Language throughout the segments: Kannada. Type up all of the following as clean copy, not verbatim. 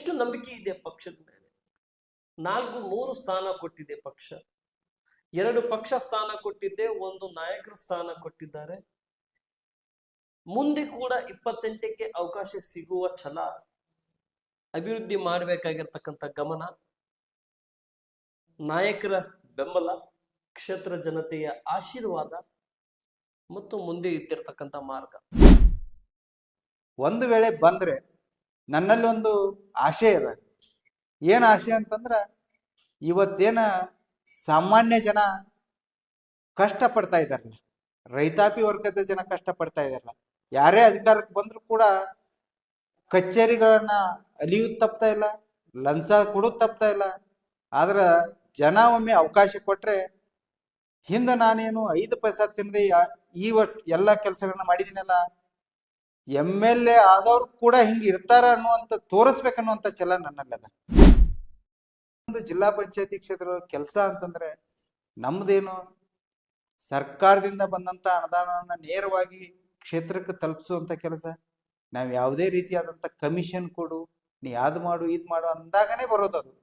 ಎಷ್ಟು ನಂಬಿಕೆ ಇದೆ ಪಕ್ಷದ ಮೇಲೆ. 3 ಸ್ಥಾನ ಕೊಟ್ಟಿದೆ ಪಕ್ಷ, 2 ಪಕ್ಷ ಸ್ಥಾನ ಕೊಟ್ಟಿದ್ದೆ, 1 ನಾಯಕರ ಸ್ಥಾನ ಕೊಟ್ಟಿದ್ದಾರೆ. ಮುಂದೆ ಕೂಡ 28ಕ್ಕೆ ಅವಕಾಶ ಸಿಗುವ ಛಲ, ಅಭಿವೃದ್ಧಿ ಮಾಡಬೇಕಾಗಿರ್ತಕ್ಕಂಥ ಗಮನ, ನಾಯಕರ ಬೆಂಬಲ, ಕ್ಷೇತ್ರ ಜನತೆಯ ಆಶೀರ್ವಾದ ಮತ್ತು ಮುಂದೆ ಇದ್ದಿರ್ತಕ್ಕಂಥ ಮಾರ್ಗ. ಒಂದು ವೇಳೆ ಬಂದ್ರೆ ನನ್ನಲ್ಲಿ ಒಂದು ಆಶೆ ಇದೆ. ಏನು ಆಶೆ ಅಂತಂದ್ರ, ಇವತ್ತೇನ ಸಾಮಾನ್ಯ ಜನ ಕಷ್ಟಪಡ್ತಾ ಇದ್ದಾರಲ್ಲ, ರೈತಾಪಿ ವರ್ಗದ ಜನ ಕಷ್ಟಪಡ್ತಾ ಇದ್ದಾರಲ್ಲ, ಯಾರೇ ಅಧಿಕಾರಕ್ಕೆ ಬಂದ್ರು ಕೂಡ ಕಚೇರಿಗಳನ್ನ ಅಲಿಯೋದು ತಪ್ತಾ ಇಲ್ಲ, ಲಂಚ ಕೊಡೋದು ತಪ್ತಾ ಇಲ್ಲ. ಆದ್ರ ಜನ ಒಮ್ಮೆ ಅವಕಾಶ ಕೊಟ್ರೆ, ಹಿಂದೆ ನಾನೇನು 5 ಪೈಸಾ ತಿಂದು ಈ ಎಲ್ಲ ಕೆಲಸಗಳನ್ನ ಮಾಡಿದ್ದೀನಲ್ಲ, MLA ಆದವ್ರು ಕೂಡ ಹಿಂಗ ಇರ್ತಾರ ಅನ್ನುವಂಥ ತೋರಿಸ್ಬೇಕನ್ನುವಂಥ ಛಲ ನನ್ನಲ್ಲದ. ಒಂದು ಜಿಲ್ಲಾ ಪಂಚಾಯತಿ ಕ್ಷೇತ್ರ ಕೆಲಸ ಅಂತಂದ್ರೆ, ನಮ್ದೇನು ಸರ್ಕಾರದಿಂದ ಬಂದಂತ ಅನುದಾನವನ್ನ ನೇರವಾಗಿ ಕ್ಷೇತ್ರಕ್ಕೆ ತಲುಪಿಸುವಂತ ಕೆಲಸ. ನಾವ್ ಯಾವುದೇ ರೀತಿಯಾದಂತ ಕಮಿಷನ್ ಕೊಡು, ನೀ ಯಾವ್ದು ಮಾಡು ಇದ್ ಮಾಡು ಅಂದಾಗನೇ ಬರೋದದು.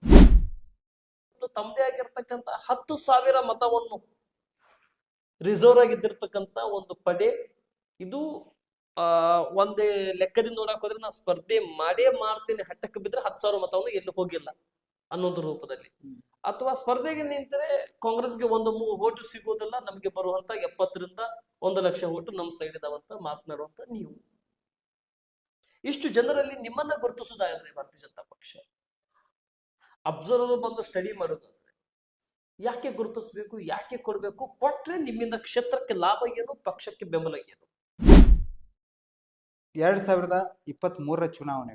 ತಮ್ಮದೇ ಆಗಿರ್ತಕ್ಕಂಥ 10,000 ಮತವನ್ನು ರಿಸರ್ವ್ ಆಗಿದ್ದಿರ್ತಕ್ಕಂಥ ಒಂದು ಪಡೆ ಇದು. ಒಂದೇ ಲೆಕ್ಕದಿಂದ ನೋಡಕ್ ಹೋದ್ರೆ ನಾ ಸ್ಪರ್ಧೆ ಮಾಡೇ ಮಾಡ್ತೀನಿ, ಹಟ್ಟಕ್ಕೆ ಬಿದ್ರೆ 10,000 ಮತವನ್ನು ಎಲ್ಲೂ ಹೋಗಿಲ್ಲ ಅನ್ನೋದು ರೂಪದಲ್ಲಿ, ಅಥವಾ ಸ್ಪರ್ಧೆಗೆ ನಿಂತರೆ ಕಾಂಗ್ರೆಸ್ಗೆ 1 ಓಟು ಸಿಗೋದಿಲ್ಲ, ನಮ್ಗೆ ಬರುವಂತ 70ರಿಂದ 1 ಲಕ್ಷ ಓಟು ನಮ್ಮ ಸೈಡ್ ಇದಾವಂತ ಮಾತನಾಡುವಂತ ನೀವು. ಇಷ್ಟು ಜನರಲ್ಲಿ ನಿಮ್ಮನ್ನ ಗುರುತಿಸುವುದಾದ್ರೆ ಭಾರತೀಯ ಜನತಾ ಪಕ್ಷ ಅಬ್ಸರ್ವರ್ ಬಂದು ಸ್ಟಡಿ ಮಾಡೋದಾದ್ರೆ ಯಾಕೆ ಗುರುತಿಸ್ಬೇಕು, ಯಾಕೆ ಕೊಡ್ಬೇಕು, ಕೊಟ್ರೆ ನಿಮ್ಮಿಂದ ಕ್ಷೇತ್ರಕ್ಕೆ ಲಾಭ ಏನು, ಪಕ್ಷಕ್ಕೆ ಬೆಂಬಲ ಏನು? 2023 ಚುನಾವಣೆ,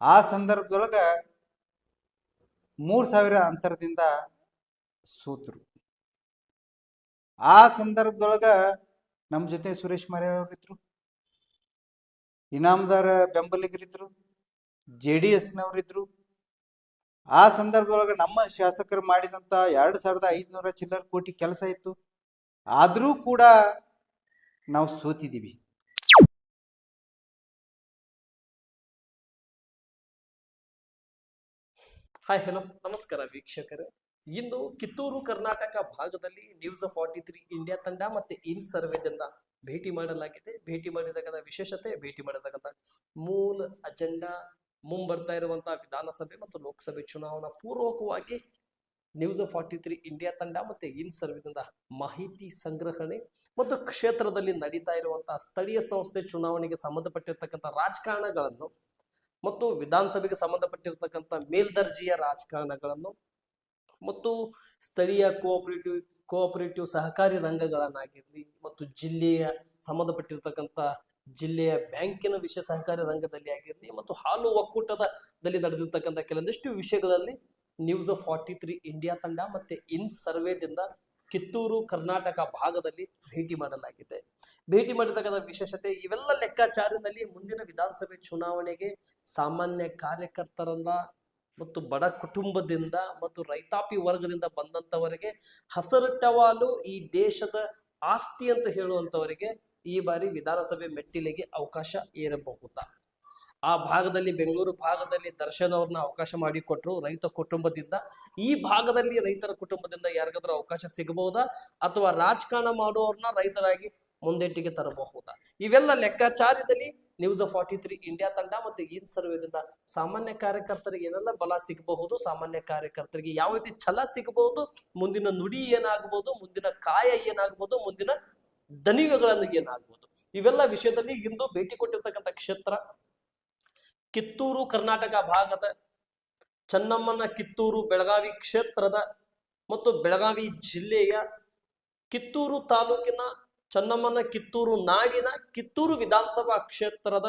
ಆ ಸಂದರ್ಭದೊಳಗ 3,000 ಅಂತರದಿಂದ ಸೋತರು. ಆ ಸಂದರ್ಭದೊಳಗ ನಮ್ಮ ಜೊತೆ ಸುರೇಶ್ ಮರೆ ಅವರಿದ್ರು, ಇನಾಮದಾರ ಬೆಂಬಲಿಗರಿದ್ರು, JDS ನವರಿದ್ರು. ಆ ಸಂದರ್ಭದೊಳಗ ನಮ್ಮ ಶಾಸಕರು ಮಾಡಿದಂತ 2,500 ಚಿಲ್ಲರ್ ಕೋಟಿ ಕೆಲಸ ಇತ್ತು. ಆದ್ರೂ ಕೂಡ ನಾವು ಸೋತಿದ್ದೀವಿ. ಹಾಯ್ ಹಲೋ ನಮಸ್ಕಾರ ವೀಕ್ಷಕರೇ. ಇಂದು ಕಿತ್ತೂರು ಕರ್ನಾಟಕ ಭಾಗದಲ್ಲಿ ನ್ಯೂಸ್ 43 ಇಂಡಿಯಾ ತಂಡ ಮತ್ತೆ ಇನ್ ಸರ್ವೇದಿಂದ ಭೇಟಿ ಮಾಡಲಾಗಿದೆ. ಭೇಟಿ ಮಾಡಿರ್ತಕ್ಕಂಥ ವಿಶೇಷತೆ, ಭೇಟಿ ಮಾಡಿರ್ತಕ್ಕಂಥ ಮೂಲ ಅಜೆಂಡಾ, ಮುಂಬರ್ತಾ ಇರುವಂತಹ ವಿಧಾನಸಭೆ ಮತ್ತು ಲೋಕಸಭೆ ಚುನಾವಣಾ ಪೂರ್ವಕವಾಗಿ ನ್ಯೂಸ್ 43 ಇಂಡಿಯಾ ತಂಡ ಮತ್ತೆ ಇನ್ ಸರ್ವೇದಿಂದ ಮಾಹಿತಿ ಸಂಗ್ರಹಣೆ ಮತ್ತು ಕ್ಷೇತ್ರದಲ್ಲಿ ನಡೀತಾ ಇರುವಂತಹ ಸ್ಥಳೀಯ ಸಂಸ್ಥೆ ಚುನಾವಣೆಗೆ ಸಂಬಂಧಪಟ್ಟಿರ್ತಕ್ಕಂಥ ರಾಜಕಾರಣಗಳನ್ನು ಮತ್ತು ವಿಧಾನಸಭೆಗೆ ಸಂಬಂಧಪಟ್ಟಿರ್ತಕ್ಕಂಥ ಮೇಲ್ದರ್ಜೆಯ ರಾಜಕಾರಣಗಳನ್ನು ಮತ್ತು ಸ್ಥಳೀಯ ಕೋಆಪರೇಟಿವ್ ಸಹಕಾರಿ ರಂಗಗಳನ್ನಾಗಿರ್ಲಿ ಮತ್ತು ಜಿಲ್ಲೆಯ ಸಂಬಂಧಪಟ್ಟಿರ್ತಕ್ಕಂಥ ಜಿಲ್ಲೆಯ ಬ್ಯಾಂಕಿನ ವಿಷಯ ಸಹಕಾರಿ ರಂಗದಲ್ಲಿ ಆಗಿರಲಿ ಮತ್ತು ಹಾಲು ಒಕ್ಕೂಟದಲ್ಲಿ ನಡೆದಿರ್ತಕ್ಕಂಥ ಕೆಲವೊಂದಿಷ್ಟು ವಿಷಯಗಳಲ್ಲಿ ನ್ಯೂಸ್ 43 ಇಂಡಿಯಾ ತಂಡ ಮತ್ತೆ ಇನ್ ಸರ್ವೇದಿಂದ ಕಿತ್ತೂರು ಕರ್ನಾಟಕ ಭಾಗದಲ್ಲಿ ಭೇಟಿ ಮಾಡಲಾಗಿದೆ. ಭೇಟಿ ಮಾಡಿರ್ತಕ್ಕಂಥ ವಿಶೇಷತೆ, ಇವೆಲ್ಲ ಲೆಕ್ಕಾಚಾರದಲ್ಲಿ ಮುಂದಿನ ವಿಧಾನಸಭೆ ಚುನಾವಣೆಗೆ ಸಾಮಾನ್ಯ ಕಾರ್ಯಕರ್ತರನ್ನ ಮತ್ತು ಬಡ ಕುಟುಂಬದಿಂದ ಮತ್ತು ರೈತಾಪಿ ವರ್ಗದಿಂದ ಬಂದಂತವರಿಗೆ ಹಸರಟ್ಟವಾಲು ಈ ದೇಶದ ಆಸ್ತಿ ಅಂತ ಹೇಳುವಂತವರಿಗೆ ಈ ಬಾರಿ ವಿಧಾನಸಭೆ ಮೆಟ್ಟಿಲಿಗೆ ಅವಕಾಶ ಏರಬಹುದಾ? ಆ ಭಾಗದಲ್ಲಿ ಬೆಂಗಳೂರು ಭಾಗದಲ್ಲಿ ದರ್ಶನ್ ಅವ್ರನ್ನ ಅವಕಾಶ ಮಾಡಿಕೊಟ್ರು ರೈತ ಕುಟುಂಬದಿಂದ. ಈ ಭಾಗದಲ್ಲಿ ರೈತರ ಕುಟುಂಬದಿಂದ ಯಾರಿಗಾದ್ರೂ ಅವಕಾಶ ಸಿಗಬಹುದಾ, ಅಥವಾ ರಾಜಕಾರಣ ಮಾಡುವವ್ರನ್ನ ರೈತರಾಗಿ ಮುಂದೆಟ್ಟಿಗೆ ತರಬಹುದಾ? ಇವೆಲ್ಲ ಲೆಕ್ಕಾಚಾರದಲ್ಲಿ ನ್ಯೂಸ್ 43 ಇಂಡಿಯಾ ತಂಡ ಮತ್ತೆ ಇನ್ ಸರ್ವೇದಿಂದ ಸಾಮಾನ್ಯ ಕಾರ್ಯಕರ್ತರಿಗೆ ಏನೆಲ್ಲ ಬಲ ಸಿಗಬಹುದು, ಸಾಮಾನ್ಯ ಕಾರ್ಯಕರ್ತರಿಗೆ ಯಾವ ರೀತಿ ಛಲ ಸಿಗಬಹುದು, ಮುಂದಿನ ನುಡಿ ಏನಾಗಬಹುದು, ಮುಂದಿನ ಕಾಯ ಏನಾಗಬಹುದು, ಮುಂದಿನ ದಣಿವುಗಳನ್ನು ಏನಾಗಬಹುದು, ಇವೆಲ್ಲ ವಿಷಯದಲ್ಲಿ ಇಂದು ಭೇಟಿ ಕೊಟ್ಟಿರ್ತಕ್ಕಂಥ ಕ್ಷೇತ್ರ ಕಿತ್ತೂರು ಕರ್ನಾಟಕ ಭಾಗದ ಚೆನ್ನಮ್ಮನ ಕಿತ್ತೂರು ಬೆಳಗಾವಿ ಕ್ಷೇತ್ರದ ಮತ್ತು ಬೆಳಗಾವಿ ಜಿಲ್ಲೆಯ ಕಿತ್ತೂರು ತಾಲೂಕಿನ ಚೆನ್ನಮ್ಮನ ಕಿತ್ತೂರು ನಾಡಿನ ಕಿತ್ತೂರು ವಿಧಾನಸಭಾ ಕ್ಷೇತ್ರದ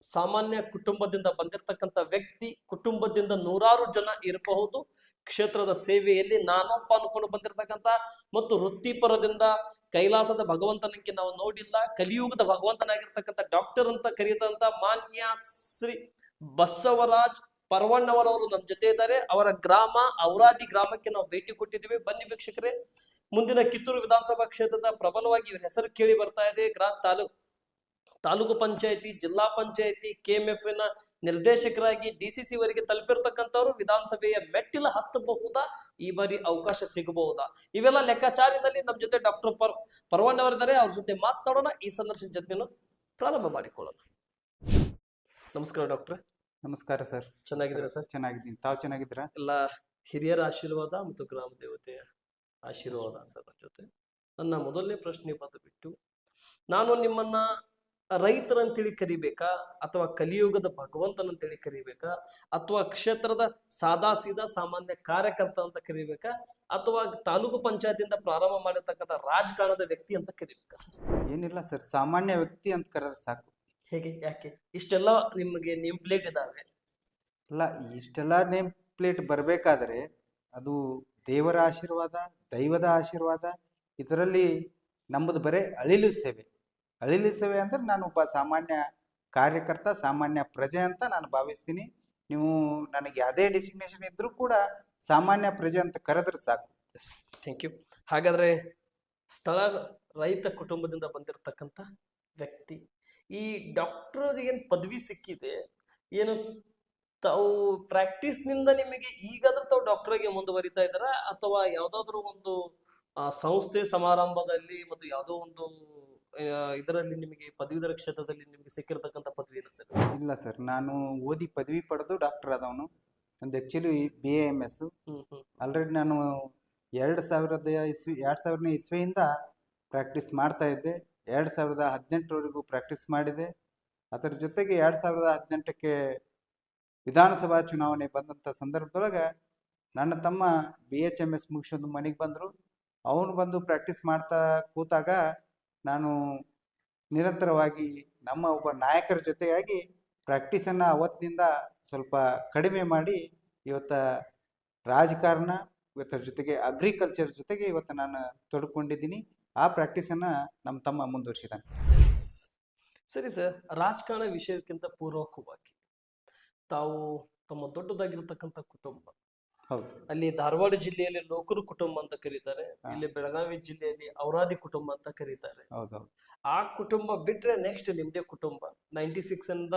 ಸಾಮಾನ್ಯ ಕುಟುಂಬದಿಂದ ಬಂದಿರತಕ್ಕಂಥ ವ್ಯಕ್ತಿ. ಕುಟುಂಬದಿಂದ 100 ಜನ ಇರಬಹುದು. ಕ್ಷೇತ್ರದ ಸೇವೆಯಲ್ಲಿ ನಾನೊಬ್ಬ ಅನ್ಕೊಂಡು ಬಂದಿರತಕ್ಕಂಥ ಮತ್ತು ವೃತ್ತಿಪರದಿಂದ ಕೈಲಾಸದ ಭಗವಂತನಕ್ಕೆ ನಾವು ನೋಡಿಲ್ಲ, ಕಲಿಯುಗದ ಭಗವಂತನಾಗಿರ್ತಕ್ಕಂಥ ಡಾಕ್ಟರ್ ಅಂತ ಕರೆಯತಂತ ಮಾನ್ಯ ಶ್ರೀ ಬಸವರಾಜ್ ಪರ್ವಣ್ಣವರವರು ನಮ್ಮ ಜೊತೆ ಇದ್ದಾರೆ. ಅವರ ಗ್ರಾಮ ಔರಾದಿ ಗ್ರಾಮಕ್ಕೆ ನಾವು ಭೇಟಿ ಕೊಟ್ಟಿದ್ದೀವಿ. ಬನ್ನಿ ವೀಕ್ಷಕರೇ, ಮುಂದಿನ ಕಿತ್ತೂರು ವಿಧಾನಸಭಾ ಕ್ಷೇತ್ರದ ಪ್ರಬಲವಾಗಿ ಇವರ ಹೆಸರು ಕೇಳಿ ಬರ್ತಾ ಇದೆ. ತಾಲೂಕು ಪಂಚಾಯತಿ, ಜಿಲ್ಲಾ ಪಂಚಾಯತಿ, KMF ನ ನಿರ್ದೇಶಕರಾಗಿ DCC ವರೆಗೆ ತಲುಪಿರ್ತಕ್ಕಂಥವ್ರು ವಿಧಾನಸಭೆಯ ಮೆಟ್ಟಿಲ ಹತ್ತಬಹುದಾ, ಈ ಬಾರಿ ಅವಕಾಶ ಸಿಗಬಹುದಾ? ಇವೆಲ್ಲ ಲೆಕ್ಕಾಚಾರದಲ್ಲಿ ನಮ್ಮ ಜೊತೆ ಡಾಕ್ಟರ್ ಪರ್ವಣ್ಣ ಅವರಿದ್ದಾರೆ. ಅವ್ರ ಜೊತೆ ಮಾತನಾಡೋಣ. ಈ ಸಂದರ್ಶನ ಜೊತೆಯನ್ನು ಪ್ರಾರಂಭ ಮಾಡಿಕೊಳ್ಳೋಣ. ನಮಸ್ಕಾರ ಡಾಕ್ಟರ್. ನಮಸ್ಕಾರ ಸರ್. ಚೆನ್ನಾಗಿದ್ದೀರಾ ಸರ್? ಚೆನ್ನಾಗಿದ್ದೀನಿ, ತಾವು ಚೆನ್ನಾಗಿದ್ದೀರಾ? ಎಲ್ಲ ಹಿರಿಯರ ಆಶೀರ್ವಾದ ಮತ್ತು ಗ್ರಾಮ ದೇವತೆಯ ಆಶೀರ್ವಾದ ಸರ್. ನನ್ನ ಜೊತೆ ನನ್ನ ಮೊದಲನೇ ಪ್ರಶ್ನೆ ಬಂದುಬಿಟ್ಟು, ನಾನು ನಿಮ್ಮನ್ನ ರೈತರಂತೇಳಿ ಕರಿಬೇಕಾ, ಅಥವಾ ಕಲಿಯುಗದ ಭಗವಂತನಂತೇಳಿ ಕರಿಬೇಕಾ, ಅಥವಾ ಕ್ಷೇತ್ರದ ಸಾದಾ ಸೀದಾ ಸಾಮಾನ್ಯ ಕಾರ್ಯಕರ್ತ ಅಂತ ಕರಿಬೇಕಾ, ಅಥವಾ ತಾಲೂಕು ಪಂಚಾಯತಿಯಿಂದ ಪ್ರಾರಂಭ ಮಾಡಿರ್ತಕ್ಕಂಥ ರಾಜಕಾರಣದ ವ್ಯಕ್ತಿ ಅಂತ ಕರಿಬೇಕಾ ಸರ್? ಏನಿಲ್ಲ ಸರ್, ಸಾಮಾನ್ಯ ವ್ಯಕ್ತಿ ಅಂತ ಕರೆದ್ರೆ ಸಾಕು. ಹೇಗೆ, ಯಾಕೆ ಇಷ್ಟೆಲ್ಲ ನಿಮಗೆ ನೇಮ್ ಪ್ಲೇಟ್ ಇದಾವೆ? ಅಲ್ಲ, ಇಷ್ಟೆಲ್ಲ ನೇಮ್ ಪ್ಲೇಟ್ ಬರಬೇಕಾದ್ರೆ ಅದು ದೇವರ ಆಶೀರ್ವಾದ, ದೈವದ ಆಶೀರ್ವಾದ. ಇದರಲ್ಲಿ ನಮ್ಮದು ಬರೀ ಅಳಿಲು ಸೇವೆ. ಅಳಿಲು ಸೇವೆ ಅಂದ್ರೆ ನಾನು ಒಬ್ಬ ಸಾಮಾನ್ಯ ಕಾರ್ಯಕರ್ತ, ಸಾಮಾನ್ಯ ಪ್ರಜೆ ಅಂತ ನಾನು ಭಾವಿಸ್ತೀನಿ. ನೀವು ನನಗೆ ಯಾವುದೇ ಡೆಸಿಗ್ನೇಷನ್ ಇದ್ರೂ ಕೂಡ ಸಾಮಾನ್ಯ ಪ್ರಜೆ ಅಂತ ಕರೆದ್ರೆ ಸಾಕು. Thank you. ಹಾಗಾದ್ರೆ ಸ್ಥಳ ರೈತ ಕುಟುಂಬದಿಂದ ಬಂದಿರತಕ್ಕಂಥ ವ್ಯಕ್ತಿ. ಈ ಡಾಕ್ಟರ್ ಏನ್ ಪದವಿ ಸಿಕ್ಕಿದೆ, ಏನು ತಾವು ಪ್ರಾಕ್ಟೀಸ್ ನಿಂದ ನಿಮಗೆ ಈಗಾದ್ರೂ ತಾವು ಡಾಕ್ಟರ್ಗೆ ಮುಂದುವರಿತಾ ಇದ್ದಾರಾ, ಅಥವಾ ಯಾವ್ದಾದ್ರು ಒಂದು ಸಂಸ್ಥೆ ಸಮಾರಂಭದಲ್ಲಿ ಮತ್ತು ಯಾವುದೋ ಒಂದು ಇದರಲ್ಲಿ ನಿಮಗೆ ಪದವೀಧರ ಕ್ಷೇತ್ರದಲ್ಲಿ ನಿಮಗೆ ಸಿಕ್ಕಿರತಕ್ಕಂಥ ಪದವಿ ಇಲ್ಲ ಸರ್? ಇಲ್ಲ ಸರ್, ನಾನು ಓದಿ ಪದವಿ ಪಡೆದು ಡಾಕ್ಟರ್ ಆದವನು. ನಂದು ಆ್ಯಕ್ಚುಲಿ BAMS. ಆಲ್ರೆಡಿ ನಾನು 2000ನೇ ಇಸ್ವಿಯಿಂದ ಪ್ರಾಕ್ಟೀಸ್ ಮಾಡ್ತಾ ಇದ್ದೆ. 2018ವರೆಗೂ ಪ್ರಾಕ್ಟೀಸ್ ಮಾಡಿದೆ. ಅದರ ಜೊತೆಗೆ 2018ಕ್ಕೆ ವಿಧಾನಸಭಾ ಚುನಾವಣೆ ಬಂದಂಥ ಸಂದರ್ಭದೊಳಗೆ ನನ್ನ ತಮ್ಮ BHMS ಮುಗಿಸೋದು ಮನೆಗೆ ಬಂದರು. ಅವನು ಬಂದು ಪ್ರಾಕ್ಟೀಸ್ ಮಾಡ್ತಾ ಕೂತಾಗ ನಾನು ನಿರಂತರವಾಗಿ ನಮ್ಮ ಒಬ್ಬ ನಾಯಕರ ಜೊತೆಯಾಗಿ ಪ್ರಾಕ್ಟೀಸನ್ನು ಅವತ್ತಿನಿಂದ ಸ್ವಲ್ಪ ಕಡಿಮೆ ಮಾಡಿ ಇವತ್ತು ರಾಜಕಾರಣ, ಇವತ್ತರ ಜೊತೆಗೆ ಅಗ್ರಿಕಲ್ಚರ್ ಜೊತೆಗೆ ಇವತ್ತು ನಾನು ತೊಡ್ಕೊಂಡಿದ್ದೀನಿ. ಆ ಪ್ರಾಕ್ಟೀಸನ್ನು ನಮ್ಮ ತಮ್ಮ ಮುಂದುವರಿಸಿದ್ದಾನೆ. ಸರಿ ಸರ್, ರಾಜಕಾರಣ ವಿಷಯಕ್ಕಿಂತ ಪೂರ್ವಕವಾಗಿ ತಾವು ತಮ್ಮ ದೊಡ್ಡದಾಗಿರ್ತಕ್ಕಂಥ ಕುಟುಂಬ, ಹೌದು, ಅಲ್ಲಿ ಧಾರವಾಡ ಜಿಲ್ಲೆಯಲ್ಲಿ ಲೋಕರು ಕುಟುಂಬ ಅಂತ ಕರೀತಾರೆ, ಇಲ್ಲಿ ಬೆಳಗಾವಿ ಜಿಲ್ಲೆಯಲ್ಲಿ ಔರಾದಿ ಕುಟುಂಬ ಅಂತ ಕರೀತಾರೆ. ಹೌದು. ಆ ಕುಟುಂಬ ಬಿಟ್ರೆ ನೆಕ್ಸ್ಟ್ ನಿಮ್ದೇ ಕುಟುಂಬ. 96 ಇಂದ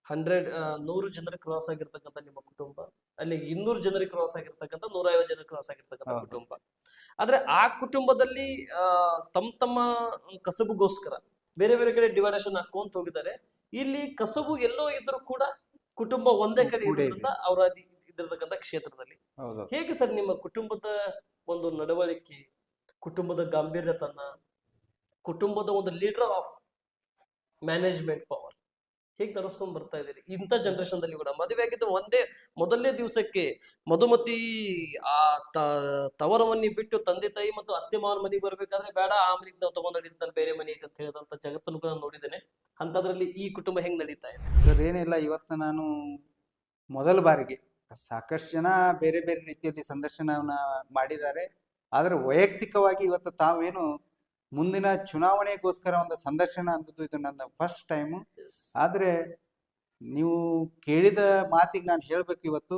100 ಜನರಿಗೆ ಕ್ರಾಸ್ ಆಗಿರ್ತಕ್ಕಂಥ ನಿಮ್ಮ ಕುಟುಂಬ, ಅಲ್ಲಿ 200 ಜನರಿಗೆ ಕ್ರಾಸ್ ಆಗಿರ್ತಕ್ಕಂಥ, 150 ಜನರಿಗೆ ಕ್ರಾಸ್ ಆಗಿರ್ತಕ್ಕಂಥ ಕುಟುಂಬ. ಆದ್ರೆ ಆ ಕುಟುಂಬದಲ್ಲಿ ತಮ್ಮ ಕಸಬುಗೋಸ್ಕರ ಬೇರೆ ಬೇರೆ ಕಡೆ ಡಿವೈಡೇಷನ್ ಹಾಕೊಂತ ಹೋಗಿದ್ದಾರೆ. ಇಲ್ಲಿ ಕಸಬು ಎಲ್ಲೋ ಇದ್ರೂ ಕೂಡ ಕುಟುಂಬ ಒಂದೇ ಕಡೆ ಇರೋದ್ರಿಂದ ಔರಾದಿ ಇದಿರತಕ್ಕಂಥ ಕ್ಷೇತ್ರದಲ್ಲಿ ಹೇಗೆ ಸರ್ ನಿಮ್ಮ ಕುಟುಂಬದ ಒಂದು ನಡವಳಿಕೆ, ಕುಟುಂಬದ ಗಾಂಭೀರ್ಯತನ, ಕುಟುಂಬದ ಒಂದು ಲೀಡರ್ ಆಫ್ ಮ್ಯಾನೇಜ್ಮೆಂಟ್ ಪವರ್ ಹೇಗೆ ನಡೆಸ್ಕೊಂಡ್ ಬರ್ತಾ ಇದ್ದೀರಿ ಇಂಥ ಜನರೇಷನ್ದಲ್ಲಿ ಕೂಡ? ಮದುವೆ ಆಗಿದ್ದು ಮೊದಲನೇ ದಿವಸಕ್ಕೆ ಮಧುಮತಿ ಆ ತವರವನ್ನಿ ಬಿಟ್ಟು ತಂದೆ ತಾಯಿ ಮತ್ತು ಅತ್ತೆ ಮಾವನ ಮನೆಗೆ ಬರ್ಬೇಕಾದ್ರೆ, ಬೇಡ ಆ ಮನೆಗೆ ನಾವು ತಗೊಂಡ್ ನಡೀತಾನೆ, ಬೇರೆ ಮನೆ ಐತೆ ಅಂತ ಹೇಳಿದಂತ ಜಗತ್ತನ್ನು ಕೂಡ ನೋಡಿದ್ದೇನೆ. ಅಂತದ್ರಲ್ಲಿ ಈ ಕುಟುಂಬ ಹೆಂಗ್ ನಡೀತಾ ಇದೆ ಸರ್? ಏನಿಲ್ಲ, ಇವತ್ತು ನಾನು ಮೊದಲ ಬಾರಿಗೆ, ಸಾಕಷ್ಟು ಜನ ಬೇರೆ ಬೇರೆ ರೀತಿಯಲ್ಲಿ ಸಂದರ್ಶನವನ್ನ ಮಾಡಿದ್ದಾರೆ, ಆದ್ರೆ ವೈಯಕ್ತಿಕವಾಗಿ ಇವತ್ತು ತಾವೇನು ಮುಂದಿನ ಚುನಾವಣೆಗೋಸ್ಕರ ಒಂದು ಸಂದರ್ಶನ ಅಂದದ್ದು ಇದು ನನ್ನ ಫಸ್ಟ್ ಟೈಮು. ಆದ್ರೆ ನೀವು ಕೇಳಿದ ಮಾತಿಗೆ ನಾನು ಹೇಳ್ಬೇಕು, ಇವತ್ತು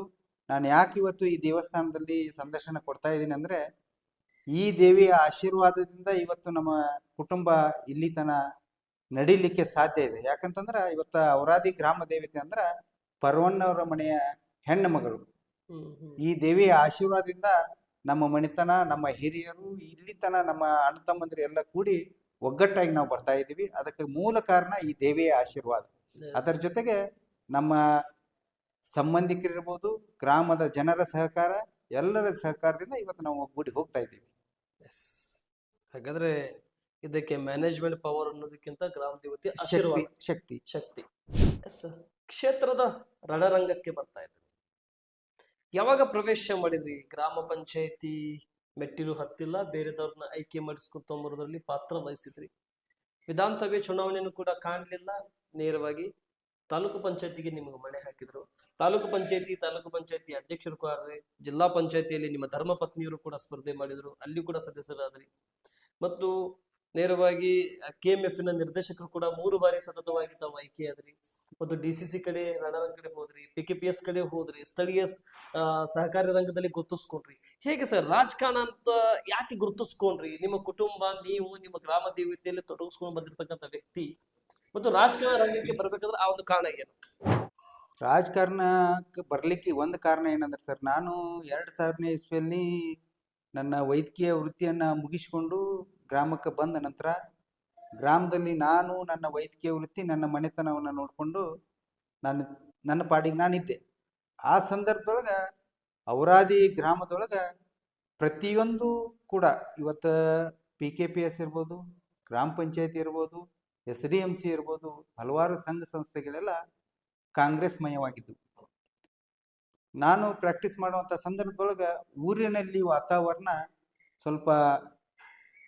ನಾನು ಯಾಕೆ ಇವತ್ತು ಈ ದೇವಸ್ಥಾನದಲ್ಲಿ ಸಂದರ್ಶನ ಕೊಡ್ತಾ ಇದ್ದೀನಿ ಅಂದ್ರೆ, ಈ ದೇವಿಯ ಆಶೀರ್ವಾದದಿಂದ ಇವತ್ತು ನಮ್ಮ ಕುಟುಂಬ ಇಲ್ಲಿ ತನ ನಡೀಲಿಕ್ಕೆ ಸಾಧ್ಯ ಇದೆ. ಯಾಕಂತಂದ್ರ ಇವತ್ತು ಔರಾದಿ ಗ್ರಾಮ ದೇವತೆ ಅಂದ್ರ ಪರ್ವಣ್ಣವರ ಮನೆಯ ಹೆಣ್ಣು ಮಗಳು. ಈ ದೇವಿಯ ಆಶೀರ್ವಾದದಿಂದ ನಮ್ಮ ಮಣಿತನ, ನಮ್ಮ ಹಿರಿಯರು, ಇಲ್ಲಿ ತನ ನಮ್ಮ ಅಣ್ಣ ತಮ್ಮಂದಿರು ಎಲ್ಲ ಕೂಡಿ ಒಗ್ಗಟ್ಟಾಗಿ ನಾವು ಬರ್ತಾ ಇದ್ದೀವಿ. ಅದಕ್ಕೆ ಮೂಲ ಕಾರಣ ಈ ದೇವಿಯ ಆಶೀರ್ವಾದ. ಅದರ ಜೊತೆಗೆ ನಮ್ಮ ಸಂಬಂಧಿಕರಿರ್ಬೋದು, ಗ್ರಾಮದ ಜನರ ಸಹಕಾರ, ಎಲ್ಲರ ಸಹಕಾರದಿಂದ ಇವತ್ತು ನಾವು ಒಗ್ಗೂಡಿ ಹೋಗ್ತಾ ಇದ್ದೀವಿ. ಹಾಗಾದ್ರೆ ಇದಕ್ಕೆ ಮ್ಯಾನೇಜ್ಮೆಂಟ್ ಪವರ್ ಅನ್ನೋದಕ್ಕಿಂತ ಗ್ರಾಮ ದೇವತೆ ಆಶೀರ್ವಾದ, ಶಕ್ತಿ. ಕ್ಷೇತ್ರದ ರಣರಂಗಕ್ಕೆ ಬರ್ತಾ ಇದ್ದೀವಿ. ಯಾವಾಗ ಪ್ರವೇಶ ಮಾಡಿದ್ರಿ? ಗ್ರಾಮ ಪಂಚಾಯತಿ ಮೆಟ್ಟಿಲು ಹತ್ತಿಲ್ಲ, ಬೇರೆದವ್ರನ್ನ ಆಯ್ಕೆ ಮಾಡಿಸ್ಕೊಂಬರೋದ್ರಲ್ಲಿ ಪಾತ್ರ ವಹಿಸಿದ್ರಿ. ವಿಧಾನಸಭೆ ಚುನಾವಣೆಯನ್ನು ಕೂಡ ಕಾಣಲಿಲ್ಲ, ನೇರವಾಗಿ ತಾಲೂಕು ಪಂಚಾಯತಿಗೆ ನಿಮಗೆ ಮಣೆ ಹಾಕಿದ್ರು. ತಾಲೂಕು ಪಂಚಾಯತಿ ಅಧ್ಯಕ್ಷರು ಕೂಡ ಆದ್ರಿ. ಜಿಲ್ಲಾ ಪಂಚಾಯತಿಯಲ್ಲಿ ನಿಮ್ಮ ಧರ್ಮ ಪತ್ನಿಯರು ಕೂಡ ಸ್ಪರ್ಧೆ ಮಾಡಿದ್ರು, ಅಲ್ಲಿ ಕೂಡ ಸದಸ್ಯರಾದ್ರಿ. ಮತ್ತು ನೇರವಾಗಿ KMF ನ ನಿರ್ದೇಶಕರು ಕೂಡ 3 ಬಾರಿ ಸತತವಾಗಿ ತಾವು ಆಯ್ಕೆಯಾದ್ರಿ. ಮತ್ತು DCC ಕಡೆ, ರಣರಂಗ ಕಡೆ ಹೋದ್ರಿ, PKPS ಕಡೆ ಹೋದ್ರಿ, ಸ್ಥಳೀಯ ಸಹಕಾರಿ ರಂಗದಲ್ಲಿ ಗುರುತಿಸ್ಕೊಂಡ್ರಿ. ಹೇಗೆ ಸರ್ ರಾಜಕಾರಣ ಅಂತ ಯಾಕೆ ಗುರುತಿಸ್ಕೊಂಡ್ರಿ? ನಿಮ್ಮ ಕುಟುಂಬ, ನೀವು ನಿಮ್ಮ ಗ್ರಾಮ ದೇವತೆಯಲ್ಲಿ ತೊಡಗಿಸ್ಕೊಂಡು ಬಂದಿರತಕ್ಕಂಥ ವ್ಯಕ್ತಿ, ಮತ್ತು ರಾಜಕಾರಣ ರಂಗಕ್ಕೆ ಬರ್ಬೇಕಾದ್ರೆ ಆ ಒಂದು ಕಾರಣ ಏನು? ರಾಜಕಾರಣಕ್ಕೆ ಬರ್ಲಿಕ್ಕೆ ಒಂದು ಕಾರಣ ಏನಂದ್ರೆ ಸರ್, ನಾನು 2000ನೇ ಇಸ್ವಿಯಲ್ಲಿ ನನ್ನ ವೈದ್ಯಕೀಯ ವೃತ್ತಿಯನ್ನ ಮುಗಿಸಿಕೊಂಡು ಗ್ರಾಮಕ್ಕೆ ಬಂದ ನಂತರ ಗ್ರಾಮದಲ್ಲಿ ನಾನು ನನ್ನ ವೈದ್ಯಕೀಯ ವೃತ್ತಿ ನನ್ನ ಮನೆತನವನ್ನು ನೋಡಿಕೊಂಡು ನಾನು ನನ್ನ ಪಾಡಿಗೆ ನಾನಿದ್ದೆ. ಆ ಸಂದರ್ಭದೊಳಗೆ ಔರಾದಿ ಗ್ರಾಮದೊಳಗೆ ಪ್ರತಿಯೊಂದು ಕೂಡ ಇವತ್ತು PKPS ಇರ್ಬೋದು, ಗ್ರಾಮ ಪಂಚಾಯತಿ ಇರ್ಬೋದು, SDMC ಇರ್ಬೋದು, ಹಲವಾರು ಸಂಘ ಸಂಸ್ಥೆಗಳೆಲ್ಲ ಕಾಂಗ್ರೆಸ್ ಮಯವಾಗಿದ್ದು. ನಾನು ಪ್ರಾಕ್ಟೀಸ್ ಮಾಡುವಂಥ ಸಂದರ್ಭದೊಳಗೆ ಊರಿನಲ್ಲಿ ವಾತಾವರಣ ಸ್ವಲ್ಪ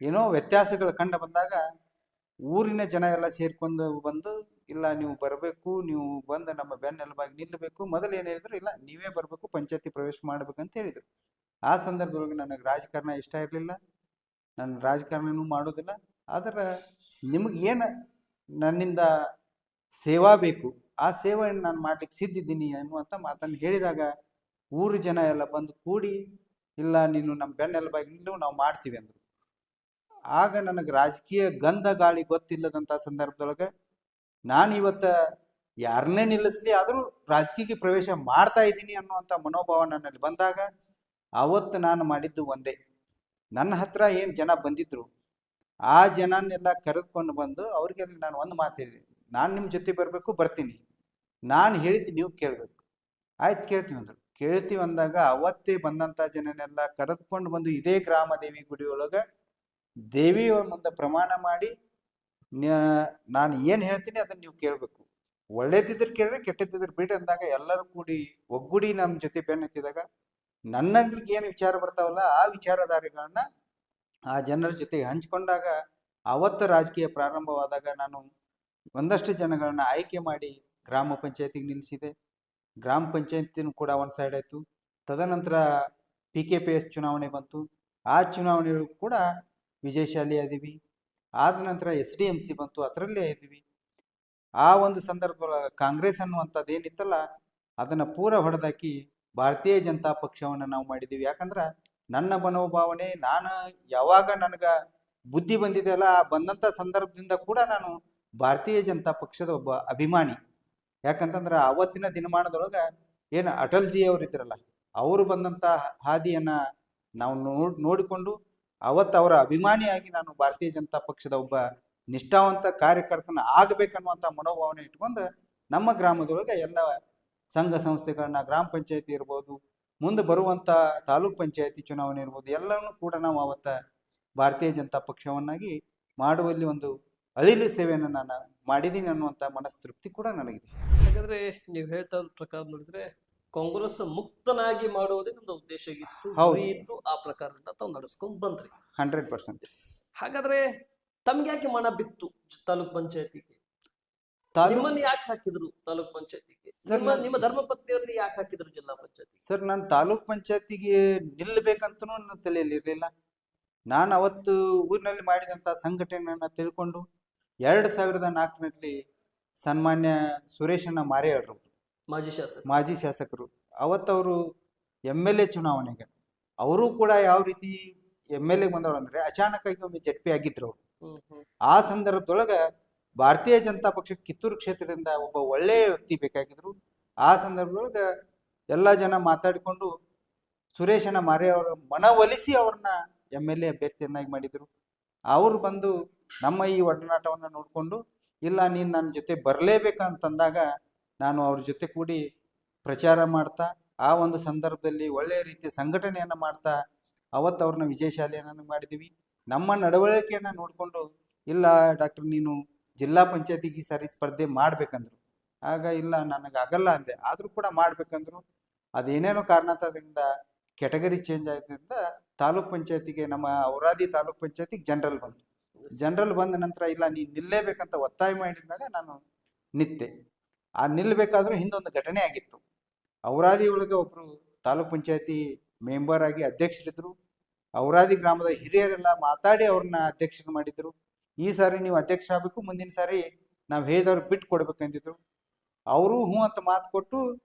ಏನೋ ವ್ಯತ್ಯಾಸಗಳು ಕಂಡು ಬಂದಾಗ ಊರಿನ ಜನ ಎಲ್ಲ ಸೇರ್ಕೊಂಡು ಬಂದು, ಇಲ್ಲ ನೀವು ಬರಬೇಕು, ನೀವು ಬಂದು ನಮ್ಮ ಬೆನ್ನೆಲುಬಾಗಿ ನಿಲ್ಲಬೇಕು. ಮೊದಲು ಏನು ಹೇಳಿದ್ರು, ಇಲ್ಲ ನೀವೇ ಬರಬೇಕು, ಪಂಚಾಯತಿ ಪ್ರವೇಶ ಮಾಡ್ಬೇಕಂತ ಹೇಳಿದರು. ಆ ಸಂದರ್ಭದೊಳಗೆ ನನಗೆ ರಾಜಕಾರಣ ಇಷ್ಟ ಇರಲಿಲ್ಲ, ನಾನು ರಾಜಕಾರಣನೂ ಮಾಡೋದಿಲ್ಲ. ಆದರೆ ನಿಮಗೆ ಏನು ನನ್ನಿಂದ ಸೇವಾ ಬೇಕು, ಆ ಸೇವೆಯನ್ನು ನಾನು ಮಾಡ್ಲಿಕ್ಕೆ ಸಿದ್ಧಿದ್ದೀನಿ ಅನ್ನುವಂಥ ಮಾತನ್ನು ಹೇಳಿದಾಗ ಊರು ಜನ ಎಲ್ಲ ಬಂದು ಕೂಡಿ, ಇಲ್ಲ ನೀನು ನಮ್ಮ ಬೆನ್ನೆಲುಬಾಗಿ ನಿಲ್ಲು, ನಾವು ಮಾಡ್ತೀವಿ ಅಂದರು. ಆಗ ನನಗೆ ರಾಜಕೀಯ ಗಂಧ ಗಾಳಿ ಗೊತ್ತಿಲ್ಲದಂಥ ಸಂದರ್ಭದೊಳಗೆ ನಾನು ಇವತ್ತು ಯಾರನ್ನೇ ನಿಲ್ಲಿಸ್ಲಿ ಆದರೂ ರಾಜಕೀಯಕ್ಕೆ ಪ್ರವೇಶ ಮಾಡ್ತಾ ಇದ್ದೀನಿ ಅನ್ನುವಂಥ ಮನೋಭಾವ ನನ್ನಲ್ಲಿ ಬಂದಾಗ ಅವತ್ತು ನಾನು ಮಾಡಿದ್ದು ಒಂದೇ, ನನ್ನ ಹತ್ರ ಏನು ಜನ ಬಂದಿದ್ರು ಆ ಜನನ್ನೆಲ್ಲ ಕರೆದುಕೊಂಡು ಬಂದು ಅವ್ರಿಗೆಲ್ಲ ನಾನು ಒಂದು ಮಾತು ಹೇಳಿದೆ, ನಾನು ನಿಮ್ಮ ಜೊತೆ ಬರಬೇಕು, ಬರ್ತೀನಿ, ನಾನು ಹೇಳಿದ್ದು ನೀವು ಕೇಳಬೇಕು. ಆಯ್ತು ಕೇಳ್ತೀವಿ ಅಂದರು. ಕೇಳ್ತೀವಿ ಅಂದಾಗ ಅವತ್ತೇ ಬಂದಂಥ ಜನನೆಲ್ಲ ಕರೆದುಕೊಂಡು ಬಂದು ಇದೇ ಗ್ರಾಮ ದೇವಿ ಗುಡಿಯೊಳಗೆ ದೇವಿಯ ಮುಂದೆ ಪ್ರಮಾಣ ಮಾಡಿ, ನಾನು ಏನು ಹೇಳ್ತೀನಿ ಅದನ್ನು ನೀವು ಕೇಳಬೇಕು, ಒಳ್ಳೇದಿದ್ರೆ ಕೇಳ್ರಿ, ಕೆಟ್ಟದಿದ್ರೆ ಬಿಡಿ ಅಂದಾಗ ಎಲ್ಲರೂ ಕೂಡಿ ಒಗ್ಗೂಡಿ ನಮ್ಮ ಜೊತೆ ಬೆನ್ನತ್ತಿದಾಗ ನನ್ನಲ್ಲಿ ಏನು ವಿಚಾರ ಬರ್ತಾವಲ್ಲ ಆ ವಿಚಾರಧಾರೆಗಳನ್ನ ಆ ಜನರ ಜೊತೆಗೆ ಹಂಚ್ಕೊಂಡಾಗ ಅವತ್ತು ರಾಜಕೀಯ ಪ್ರಾರಂಭವಾದಾಗ ನಾನು ಒಂದಷ್ಟು ಜನಗಳನ್ನ ಆಯ್ಕೆ ಮಾಡಿ ಗ್ರಾಮ ಪಂಚಾಯತಿಗೆ ನಿಲ್ಲಿಸಿದೆ. ಗ್ರಾಮ ಪಂಚಾಯತಿನೂ ಕೂಡ ಒಂದು ಸೈಡ್ ಆಯಿತು. ತದನಂತರ PKPS ಚುನಾವಣೆ ಬಂತು. ಆ ಚುನಾವಣೆಗಳು ಕೂಡ ವಿಜಯಶಾಲಿ ಆದೀವಿ. ಆದ ನಂತರ SDMC ಬಂತು, ಅದರಲ್ಲೇ ಇದ್ದೀವಿ. ಆ ಒಂದು ಸಂದರ್ಭದೊಳಗೆ ಕಾಂಗ್ರೆಸ್ ಅನ್ನುವಂಥದ್ದು ಏನಿತ್ತಲ್ಲ ಅದನ್ನು ಪೂರ ಹೊಡೆದಾಕಿ ಭಾರತೀಯ ಜನತಾ ಪಕ್ಷವನ್ನು ನಾವು ಮಾಡಿದ್ದೀವಿ. ಯಾಕಂದ್ರೆ ನನ್ನ ಮನೋಭಾವನೆ, ನಾನು ಯಾವಾಗ ನನಗೆ ಬುದ್ಧಿ ಬಂದಿದೆ ಅಲ್ಲ ಆ ಬಂದಂಥ ಸಂದರ್ಭದಿಂದ ಕೂಡ ನಾನು ಭಾರತೀಯ ಜನತಾ ಪಕ್ಷದ ಒಬ್ಬ ಅಭಿಮಾನಿ. ಯಾಕಂತಂದ್ರೆ ಆವತ್ತಿನ ದಿನಮಾನದೊಳಗೆ ಏನು ಅಟಲ್ಜಿ ಅವರು ಇದ್ರಲ್ಲ, ಅವರು ಬಂದಂಥ ಹಾದಿಯನ್ನು ನಾವು ನೋಡಿಕೊಂಡು ಅವತ್ತು ಅವರ ಅಭಿಮಾನಿಯಾಗಿ ನಾನು ಭಾರತೀಯ ಜನತಾ ಪಕ್ಷದ ಒಬ್ಬ ನಿಷ್ಠಾವಂತ ಕಾರ್ಯಕರ್ತನ ಆಗಬೇಕನ್ನುವಂಥ ಮನೋಭಾವನೆ ಇಟ್ಕೊಂಡು ನಮ್ಮ ಗ್ರಾಮದೊಳಗೆ ಎಲ್ಲ ಸಂಘ ಸಂಸ್ಥೆಗಳನ್ನ, ಗ್ರಾಮ ಪಂಚಾಯತಿ ಇರ್ಬೋದು, ಮುಂದೆ ಬರುವಂಥ ತಾಲೂಕ್ ಪಂಚಾಯತಿ ಚುನಾವಣೆ ಇರ್ಬೋದು, ಎಲ್ಲವನ್ನೂ ಕೂಡ ನಾವು ಅವತ್ತ ಭಾರತೀಯ ಜನತಾ ಪಕ್ಷವನ್ನಾಗಿ ಮಾಡುವಲ್ಲಿ ಒಂದು ಅಳಿಲು ಸೇವೆಯನ್ನು ನಾನು ಮಾಡಿದ್ದೀನಿ ಅನ್ನುವಂಥ ಮನಸ್ತೃಪ್ತಿ ಕೂಡ ನನಗಿದೆ. ಹಾಗಾದ್ರೆ ನೀವು ಹೇಳ್ತಾ ಇರೋ ಪ್ರಕಾರ ನೋಡಿದ್ರೆ ಕಾಂಗ್ರೆಸ್ ಮುಕ್ತನಾಗಿ ಮಾಡುವುದೇ ಒಂದು ಉದ್ದೇಶ ಇತ್ತು, ಗುರಿ ಇತ್ತು, ಆ ಪ್ರಕಾರದಿಂದ ತಾವು ನಡೆಸ್ಕೊಂಡು ಬಂದ್ರಿ 100%. ಹಾಗಾದ್ರೆ ತಮ್ಗೆ ಯಾಕೆ ಮನ ಬಿತ್ತು ತಾಲೂಕ್ ಪಂಚಾಯತಿಗೆ? ನಿಮ್ಮನ್ನ ಯಾಕೆ ಹಾಕಿದ್ರು ತಾಲೂಕ್ ಪಂಚಾಯತಿಗೆ? ನಿಮ್ಮ ಧರ್ಮಪತ್ನಿಯವ್ರನ್ನ ಯಾಕೆ ಹಾಕಿದ್ರು ಜಿಲ್ಲಾ ಪಂಚಾಯತಿ? ಸರ್, ನಾನು ತಾಲೂಕ್ ಪಂಚಾಯತಿಗೆ ನಿಲ್ಲಬೇಕಂತನೂ ನನ್ನ ತಲೆಯಲ್ಲಿ ಇರಲಿಲ್ಲ. ನಾನು ಅವತ್ತು ಊರಿನಲ್ಲಿ ಮಾಡಿದಂಥ ಸಂಘಟನೆಯನ್ನು ತಿಳ್ಕೊಂಡು 2004ರಲ್ಲಿ ಸನ್ಮಾನ್ಯ ಸುರೇಶಣ್ಣ ಮಾರೇಳ್ರು, ಮಾಜಿ ಶಾಸಕರು, ಅವತ್ತವರು MLA ಚುನಾವಣೆಗೆ ಅವರು ಕೂಡ ಯಾವ ರೀತಿ MLA ಬಂದವರು ಅಂದ್ರೆ ಅಚಾನಕ್ಕಾಗಿ ಒಮ್ಮೆ ZP ಆಗಿದ್ರು ಅವರು. ಆ ಸಂದರ್ಭದೊಳಗೆ ಭಾರತೀಯ ಜನತಾ ಪಕ್ಷ ಕಿತ್ತೂರು ಕ್ಷೇತ್ರದಿಂದ ಒಬ್ಬ ಒಳ್ಳೆಯ ವ್ಯಕ್ತಿ ಬೇಕಾಗಿದ್ರು. ಆ ಸಂದರ್ಭದೊಳಗೆ ಎಲ್ಲ ಜನ ಮಾತಾಡಿಕೊಂಡು ಸುರೇಶಣ್ಣ ಮಾರೆ ಅವರ ಮನವೊಲಿಸಿ ಅವ್ರನ್ನ MLA ಅಭ್ಯರ್ಥಿಯನ್ನಾಗಿ ಮಾಡಿದ್ರು. ಅವರು ಬಂದು ನಮ್ಮ ಈ ಒಡನಾಟವನ್ನು ನೋಡಿಕೊಂಡು, ಇಲ್ಲ ನೀನು ನನ್ನ ಜೊತೆ ಬರಲೇಬೇಕಂತಂದಾಗ ನಾನು ಅವ್ರ ಜೊತೆ ಕೂಡಿ ಪ್ರಚಾರ ಮಾಡ್ತಾ ಆ ಒಂದು ಸಂದರ್ಭದಲ್ಲಿ ಒಳ್ಳೆಯ ರೀತಿಯ ಸಂಘಟನೆಯನ್ನು ಮಾಡ್ತಾ ಅವತ್ತು ಅವ್ರನ್ನ ವಿಜಯಶಾಲಿಯನ್ನು ಮಾಡಿದ್ದೀವಿ. ನಮ್ಮ ನಡವಳಿಕೆಯನ್ನು ನೋಡಿಕೊಂಡು, ಇಲ್ಲ ಡಾಕ್ಟರ್ ನೀನು ಜಿಲ್ಲಾ ಪಂಚಾಯತಿಗೆ ಈ ಸಾರಿ ಸ್ಪರ್ಧೆ ಮಾಡ್ಬೇಕಂದ್ರು. ಆಗ ಇಲ್ಲ ನನಗಾಗಲ್ಲ ಅಂದೆ, ಆದರೂ ಕೂಡ ಮಾಡ್ಬೇಕಂದ್ರು. ಅದೇನೇನೋ ಕಾರಣದಿಂದ ಕೆಟಗರಿ ಚೇಂಜ್ ಆಯ್ತದಿಂದ ತಾಲೂಕ್ ಪಂಚಾಯತಿಗೆ, ನಮ್ಮ ಔರಾದಿ ತಾಲೂಕ್ ಪಂಚಾಯತಿಗೆ ಜನರಲ್ ಬಂದ ನಂತರ ಇಲ್ಲ ನೀನು ನಿಲ್ಲೇಬೇಕಂತ ಒತ್ತಾಯ ಮಾಡಿದಾಗ ನಾನು ನಿಂತೆ. ಆ ನಿಲ್ಲಬೇಕಾದ್ರೂ ಹಿಂದೊಂದು ಘಟನೆ ಆಗಿತ್ತು. ಔರಾದಿ ಒಳಗೆ ಒಬ್ಬರು ತಾಲೂಕ್ ಪಂಚಾಯತಿ ಮೆಂಬರ್ ಆಗಿ ಅಧ್ಯಕ್ಷರಿದ್ರು. ಔರಾದಿ ಗ್ರಾಮದ ಹಿರಿಯರೆಲ್ಲ ಮಾತಾಡಿ ಅವ್ರನ್ನ ಅಧ್ಯಕ್ಷರು ಮಾಡಿದ್ರು. ಈ ಸಾರಿ ನೀವು ಅಧ್ಯಕ್ಷ ಆಗಬೇಕು, ಮುಂದಿನ ಸಾರಿ ನಾವು ಹೇಳಿದವ್ರು ಬಿಟ್ಟು ಕೊಡ್ಬೇಕಂತಿದ್ರು. ಅವರು ಹ್ಞೂ ಅಂತ ಮಾತು ಕೊಟ್ಟು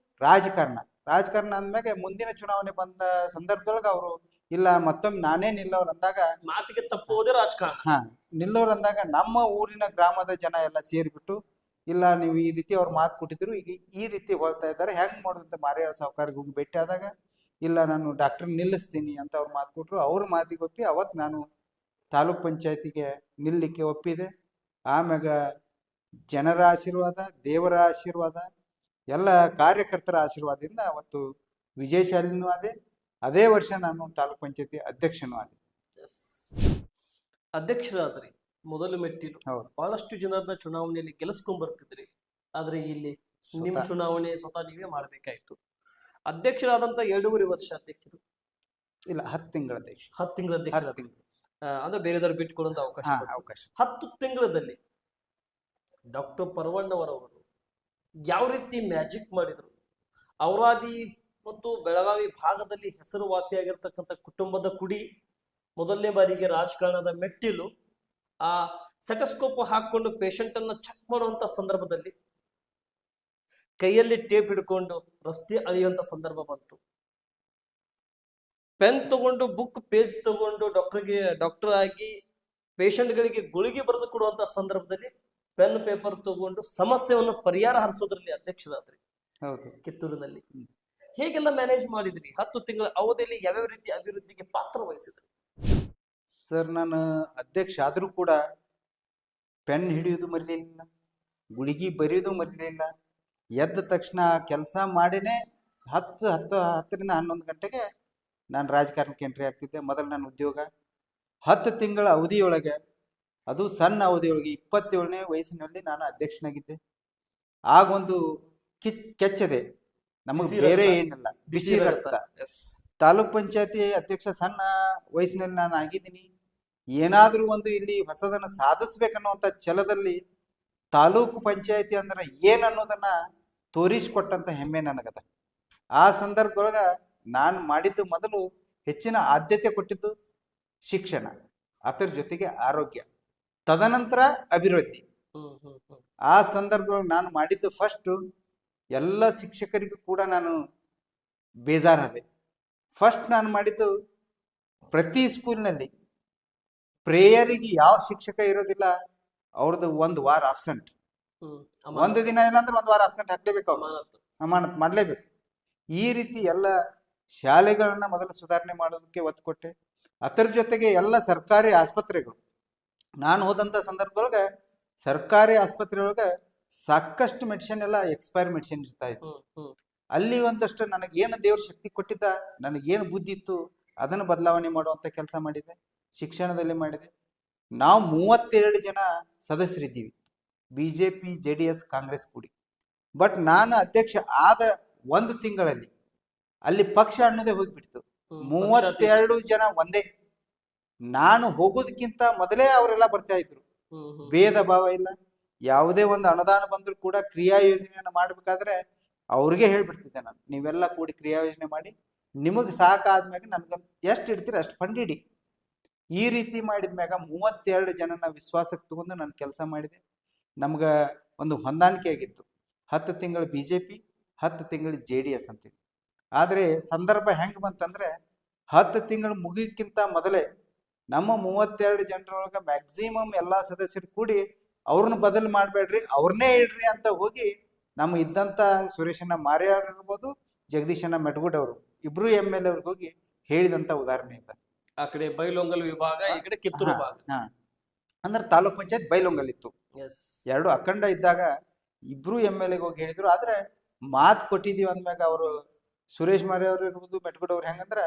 ರಾಜಕಾರಣ ಅಂದ್ಮ್ಯಾಗೆ ಮುಂದಿನ ಚುನಾವಣೆ ಬಂದ ಸಂದರ್ಭದೊಳಗೆ ಅವರು ಇಲ್ಲ ಮತ್ತೊಮ್ಮೆ ನಾನೇ ನಿಲ್ಲೋರು ಅಂದಾಗ, ಮಾತಿಗೆ ತಪ್ಪುವುದೇ ರಾಜಕಾರಣ. ನಿಲ್ಲೋರು ಅಂದಾಗ ನಮ್ಮ ಊರಿನ ಗ್ರಾಮದ ಜನ ಎಲ್ಲ ಸೇರಿಬಿಟ್ಟು ಇಲ್ಲ ನೀವು ಈ ರೀತಿ ಅವ್ರು ಮಾತು ಕೊಟ್ಟಿದ್ರು, ಈಗ ಈ ರೀತಿ ಹೊಳ್ತಾ ಇದ್ದಾರೆ, ಹೆಂಗ್ ಮಾಡೋದಂತ ಮಾರಿಯಾಳ ಸಾವುಕಾರಿಗೆ ಹೋಗಿ ಭೇಟಿ ಆದಾಗ, ಇಲ್ಲ ನಾನು ಡಾಕ್ಟರ್ ನಿಲ್ಲಿಸ್ತೀನಿ ಅಂತ ಅವ್ರು ಮಾತು ಕೊಟ್ಟರು. ಅವ್ರ ಮಾತಿಗೆ ಒಪ್ಪಿ ಅವತ್ತು ನಾನು ತಾಲೂಕ್ ಪಂಚಾಯತಿಗೆ ನಿಲ್ಲಲಿಕ್ಕೆ ಒಪ್ಪಿದೆ. ಆಮ್ಯಾಗ ಜನರ ಆಶೀರ್ವಾದ, ದೇವರ ಆಶೀರ್ವಾದ, ಎಲ್ಲ ಕಾರ್ಯಕರ್ತರ ಆಶೀರ್ವಾದದಿಂದ ಅವತ್ತು ವಿಜಯಶಾಲಿನೂ ಆದೆ. ಅದೇ ವರ್ಷ ನಾನು ತಾಲೂಕ್ ಪಂಚಾಯತಿ ಅಧ್ಯಕ್ಷನೂ ಆದೆ. ಅಧ್ಯಕ್ಷರಾದ್ರಿ ಮೊದಲ ಮೆಟ್ಟಿಲು. ಹೌದು. ಬಹಳಷ್ಟು ಜನರನ್ನ ಚುನಾವಣೆಯಲ್ಲಿ ಗೆಲ್ಲಿಸ್ಕೊಂಡ್ ಬರ್ತಿದ್ರಿ, ಆದ್ರೆ ಇಲ್ಲಿ ನಿಮ್ ಸ್ವತಃ. ಚುನಾವಣೆ ಸ್ವತಃ ನೀವೇ ಮಾಡ್ಬೇಕಾಯ್ತು. ಅಧ್ಯಕ್ಷರಾದಂತ 2.5 ವರ್ಷ ಅಧ್ಯಕ್ಷರು, ಇಲ್ಲ 10 ತಿಂಗಳ ಅಧ್ಯಕ್ಷ. 10 ತಿಂಗಳ ಅಧ್ಯಕ್ಷ, 10 ತಿಂಗಳು. ಅಂದ್ರೆ ಬೇರೆದವ್ರು ಬಿಟ್ಕೊಡುವಂತ ಅವಕಾಶ ಹಾ, ಕೊಟ್ಟು. ಅವಕಾಶ. 10 ತಿಂಗಳಲ್ಲಿ ಡಾಕ್ಟರ್ ಪರವಣ್ಣವರವರು ಯಾವ ರೀತಿ ಮ್ಯಾಜಿಕ್ ಮಾಡಿದ್ರು. ಔರಾದಿ ಮತ್ತು ಬೆಳಗಾವಿ ಭಾಗದಲ್ಲಿ ಹೆಸರುವಾಸಿಯಾಗಿರ್ತಕ್ಕಂಥ ಕುಟುಂಬದ ಕುಡಿ ಮೊದಲನೇ ಬಾರಿಗೆ ರಾಜಕಾರಣದ ಮೆಟ್ಟಿಲು. ಆ ಸೆಟಸ್ಕೋಪ್ ಹಾಕೊಂಡು ಪೇಷಂಟ್ ಅನ್ನ ಚೆಕ್ ಮಾಡುವಂತ ಸಂದರ್ಭದಲ್ಲಿ ಕೈಯಲ್ಲಿ ಟೇಪ್ ಹಿಡ್ಕೊಂಡು ರಸ್ತೆ ಅಳಿಯುವಂತ ಸಂದರ್ಭ ಬಂತು. ಪೆನ್ ತಗೊಂಡು ಬುಕ್ ಪೇಜ್ ತಗೊಂಡು ಡಾಕ್ಟರ್ ಆಗಿ ಪೇಷಂಟ್ಗಳಿಗೆ ಗುಳಿಗೆ ಬರೆದು ಕೊಡುವಂತ ಸಂದರ್ಭದಲ್ಲಿ ಪೆನ್ ಪೇಪರ್ ತಗೊಂಡು ಸಮಸ್ಯೆಯನ್ನು ಪರಿಹಾರ ಹರಿಸೋದ್ರಲ್ಲಿ ಅಧ್ಯಕ್ಷರಾದ್ರಿ ಹೌದು. ಕಿತ್ತೂರಿನಲ್ಲಿ. ಹೇಗೆಲ್ಲ ಮ್ಯಾನೇಜ್ ಮಾಡಿದ್ರಿ? 10 ತಿಂಗಳ ಅವಧಿಯಲ್ಲಿ ಯಾವ್ಯಾವ ರೀತಿ ಅಭಿವೃದ್ಧಿಗೆ ಪಾತ್ರ ವಹಿಸಿದ್ರಿ? ಸರ್, ನಾನು ಅಧ್ಯಕ್ಷ ಆದರೂ ಕೂಡ ಪೆನ್ ಹಿಡಿಯೋದು ಮರಿಲಿಲ್ಲ, ಗುಳಿಗೆ ಬರೆಯೋದು ಮರಿಲಿಲ್ಲ. ಎದ್ದ ತಕ್ಷಣ ಕೆಲಸ ಮಾಡಿನೇ 10ರಿಂದ 11 ಗಂಟೆಗೆ ನಾನು ರಾಜಕಾರಣಕ್ಕೆ ಎಂಟ್ರಿ ಆಗ್ತಿದ್ದೆ. ಮೊದಲು ನನ್ನ ಉದ್ಯೋಗ 10 ತಿಂಗಳ ಅವಧಿಯೊಳಗೆ, ಅದು ಸಣ್ಣ ಅವಧಿಯೊಳಗೆ 27ನೇ ವಯಸ್ಸಿನಲ್ಲಿ ನಾನು ಅಧ್ಯಕ್ಷನಾಗಿದ್ದೆ. ಆಗೊಂದು ಕೆಚ್ಚದೆ, ನಮಗೆ ಬಿಸಿ ಬೇರೆ ರಕ್ತ. ಏನಿಲ್ಲ, ಬಿಸಿ ರಕ್ತ. Yes. ತಾಲೂಕ್ ಪಂಚಾಯತಿ ಅಧ್ಯಕ್ಷ ಸಣ್ಣ ವಯಸ್ಸಿನಲ್ಲಿ ನಾನು ಆಗಿದ್ದೀನಿ. ಏನಾದರೂ ಒಂದು ಇಲ್ಲಿ ಹೊಸದನ್ನು ಸಾಧಿಸ್ಬೇಕನ್ನುವಂಥ ಛಲದಲ್ಲಿ ತಾಲೂಕು ಪಂಚಾಯತಿ ಅಂದ್ರೆ ಏನನ್ನೋದನ್ನ ತೋರಿಸಿಕೊಟ್ಟಂತ ಹೆಮ್ಮೆ ನನಗದ. ಆ ಸಂದರ್ಭದೊಳಗ ನಾನು ಮಾಡಿದ್ದು ಮೊದಲು ಹೆಚ್ಚಿನ ಆದ್ಯತೆ ಕೊಟ್ಟಿದ್ದು ಶಿಕ್ಷಣ, ಅದರ ಜೊತೆಗೆ ಆರೋಗ್ಯ, ತದನಂತರ ಅಭಿವೃದ್ಧಿ. ಆ ಸಂದರ್ಭದೊಳಗೆ ನಾನು ಮಾಡಿದ್ದು ಫಸ್ಟು ಎಲ್ಲ ಶಿಕ್ಷಕರಿಗೂ ಕೂಡ ನಾನು ಬೇಜಾರಾದೆ. ಫಸ್ಟ್ ನಾನು ಮಾಡಿದ್ದು ಪ್ರತಿ ಸ್ಕೂಲ್ನಲ್ಲಿ ಪ್ರೇಯರಿಗೆ ಯಾವ ಶಿಕ್ಷಕ ಇರೋದಿಲ್ಲ, ಅವ್ರದ್ದು 1 ವಾರ ಆಬ್ಸೆಂಟ್. ಒಂದು ದಿನ ಇಲ್ಲ ಅಂದ್ರೆ 1 ವಾರ ಆಬ್ಸೆಂಟ್ ಹಾಕ್ಲೇಬೇಕು, ಅವ್ರು ಅಮಾನತ್ ಮಾಡಲೇಬೇಕು. ಈ ರೀತಿ ಎಲ್ಲ ಶಾಲೆಗಳನ್ನ ಮೊದಲು ಸುಧಾರಣೆ ಮಾಡೋದಕ್ಕೆ ಒತ್ತು ಕೊಟ್ಟೆ. ಅದರ ಜೊತೆಗೆ ಎಲ್ಲ ಸರ್ಕಾರಿ ಆಸ್ಪತ್ರೆಗಳು, ನಾನು ಹೋದಂಥ ಸಂದರ್ಭದೊಳಗೆ ಸರ್ಕಾರಿ ಆಸ್ಪತ್ರೆ ಒಳಗೆ ಸಾಕಷ್ಟು ಮೆಡಿಸಿನ್ ಎಲ್ಲ ಎಕ್ಸ್ಪೈರ್ ಮೆಡಿಸಿನ್ ಇರ್ತಾ ಇತ್ತು. ಅಲ್ಲಿ ಒಂದಷ್ಟು ನನಗೇನು ದೇವ್ರ ಶಕ್ತಿ ಕೊಟ್ಟಿದ್ದ, ನನಗೇನು ಬುದ್ಧಿ ಇತ್ತು ಅದನ್ನು ಬದಲಾವಣೆ ಮಾಡುವಂಥ ಕೆಲಸ ಮಾಡಿದೆ. ಶಿಕ್ಷಣದಲ್ಲಿ ಮಾಡಿದೆ. ನಾವು 32 ಜನ ಸದಸ್ಯರಿದ್ದೀವಿ, BJP JDS ಕಾಂಗ್ರೆಸ್ ಕೂಡಿ. ಬಟ್ ನಾನು ಅಧ್ಯಕ್ಷ ಆದ 1 ತಿಂಗಳಲ್ಲಿ ಅಲ್ಲಿ ಪಕ್ಷ ಅನ್ನೋದೇ ಹೋಗ್ಬಿಡ್ತು. 32 ಜನ ಒಂದೇ. ನಾನು ಹೋಗೋದಕ್ಕಿಂತ ಮೊದಲೇ ಅವರೆಲ್ಲ ಬರ್ತಾ ಇದ್ರು. ಭೇದ ಭಾವ ಇಲ್ಲ. ಯಾವುದೇ ಒಂದು ಅನುದಾನ ಬಂದರೂ ಕೂಡ ಕ್ರಿಯಾ ಯೋಜನೆಯನ್ನು ಮಾಡಬೇಕಾದ್ರೆ ಅವ್ರಿಗೆ ಹೇಳ್ಬಿಡ್ತಿದ್ದೆ ನಾನು, ನೀವೆಲ್ಲ ಕೂಡಿ ಕ್ರಿಯಾ ಯೋಜನೆ ಮಾಡಿ, ನಿಮಗೆ ಸಾಕಾದ್ಮ್ಯಾಗ ನನ್ಗೆ ಎಷ್ಟು ಇಡ್ತೀರ ಅಷ್ಟು ಫಂಡ್ ಇಡಿ. ಈ ರೀತಿ ಮಾಡಿದ್ಮ್ಯಾಗ 32 ಜನನ ವಿಶ್ವಾಸಕ್ಕೆ ತಗೊಂಡು ನಾನು ಕೆಲಸ ಮಾಡಿದೆ. ನಮ್ಗೆ ಒಂದು ಹೊಂದಾಣಿಕೆ ಆಗಿತ್ತು. 10 ತಿಂಗಳು BJP, 10 ತಿಂಗಳು JDS ಅಂತೀವಿ. ಆದರೆ ಸಂದರ್ಭ ಹೆಂಗೆ ಬಂತಂದ್ರೆ 10 ತಿಂಗಳು ಮುಗಿಯಕ್ಕಿಂತ ಮೊದಲೇ ನಮ್ಮ 32 ಜನರೊಳಗೆ ಮ್ಯಾಕ್ಸಿಮಮ್ ಎಲ್ಲ ಸದಸ್ಯರು ಕೂಡಿ ಅವ್ರನ್ನ ಬದಲು ಮಾಡಬೇಡ್ರಿ, ಅವ್ರನ್ನೇ ಇಡ್ರಿ ಅಂತ ಹೋಗಿ ನಮ್ಮ ಇದ್ದಂಥ ಸುರೇಶನ ಮಾರಿಯಾರ್ ಇರ್ಬೋದು, ಜಗದೀಶನ ಮೆಟಗುಡ್ ಅವರು ಇಬ್ರು MLA ಅವ್ರಿಗೆ ಹೋಗಿ ಹೇಳಿದಂಥ ಉದಾಹರಣೆ ಇದೆ. ಆ ಕಡೆ ಬೈಲೊಂಗಲ್ ವಿಭಾಗ, ಈ ಕಡೆ ಕಿತ್ತೂರು ವಿಭಾಗ. ಅಂದ್ರೆ ತಾಲೂಕ್ ಪಂಚಾಯತ್ ಬೈಲೊಂಗಲ್ ಇತ್ತು. Yes. ಎರಡು ಅಖಂಡ ಇದ್ದಾಗ ಇಬ್ರು MLA ಹೋಗಿ ಹೇಳಿದ್ರು. ಆದ್ರೆ ಮಾತು ಕೊಟ್ಟಿದೀವಿ ಅಂದ್ಮ್ಯಾಗ ಅವರು ಸುರೇಶ್ ಮಾರಿ ಅವ್ರು ಇರ್ಬೋದು, ಮೆಟ್ಗುಡ್ ಅವ್ರು ಹೆಂಗಂದ್ರ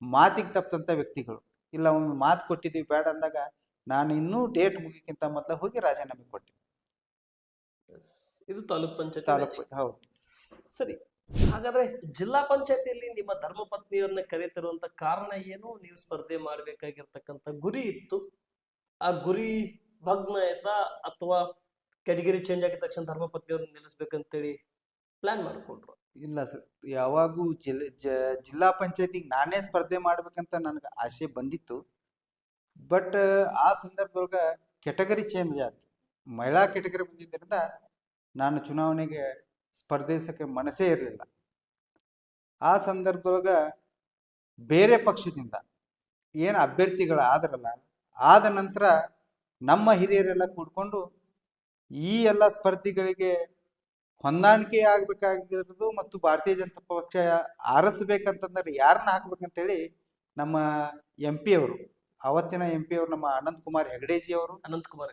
ಮಾತಿಗೆ ತಪ್ಪಂತ ವ್ಯಕ್ತಿಗಳು. ಇಲ್ಲ ಒಮ್ಮೆ ಮಾತು ಕೊಟ್ಟಿದ್ದೀವಿ ಬೇಡ ಅಂದಾಗ ನಾನು ಇನ್ನೂ ಡೇಟ್ ಮುಗಿಕ್ಕಿಂತ ಮೊದಲು ಹೋಗಿ ರಾಜೀನಾಮೆ ಕೊಟ್ಟೆ. ಇದು ತಾಲೂಕ್ ಪಂಚಾಯತ್. ಹೌದು. ಸರಿ, ಹಾಗಾದ್ರೆ ಜಿಲ್ಲಾ ಪಂಚಾಯತಿಯಲ್ಲಿ ನಿಮ್ಮ ಧರ್ಮಪತ್ನಿಯವ್ರನ್ನ ಕರೆತಿರುವಂತ ಕಾರಣ ಏನು? ನೀವು ಸ್ಪರ್ಧೆ ಮಾಡ್ಬೇಕಾಗಿರ್ತಕ್ಕಂಥ ಗುರಿ ಇತ್ತು, ಆ ಗುರಿ ಭಗ್ನ ಆಯ್ತಾ ಅಥವಾ ಕೆಟಗರಿ ಚೇಂಜ್ ಆಗಿದ ತಕ್ಷಣ ಧರ್ಮಪತ್ನಿಯವ್ರನ್ನ ನಿಲ್ಲಿಸ್ಬೇಕಂತೇಳಿ ಪ್ಲಾನ್ ಮಾಡ್ಕೊಂಡ್ರು? ಇಲ್ಲ ಸರ್, ಯಾವಾಗೂ ಜಿಲ್ಲಾ ಪಂಚಾಯತಿಗೆ ನಾನೇ ಸ್ಪರ್ಧೆ ಮಾಡ್ಬೇಕಂತ ನನಗೆ ಆಸೆ ಬಂದಿತ್ತು. ಬಟ್ ಆ ಸಂದರ್ಭದೊಳಗ ಕೆಟಗರಿ ಚೇಂಜ್ ಆಯ್ತು, ಮಹಿಳಾ ಕೆಟಗರಿ ಬಂದಿದ್ದರಿಂದ ನಾನು ಚುನಾವಣೆಗೆ ಸ್ಪರ್ಧಿಸಕ್ಕೆ ಮನಸ್ಸೇ ಇರಲಿಲ್ಲ. ಆ ಸಂದರ್ಭದೊಳಗ ಬೇರೆ ಪಕ್ಷದಿಂದ ಏನು ಅಭ್ಯರ್ಥಿಗಳು ಆದ್ರಲ್ಲ, ಆದ ನಂತರ ನಮ್ಮ ಹಿರಿಯರೆಲ್ಲ ಕೂಡ್ಕೊಂಡು ಈ ಎಲ್ಲ ಸ್ಪರ್ಧಿಗಳಿಗೆ ಹೊಂದಾಣಿಕೆ ಆಗ್ಬೇಕಾಗಿರೋದು ಮತ್ತು ಭಾರತೀಯ ಜನತಾ ಪಕ್ಷ ಆರಿಸ್ಬೇಕಂತಂದ್ರೆ ಯಾರನ್ನ ಹಾಕ್ಬೇಕಂತೇಳಿ ನಮ್ಮ MP ಅವರು, ಅವತ್ತಿನ MP ಅವರು ನಮ್ಮ ಅನಂತ್ ಕುಮಾರ್ ಹೆಗಡೇಜಿ ಅವರು, ಅನಂತ್ ಕುಮಾರ್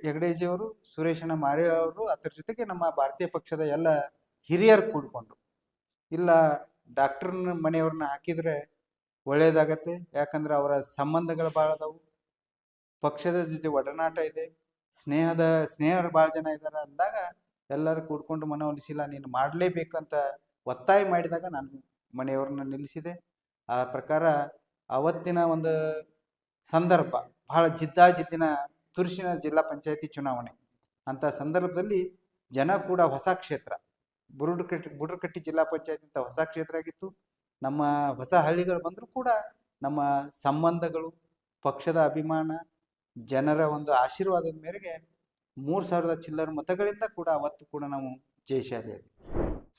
ಹೆಗಡೇಜಿ ಅವರು, ಸುರೇಶಣ್ಣ ಮಾರೆ ಅವರು, ಅದ್ರ ಜೊತೆಗೆ ನಮ್ಮ ಭಾರತೀಯ ಪಕ್ಷದ ಎಲ್ಲ ಹಿರಿಯರು ಕೂಡ್ಕೊಂಡು ಇಲ್ಲ ಡಾಕ್ಟರ್ ಮನೆಯವ್ರನ್ನ ಹಾಕಿದ್ರೆ ಒಳ್ಳೇದಾಗತ್ತೆ. ಯಾಕಂದ್ರೆ ಅವರ ಸಂಬಂಧಗಳು ಭಾಳ ಅದಾವು, ಪಕ್ಷದ ಜೊತೆ ಒಡನಾಟ ಇದೆ, ಸ್ನೇಹರು ಭಾಳ ಜನ ಇದ್ದಾರೆ ಅಂದಾಗ ಎಲ್ಲರೂ ಕೂಡ್ಕೊಂಡು ಮನವೊಲಿಸಿಲ್ಲ, ನೀನು ಮಾಡಲೇಬೇಕಂತ ಒತ್ತಾಯ ಮಾಡಿದಾಗ ನಾನು ಮನೆಯವ್ರನ್ನ ನಿಲ್ಲಿಸಿದೆ. ಆ ಪ್ರಕಾರ ಅವತ್ತಿನ ಒಂದು ಸಂದರ್ಭ ಬಹಳ ಜಿದ್ದಾಜಿದ್ದಿನ ತುರುಸಿನ ಜಿಲ್ಲಾ ಪಂಚಾಯತಿ ಚುನಾವಣೆ ಅಂತ ಸಂದರ್ಭದಲ್ಲಿ ಜನ ಕೂಡ ಹೊಸ ಕ್ಷೇತ್ರ ಬುಡ್ರಕಟ್ಟಿ ಜಿಲ್ಲಾ ಪಂಚಾಯತಿ ಅಂತ ಹೊಸ ಕ್ಷೇತ್ರ ಆಗಿತ್ತು. ನಮ್ಮ ಹೊಸ ಹಳ್ಳಿಗಳು ಬಂದರೂ ಕೂಡ ನಮ್ಮ ಸಂಬಂಧಗಳು, ಪಕ್ಷದ ಅಭಿಮಾನ, ಜನರ ಒಂದು ಆಶೀರ್ವಾದದ ಮೇರೆಗೆ 3,000 ಚಿಲ್ಲರ ಮತಗಳಿಂದ ಕೂಡ ಅವತ್ತು ಕೂಡ ನಾವು ಜಯಶಾಲಿ ಆದ್ವಿ.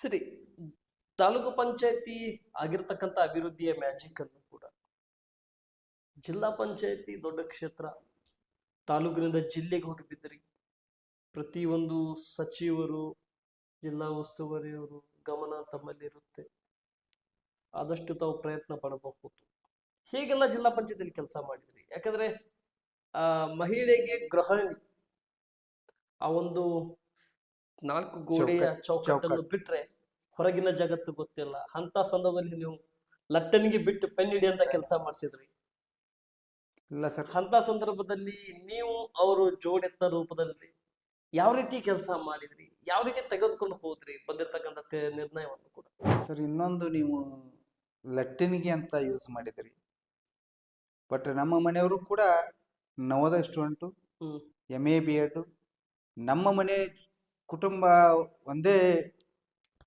ಸರಿ, ತಾಲೂಕು ಪಂಚಾಯತಿ ಆಗಿರ್ತಕ್ಕಂಥ ಅಭಿವೃದ್ಧಿಯ ಮ್ಯಾಜಿಕ್ ಅನ್ನು ಕೂಡ ಜಿಲ್ಲಾ ಪಂಚಾಯತಿ ದೊಡ್ಡ ಕ್ಷೇತ್ರ, ತಾಲೂಕಿನಿಂದ ಜಿಲ್ಲೆಗೆ ಹೋಗಿ ಬಿದ್ದ್ರಿ. ಪ್ರತಿಯೊಂದು ಸಚಿವರು, ಜಿಲ್ಲಾ ಉಸ್ತುವಾರಿಯವರು ಗಮನ ತಮ್ಮಲ್ಲಿರುತ್ತೆ. ಆದಷ್ಟು ತಾವು ಪ್ರಯತ್ನ ಪಡಬಹುದು. ಹೇಗೆಲ್ಲ ಜಿಲ್ಲಾ ಪಂಚಾಯತಿಯಲ್ಲಿ ಕೆಲಸ ಮಾಡಿದ್ರಿ? ಯಾಕಂದ್ರೆ ಮಹಿಳೆಗೆ ಗೃಹಿಣಿ ಆ ಒಂದು 4 ಗೋಡೆಯ ಚೌಕಟ್ಟನ್ನು ಬಿಟ್ರೆ ಹೊರಗಿನ ಜಗತ್ತು ಗೊತ್ತಿಲ್ಲ. ಅಂತ ಸಂದರ್ಭದಲ್ಲಿ ನೀವು ಲಟ್ಟಣಿಗೆ ಬಿಟ್ಟು ಪೆನ್ ಹಿಡಿಯಂತ ಕೆಲಸ ಮಾಡಿಸಿದ್ರಿ. ಇಲ್ಲ ಸರ್, ಅಂತ ಸಂದರ್ಭದಲ್ಲಿ ನೀವು ಅವರು ಜೋಡೆತ್ತ ರೂಪದಲ್ಲಿ ಯಾವ ರೀತಿ ಕೆಲಸ ಮಾಡಿದ್ರಿ, ಯಾವ ರೀತಿ ತೆಗೆದುಕೊಂಡು ಹೋದ್ರಿ ಬಂದಿರ್ತಕ್ಕಂಥ ನಿರ್ಣಯವನ್ನು ಕೂಡ? ಸರ್, ಇನ್ನೊಂದು ನೀವು ಲಟ್ಟಿನಿಗೆ ಅಂತ ಯೂಸ್ ಮಾಡಿದ್ರಿ, ಬಟ್ ನಮ್ಮ ಮನೆಯವರು ಕೂಡ ನವೋದಯ ಸ್ಟೂಡೆಂಟು, MA B.Ed. ನಮ್ಮ ಮನೆ ಕುಟುಂಬ ಒಂದೇ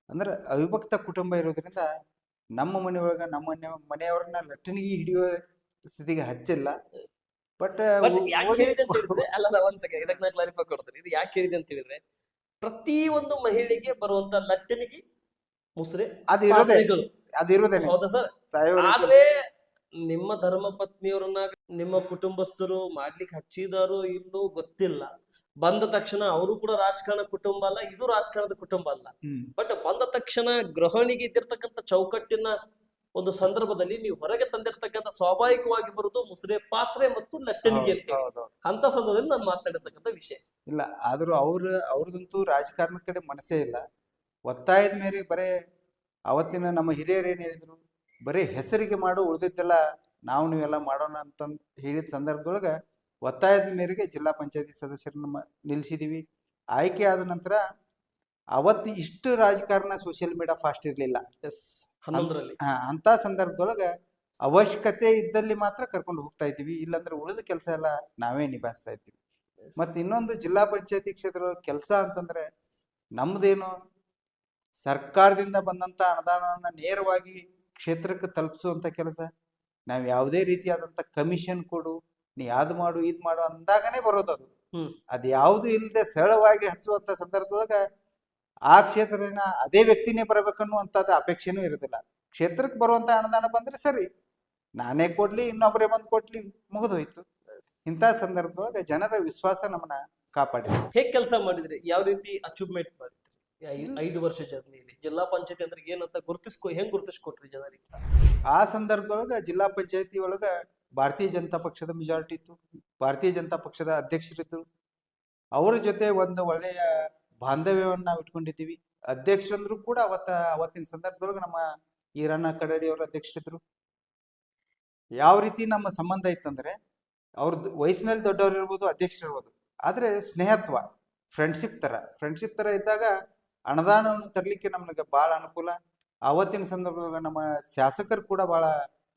ಅಂದ್ರೆ ಅವಿಭಕ್ತ ಕುಟುಂಬ ಇರೋದ್ರಿಂದ ನಮ್ಮ ಮನೆಯೊಳಗ ಮನೆಯವ್ರನ್ನ ಲಟ್ಟಣಿಗೆ ಹಿಡಿಯೋ ಸ್ಥಿತಿಗೆ ಹಚ್ಚಿಲ್ಲ. ಬಟ್ ಯಾಕೆ ಹೇಳಿದೆ ಅಂತ ಹೇಳಿದ್ರೆ, ಅಲ್ಲ ಒಂದ್ ಸೆಕೆಂಡ್ ಇದಕ್ಕೆ ನಾನು ಕ್ಲಾರಿಫೈ ಕೊಡ್ತೀನಿ. ಇದು ಯಾಕೆ ಹೇಳಿದೆ ಅಂತ ಹೇಳಿದ್ರೆ, ಪ್ರತಿ ಒಂದು ಮಹಿಳೆಗೆ ಬರುವಂತ ಲಟ್ಟಣಿಗೆ ಮುಸ್ರೆ ಅದಿರೋದೇ. ಹೌದಾ ಸರ್? ಆದ್ರೆ ನಿಮ್ಮ ಧರ್ಮ ಪತ್ನಿಯವ್ರನ್ನ ನಿಮ್ಮ ಕುಟುಂಬಸ್ಥರು ಮಾಡ್ಲಿಕ್ಕೆ ಹಚ್ಚಿದಾರೋ ಇಲ್ಲೋ ಗೊತ್ತಿಲ್ಲ. ಬಂದ ತಕ್ಷಣ ಅವರು ಕೂಡ ರಾಜಕಾರಣ ಕುಟುಂಬ ಅಲ್ಲ, ಇದು ರಾಜಕಾರಣದ ಕುಟುಂಬ ಅಲ್ಲ. ಬಟ್ ಬಂದ ತಕ್ಷಣ ಗೃಹಿಣಿಗೆ ಇದ್ದಿರ್ತಕ್ಕಂಥ ಚೌಕಟ್ಟಿನ ಒಂದು ಸಂದರ್ಭದಲ್ಲಿ ನೀವು ಹೊರಗೆ ತಂದಿರ್ತಕ್ಕಂಥ ಸ್ವಾಭಾವಿಕವಾಗಿ ಬರುವುದು ಮುಸ್ರೆ ಪಾತ್ರೆ ಮತ್ತು ಲಟ್ಟಣಿಗೆ ಅಂತ. ಅಂತ ಸಂದರ್ಭದಲ್ಲಿ ನಾನು ಮಾತನಾಡಿರ್ತಕ್ಕಂಥ ವಿಷಯ ಇಲ್ಲ. ಆದ್ರೂ ಅವ್ರದಂತೂ ರಾಜಕಾರಣದ ಕಡೆ ಮನಸ್ಸೇ ಇಲ್ಲ. ಒತ್ತಾಯದ ಮೇಲೆ ಬರೇ ಅವತ್ತಿನ ನಮ್ಮ ಹಿರಿಯರು ಏನ್ ಹೇಳಿದ್ರು, ಬರೀ ಹೆಸರಿಗೆ ಮಾಡು, ಉಳಿದಿದ್ದೆಲ್ಲ ನೀವೆಲ್ಲ ಮಾಡೋಣ ಅಂತ ಹೇಳಿದ ಸಂದರ್ಭದೊಳಗ ಒತ್ತಾಯದ ಮೇರೆಗೆ ಜಿಲ್ಲಾ ಪಂಚಾಯತಿ ಸದಸ್ಯರನ್ನ ನಿಲ್ಲಿಸಿದೀವಿ. ಆಯ್ಕೆ ಆದ ನಂತರ ಅವತ್ತು ಇಷ್ಟು ರಾಜಕಾರಣ ಸೋಷಿಯಲ್ ಮೀಡಿಯಾ ಫಾಸ್ಟ್ ಇರ್ಲಿಲ್ಲ. 11ರಲ್ಲಿ ಅಂತ ಸಂದರ್ಭದೊಳಗ ಅವಶ್ಯಕತೆ ಇದ್ದಲ್ಲಿ ಮಾತ್ರ ಕರ್ಕೊಂಡು ಹೋಗ್ತಾ ಇದ್ದೀವಿ, ಇಲ್ಲಾಂದ್ರೆ ಉಳಿದ ಕೆಲಸ ಎಲ್ಲ ನಾವೇ ನಿಭಾಯಿಸ್ತಾ ಇದ್ದೀವಿ. ಮತ್ತೆ ಇನ್ನೊಂದು ಜಿಲ್ಲಾ ಪಂಚಾಯತಿ ಕ್ಷೇತ್ರ ಕೆಲಸ ಅಂತಂದ್ರೆ ನಮ್ದೇನು ಸರ್ಕಾರದಿಂದ ಬಂದಂತ ಅನುದಾನವನ್ನ ನೇರವಾಗಿ ಕ್ಷೇತ್ರಕ್ಕೆ ತಲುಪಿಸುವಂತ ಕೆಲಸ. ನಾವ್ ಯಾವುದೇ ರೀತಿಯಾದಂತ ಕಮಿಷನ್ ಕೊಡು, ನೀ ಯಾವ್ದು ಮಾಡು ಇದ್ ಮಾಡು ಅಂದಾಗನೇ ಬರೋದದು. ಅದ್ ಯಾವ್ದು ಇಲ್ಲದೆ ಸರಳವಾಗಿ ಹಚ್ಚುವಂತ ಸಂದರ್ಭದೊಳಗ ಆ ಕ್ಷೇತ್ರನ ಅದೇ ವ್ಯಕ್ತಿನೇ ಬರಬೇಕನ್ನುವಂಥದ್ದು ಅಪೇಕ್ಷೆನೂ ಇರೋದಿಲ್ಲ. ಕ್ಷೇತ್ರಕ್ಕೆ ಬರುವಂತ ಅನುದಾನ ಬಂದ್ರೆ ಸರಿ, ನಾನೇ ಕೊಡ್ಲಿ ಇನ್ನೊಬ್ಬರೇ ಬಂದು ಕೊಡ್ಲಿ, ಮುಗಿದೋಯ್ತು. ಇಂಥ ಸಂದರ್ಭದೊಳಗ ಜನರ ವಿಶ್ವಾಸ ನಮ್ಮನ್ನ ಕಾಪಾಡಿದೆ. ಹೇಗ್ ಕೆಲಸ ಮಾಡಿದ್ರಿ? ಯಾವ ರೀತಿ ಅಚೀವ್ಮೆಂಟ್ ಮಾಡಿದ್ರಿ 5 ವರ್ಷ ಜರ್ನಿಯಲ್ಲಿ? ಜಿಲ್ಲಾ ಪಂಚಾಯತಿ ಅಂದ್ರೆ ಏನಂತ ಹೆಂಗ್ ಗುರುತಿಸ್ಕೊಟ್ರಿ ಜನರಿಗೆ? ಆ ಸಂದರ್ಭದೊಳಗ ಜಿಲ್ಲಾ ಪಂಚಾಯತಿ ಒಳಗ ಭಾರತೀಯ ಜನತಾ ಪಕ್ಷದ ಮೆಜಾರಿಟಿ ಇತ್ತು, ಭಾರತೀಯ ಜನತಾ ಪಕ್ಷದ ಅಧ್ಯಕ್ಷರಿದ್ರು. ಅವ್ರ ಜೊತೆ ಒಂದು ಒಳ್ಳೆಯ ಬಾಂಧವ್ಯವನ್ನ ನಾವು ಇಟ್ಕೊಂಡಿದ್ದೀವಿ. ಅಧ್ಯಕ್ಷರಂದ್ರು ಕೂಡ ಅವತ್ತಿನ ಸಂದರ್ಭದೊಳಗೆ ನಮ್ಮ ಈರಣ್ಣ ಕಡಡಿ ಅವರ ಅಧ್ಯಕ್ಷರಿದ್ರು. ಯಾವ ರೀತಿ ನಮ್ಮ ಸಂಬಂಧ ಇತ್ತಂದ್ರೆ, ಅವ್ರದ್ದು ವಯಸ್ಸಿನಲ್ಲಿ ದೊಡ್ಡವ್ರು ಇರ್ಬೋದು, ಅಧ್ಯಕ್ಷರಿರ್ಬೋದು, ಆದ್ರೆ ಸ್ನೇಹತ್ವ, ಫ್ರೆಂಡ್ಶಿಪ್ ತರ ಇದ್ದಾಗ ಅನುದಾನವನ್ನು ತರಲಿಕ್ಕೆ ನಮ್ಗೆ ಬಹಳ ಅನುಕೂಲ. ಅವತ್ತಿನ ಸಂದರ್ಭದಾಗ ನಮ್ಮ ಶಾಸಕರು ಕೂಡ ಬಹಳ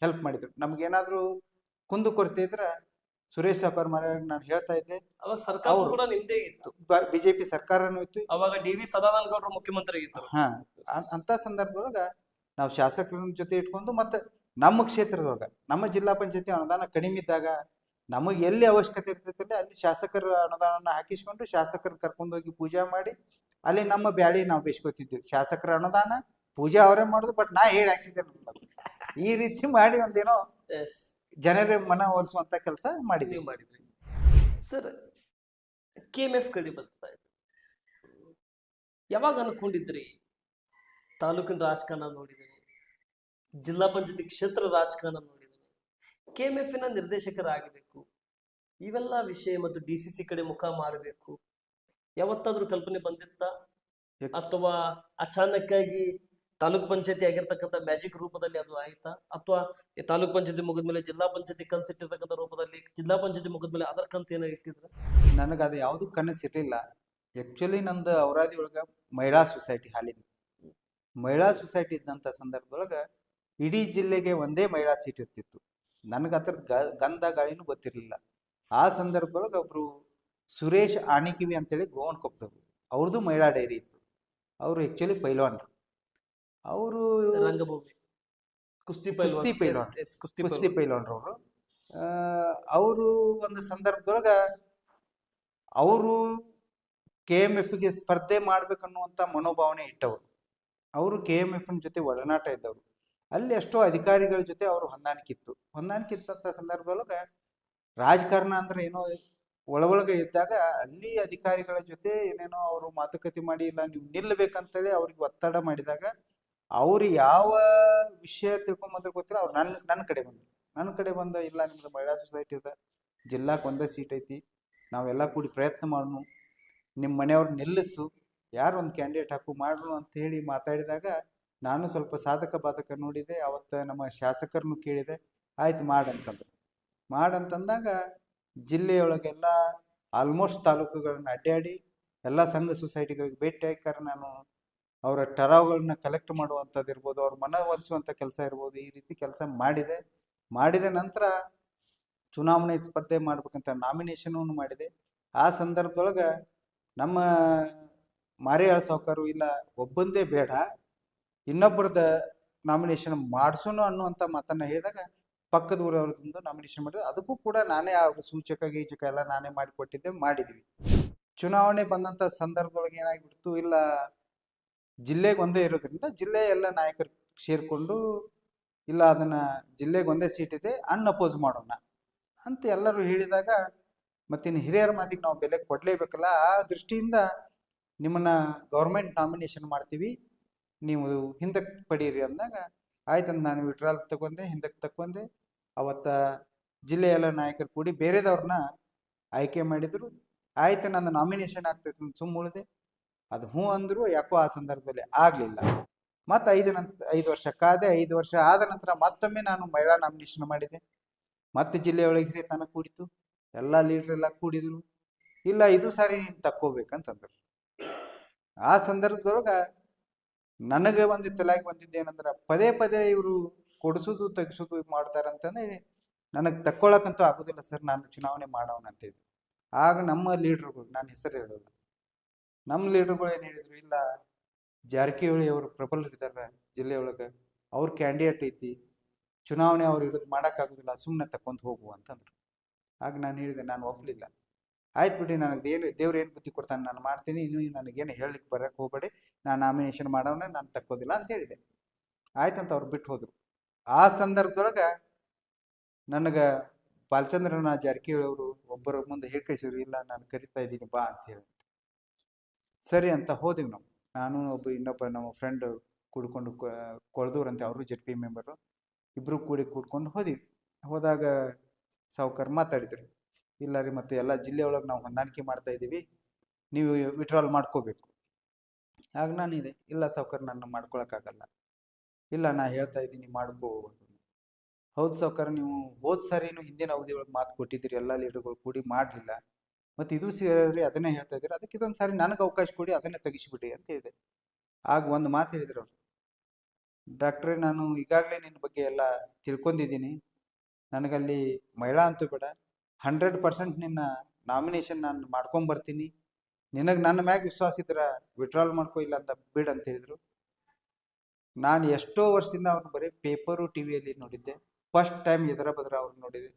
ಹೆಲ್ಪ್ ಮಾಡಿದ್ರು. ನಮ್ಗೇನಾದ್ರೂ ಕುಂದು ಕೊರತೆ ಇದ್ರೆ ಸುರೇಶ್ ಸಾವ್ಕಾರ್ ಮನೆ ನಾನು ಹೇಳ್ತಾ ಇದ್ದೆ, ಅವಾಗ ಸರ್ಕಾರ ಕೂಡ ನಿಮ್ದೇ ಇತ್ತು, ಬಿಜೆಪಿ ಸರ್ಕಾರನೂ ಇತ್ತು, ಅವಾಗ DV ಸದಾನಂದ ಗೌಡರು ಮುಖ್ಯಮಂತ್ರಿ ಇದ್ರು. ಅಂತ ಸಂದರ್ಭದೊಳಗ ನಾವು ಶಾಸಕರ ಜೊತೆ ಇಟ್ಕೊಂಡು, ಮತ್ತೆ ನಮ್ಮ ಕ್ಷೇತ್ರದೊಳಗ ನಮ್ಮ ಜಿಲ್ಲಾ ಪಂಚಾಯತಿ ಅನುದಾನ ಕಡಿಮೆ ಇದ್ದಾಗ ನಮಗೆ ಎಲ್ಲಿ ಅವಶ್ಯಕತೆ ಇರ್ತೈತಲ್ಲ ಅಲ್ಲಿ ಶಾಸಕರ ಅನುದಾನ ಹಾಕಿಸ್ಕೊಂಡು ಶಾಸಕರು ಕರ್ಕೊಂಡೋಗಿ ಪೂಜಾ ಮಾಡಿ ಅಲ್ಲಿ ನಮ್ಮ ಬ್ಯಾಳಿ ನಾವು ಬೇಸ್ಕೊತಿದ್ವಿ. ಶಾಸಕರ ಅನುದಾನ ಪೂಜೆ ಅವರೇ ಮಾಡುದು, ಬಟ್ ನಾ ಹೇಳಿ ಹಾಕ್ಸಿದ್ದೆ. ಈ ರೀತಿ ಮಾಡಿ ಒಂದೇನೋ ಜನರ ಮನ ಒಲಿಸುವಂತ ಕೆಲಸ ಮಾಡಿದ್ವಿ. ಸರ್, KMF ಕಡೆ ಬರ್ತಾ ಇದೆ. ಯಾವಾಗ ಅನ್ಕೊಂಡಿದ್ರಿ ತಾಲೂಕಿನ ರಾಜಕಾರಣ ನೋಡಿದ್ದೀನಿ, ಜಿಲ್ಲಾ ಪಂಚಾಯತಿ ಕ್ಷೇತ್ರ ರಾಜಕಾರಣ ನೋಡಿದ್ದೀನಿ, KMF ನಿರ್ದೇಶಕರಾಗಬೇಕು, ಇವೆಲ್ಲ ವಿಷಯ ಮತ್ತು DCC ಕಡೆ ಮುಖ ಮಾಡಬೇಕು, ಯಾವತ್ತಾದ್ರೂ ಕಲ್ಪನೆ ಬಂದಿತ್ತ? ಅಥವಾ ಅಚಾನಕ್ಕಾಗಿ ತಾಲೂಕ್ ಪಂಚಾಯತಿ ಆಗಿರ್ತಕ್ಕಂಥ ಮ್ಯಾಜಿಕ್ ರೂಪದಲ್ಲಿ ಅದು ಆಯ್ತಾ? ಅಥವಾ ತಾಲೂಕ್ ಪಂಚಾಯತಿ ಮುಗಿದ್ಮೇಲೆ ಜಿಲ್ಲಾ ಪಂಚಾಯತಿ ಕನ್ಸಿಟ್ಟಿರ್ತಕ್ಕಂಥ ರೂಪದಲ್ಲಿ ಜಿಲ್ಲಾ ಪಂಚಾಯತಿ ಮುಗಿದ್ಮೇಲೆ ಅದರ ಕನ್ಸು ಏನೋ ಇಟ್ಟಿದ್ರೆ? ನನಗೆ ಅದು ಯಾವುದು ಕನಸು ಇರಲಿಲ್ಲ. ಆ್ಯಕ್ಚುಲಿ ನಮ್ದು ಔರಾದಿ ಒಳಗೆ ಮಹಿಳಾ ಸೊಸೈಟಿ ಹಾಲಿದ್ದು. ಮಹಿಳಾ ಸೊಸೈಟಿ ಇದ್ದಂಥ ಸಂದರ್ಭದೊಳಗೆ ಇಡೀ ಜಿಲ್ಲೆಗೆ ಒಂದೇ ಮಹಿಳಾ ಸೀಟ್ ಇರ್ತಿತ್ತು. ನನಗೆ ಅದ್ರದ್ದು ಗಂಧ ಗಾಳಿನೂ ಗೊತ್ತಿರಲಿಲ್ಲ. ಆ ಸಂದರ್ಭದೊಳಗೆ ಒಬ್ಬರು ಸುರೇಶ್ ಆಣಿಕಿವಿ ಅಂತೇಳಿ ಗೋವನ್ಕೊಪ್ಪದವರು, ಅವ್ರದ್ದು ಮಹಿಳಾ ಡೈರಿ ಇತ್ತು. ಅವರು ಆ್ಯಕ್ಚುಲಿ ಪೈಲ್ವಾನ್ರು. ಅವರು ರಂಗಭೂಮಿ ಕುಸ್ತಿ ಕುಸ್ತಿ ಪೈಲ್ವಾನ್, ಕುಸ್ತಿ ಪೈಲ್ವಾನ್ರು ಅವರು. ಅವರು ಒಂದು ಸಂದರ್ಭದೊಳಗೆ ಅವರು KMFಗೆ ಸ್ಪರ್ಧೆ ಮಾಡ್ಬೇಕನ್ನುವಂಥ ಮನೋಭಾವನೆ ಇಟ್ಟವರು. ಅವರು KMFನ ಜೊತೆ ಒಡನಾಟ ಇದ್ದವರು. ಅಲ್ಲಿ ಎಷ್ಟೋ ಅಧಿಕಾರಿಗಳ ಜೊತೆ ಅವರು ಹೊಂದಾಣಿಕೆ ಇತ್ತಂಥ ಸಂದರ್ಭದೊಳಗೆ ರಾಜಕಾರಣ ಅಂದ್ರೆ ಏನೋ ಒಳಗೆ ಇದ್ದಾಗ ಅಲ್ಲಿ ಅಧಿಕಾರಿಗಳ ಜೊತೆ ಏನೇನೋ ಅವರು ಮಾತುಕತೆ ಮಾಡಿ, ಇಲ್ಲ ನೀವು ನಿಲ್ಲಬೇಕಂತೇಳಿ ಅವ್ರಿಗೆ ಒತ್ತಡ ಮಾಡಿದಾಗ ಅವ್ರು ಯಾವ ವಿಷಯ ತಿಳ್ಕೊಂಬಂದ್ರೆ ಗೊತ್ತಿಲ್ಲ, ಅವ್ರು ನನ್ನ ಕಡೆ ಬಂದು ಇಲ್ಲ ನಿಮ್ದು ಮಹಿಳಾ ಸೊಸೈಟಿ ಇದೆ, ಜಿಲ್ಲಾಕ್ಕೆ ಒಂದೇ ಸೀಟ್ ಐತಿ, ನಾವೆಲ್ಲ ಕೂಡಿ ಪ್ರಯತ್ನ ಮಾಡೋಣ, ನಿಮ್ಮ ಮನೆಯವ್ರು ನಿಲ್ಲಿಸು, ಯಾರು ಒಂದು ಕ್ಯಾಂಡಿಡೇಟ್ ಹಾಕು ಮಾಡೋಣ ಅಂತ ಹೇಳಿ ಮಾತಾಡಿದಾಗ ನಾನು ಸ್ವಲ್ಪ ಸಾಧಕ ಬಾಧಕ ನೋಡಿದೆ. ಅವತ್ತು ನಮ್ಮ ಶಾಸಕರನ್ನು ಕೇಳಿದೆ, ಆಯ್ತು ಮಾಡಂತಂದಾಗ ಜಿಲ್ಲೆಯೊಳಗೆಲ್ಲ ಆಲ್ಮೋಸ್ಟ್ ತಾಲೂಕುಗಳನ್ನ ಅಡ್ಡಾಡಿ ಎಲ್ಲ ಸಂಘ ಸೊಸೈಟಿಗಳಿಗೆ ಭೇಟಿ ಹಾಕಿ ನಾನು ಅವರ ಟರಾವ್ಗಳನ್ನ ಕಲೆಕ್ಟ್ ಮಾಡುವಂಥದ್ದು ಇರ್ಬೋದು, ಅವ್ರ ಮನವೊಲಿಸುವಂಥ ಕೆಲಸ ಇರ್ಬೋದು, ಈ ರೀತಿ ಕೆಲಸ ಮಾಡಿದ ನಂತರ ಚುನಾವಣೆ ಸ್ಪರ್ಧೆ ಮಾಡ್ಬೇಕಂತ ನಾಮಿನೇಷನ್ ಮಾಡಿದೆ. ಆ ಸಂದರ್ಭದೊಳಗೆ ನಮ್ಮ ಮಾರಿಯಾಳ ಸಾವುಕಾರು ಇಲ್ಲ ಒಬ್ಬಂದೇ ಬೇಡ, ಇನ್ನೊಬ್ಬರದ ನಾಮಿನೇಷನ್ ಮಾಡಿಸೋಣ ಅನ್ನುವಂಥ ಮಾತನ್ನ ಹೇಳಿದಾಗ ಪಕ್ಕದ ಊರವ್ರದ್ದು ನಾಮಿನೇಷನ್ ಮಾಡಿದ್ರೆ ಅದಕ್ಕೂ ಕೂಡ ನಾನೇ ಅವ್ರ ಸೂಚಕ ಗೀಚಕ ಎಲ್ಲ ನಾನೇ ಮಾಡಿದ್ವಿ. ಚುನಾವಣೆ ಬಂದಂಥ ಸಂದರ್ಭದೊಳಗೆ ಏನಾಗಿಬಿಡ್ತು, ಇಲ್ಲ ಜಿಲ್ಲೆಗೆ ಒಂದೇ ಇರೋದ್ರಿಂದ ಜಿಲ್ಲೆ ಎಲ್ಲ ನಾಯಕರು ಸೇರಿಕೊಂಡು ಇಲ್ಲ ಅದನ್ನ ಜಿಲ್ಲೆಗೆ ಒಂದೇ ಸೀಟ್ ಇದೆ ಅನ್ಅಪೋಸ್ ಮಾಡೋಣ ಅಂತ ಎಲ್ಲರೂ ಹೇಳಿದಾಗ ಮತ್ತಿನ್ನು ಹಿರಿಯರ ಮಾತಿಗೆ ನಾವು ಬೆಲೆ ಕೊಡಲೇಬೇಕಲ್ಲ, ಆ ದೃಷ್ಟಿಯಿಂದ ನಿಮ್ಮನ್ನ ಗೌರ್ಮೆಂಟ್ ನಾಮಿನೇಷನ್ ಮಾಡ್ತೀವಿ, ನೀವು ಹಿಂದಕ್ಕೆ ಪಡೀರಿ ಅಂದಾಗ ಆಯ್ತಂತ ನಾನು ವಿಡ್ರಾಲ್ ಹಿಂದಕ್ಕೆ ತಗೊಂಡೆ. ಅವತ್ತ ಜಿಲ್ಲೆಯೆಲ್ಲ ನಾಯಕರು ಕೂಡಿ ಬೇರೆದವ್ರನ್ನ ಆಯ್ಕೆ ಮಾಡಿದ್ರು. ಆಯ್ತು ನನ್ನ ನಾಮಿನೇಷನ್ ಆಗ್ತೈತೆ ಅಂತ ಸುಮ್ಮ ಉಳಿದೆ. ಅದು ಹ್ಞೂ ಅಂದ್ರು, ಯಾಕೋ ಆ ಸಂದರ್ಭದಲ್ಲಿ ಆಗಲಿಲ್ಲ. ಮತ್ತು 5 ವರ್ಷ ಕಾದೆ. 5 ವರ್ಷ ಆದ ನಂತರ ಮತ್ತೊಮ್ಮೆ ನಾನು ಮಹಿಳಾ ನಾಮಿನೇಷನ್ ಮಾಡಿದೆ. ಮತ್ತೆ ಜಿಲ್ಲೆಯೊಳಗೆ ಹಿರಿಯತನ ಕೂಡಿತು, ಎಲ್ಲ ಲೀಡ್ರೆಲ್ಲ ಕೂಡಿದ್ರು, ಇಲ್ಲ ಇದು ಸಾರಿ ನೀನು ತಕ್ಕೋಬೇಕಂತಂದ್ರು. ಆ ಸಂದರ್ಭದೊಳಗೆ ನನಗೆ ಒಂದು ತಲೆಗೆ ಬಂದಿದ್ದೇನೆಂದ್ರೆ, ಪದೇ ಇವರು ಕೊಡಿಸೋದು ತೆಗಿಸೋದು ಮಾಡ್ತಾರಂತಂದ್ರೆ ನನಗೆ ತಕ್ಕೊಳಕ್ಕಂತೂ ಆಗೋದಿಲ್ಲ ಸರ್, ನಾನು ಚುನಾವಣೆ ಮಾಡೋಣ ಅಂತೇಳಿ. ಆಗ ನಮ್ಮ ಲೀಡ್ರುಗಳು, ನಾನು ಹೆಸರು ಹೇಳೋದು, ನಮ್ಮ ಲೀಡ್ರುಗಳು ಏನು ಹೇಳಿದ್ರು, ಇಲ್ಲ ಜಾರಕಿಹೊಳಿ ಅವರು ಪ್ರಬಲರಿದ್ದಾರೆ ಜಿಲ್ಲೆಯೊಳಗೆ, ಅವ್ರ ಕ್ಯಾಂಡಿಡೇಟ್ ಐತಿ, ಚುನಾವಣೆ ಅವ್ರು ಇರೋದು ಮಾಡೋಕ್ಕಾಗೋದಿಲ್ಲ, ಸುಮ್ಮನೆ ತಕ್ಕೊಂತ ಹೋಗು ಅಂತಂದ್ರು. ಆಗ ನಾನು ಹೇಳಿದೆ, ನಾನು ಒಪ್ಪಲಿಲ್ಲ. ಆಯ್ತು ಬಿಡಿ, ನನಗೆ ದೇವ್ರು ಏನು ಬುದ್ಧಿ ಕೊಡ್ತಾನೆ, ನಾನು ಮಾಡ್ತೀನಿ, ಇನ್ನೂ ನನಗೇನು ಹೇಳಲಿಕ್ಕೆ ಬರೋಕ್ಕೆ ಹೋಗಬೇಡಿ, ನಾನು ನಾಮಿನೇಷನ್ ಮಾಡೋಣ, ನಾನು ತಕ್ಕೋದಿಲ್ಲ ಅಂತ ಹೇಳಿದೆ. ಆಯ್ತಂತ ಅವ್ರು ಬಿಟ್ಟು ಹೋದ್ರು. ಆ ಸಂದರ್ಭದೊಳಗೆ ನನಗೆ ಬಾಲಚಂದ್ರನ ಜಾರಕಿಹೊಳಿ ಅವರು ಒಬ್ಬರ ಮುಂದೆ ಹೇಳಿ ಕಳಿಸಿದ್ರು, ಇಲ್ಲ ನಾನು ಕರಿತಾ ಇದ್ದೀನಿ ಬಾ ಅಂತ ಹೇಳಿ. ಸರಿ ಅಂತ ಹೋದೆವು ನಾವು, ನಾನು ಇನ್ನೊಬ್ಬ ನಮ್ಮ ಫ್ರೆಂಡ್ ಕೂಡ್ಕೊಂಡು ಕೊಳ್ದೂರಂತೆ, ಅವರು ZP ಮೆಂಬರು, ಇಬ್ಬರು ಕೂಡ್ಕೊಂಡು ಹೋದಾಗ ಸಾವುಕಾರ ಮಾತಾಡಿದ್ರು, ಇಲ್ಲ ರೀ ಮತ್ತೆ ಎಲ್ಲ ಜಿಲ್ಲೆಯೊಳಗೆ ನಾವು ಹೊಂದಾಣಿಕೆ ಮಾಡ್ತಾ ಇದ್ದೀವಿ, ನೀವು ವಿಡ್ರಾಲ್ ಮಾಡ್ಕೋಬೇಕು. ಆಗ ನಾನಿದೆ, ಇಲ್ಲ ಸಾವುಕಾರ ನಾನು ಮಾಡ್ಕೊಳಕ್ಕಾಗಲ್ಲ, ಇಲ್ಲ ನಾ ಹೇಳ್ತಾ ಇದ್ದೀನಿ ಮಾಡ್ಕೋ. ಹೌದು ಸಾವುಕಾರ, ನೀವು ಹೋದ ಸಾರಿನೂ ಹಿಂದಿನ ಅವಧಿ ಒಳಗೆ ಮಾತು ಕೊಟ್ಟಿದ್ದೀರಿ, ಎಲ್ಲ ಲೀಡರ್ಗಳು ಕೂಡಿ ಮಾಡಲಿಲ್ಲ, ಮತ್ತು ಇದು ಸೇರಿ ಅದನ್ನೇ ಹೇಳ್ತಾ ಇದ್ದೀರಿ, ಅದಕ್ಕೆ ಇದೊಂದು ಸಾರಿ ನನಗೆ ಅವಕಾಶ ಕೊಡಿ, ಅದನ್ನೇ ತೆಗಿಸಿಬಿಡಿ ಅಂತ ಹೇಳಿದೆ. ಆಗ ಒಂದು ಮಾತು ಹೇಳಿದ್ರು ಅವರು, ಡಾಕ್ಟ್ರೇ ನಾನು ಈಗಾಗಲೇ ನಿನ್ನ ಬಗ್ಗೆ ಎಲ್ಲ ತಿಳ್ಕೊಂಡಿದ್ದೀನಿ, ನನಗಲ್ಲಿ ಮಹಿಳಾ ಅಂತೂ ಬೇಡ, 100% ನಿನ್ನ ನಾಮಿನೇಷನ್ ನಾನು ಮಾಡ್ಕೊಂಬರ್ತೀನಿ, ನಿನಗೆ ನನ್ನ ಮ್ಯಾಗ ವಿಶ್ವಾಸ ಇದ್ರೆ ವಿಡ್ರಾಲ್ ಮಾಡ್ಕೋ, ಇಲ್ಲ ಅಂತ ಬಿಡ್ ಅಂತ ಹೇಳಿದ್ರು. ನಾನು ಎಷ್ಟೋ ವರ್ಷದಿಂದ ಅವ್ರನ್ನ ಬರೀ ಪೇಪರು ಟಿವಿಯಲ್ಲಿ ನೋಡಿದ್ದೆ, ಫಸ್ಟ್ ಟೈಮ್ ಎದರ ಬದ್ರ ಅವ್ರನ್ನ ನೋಡಿದೆ.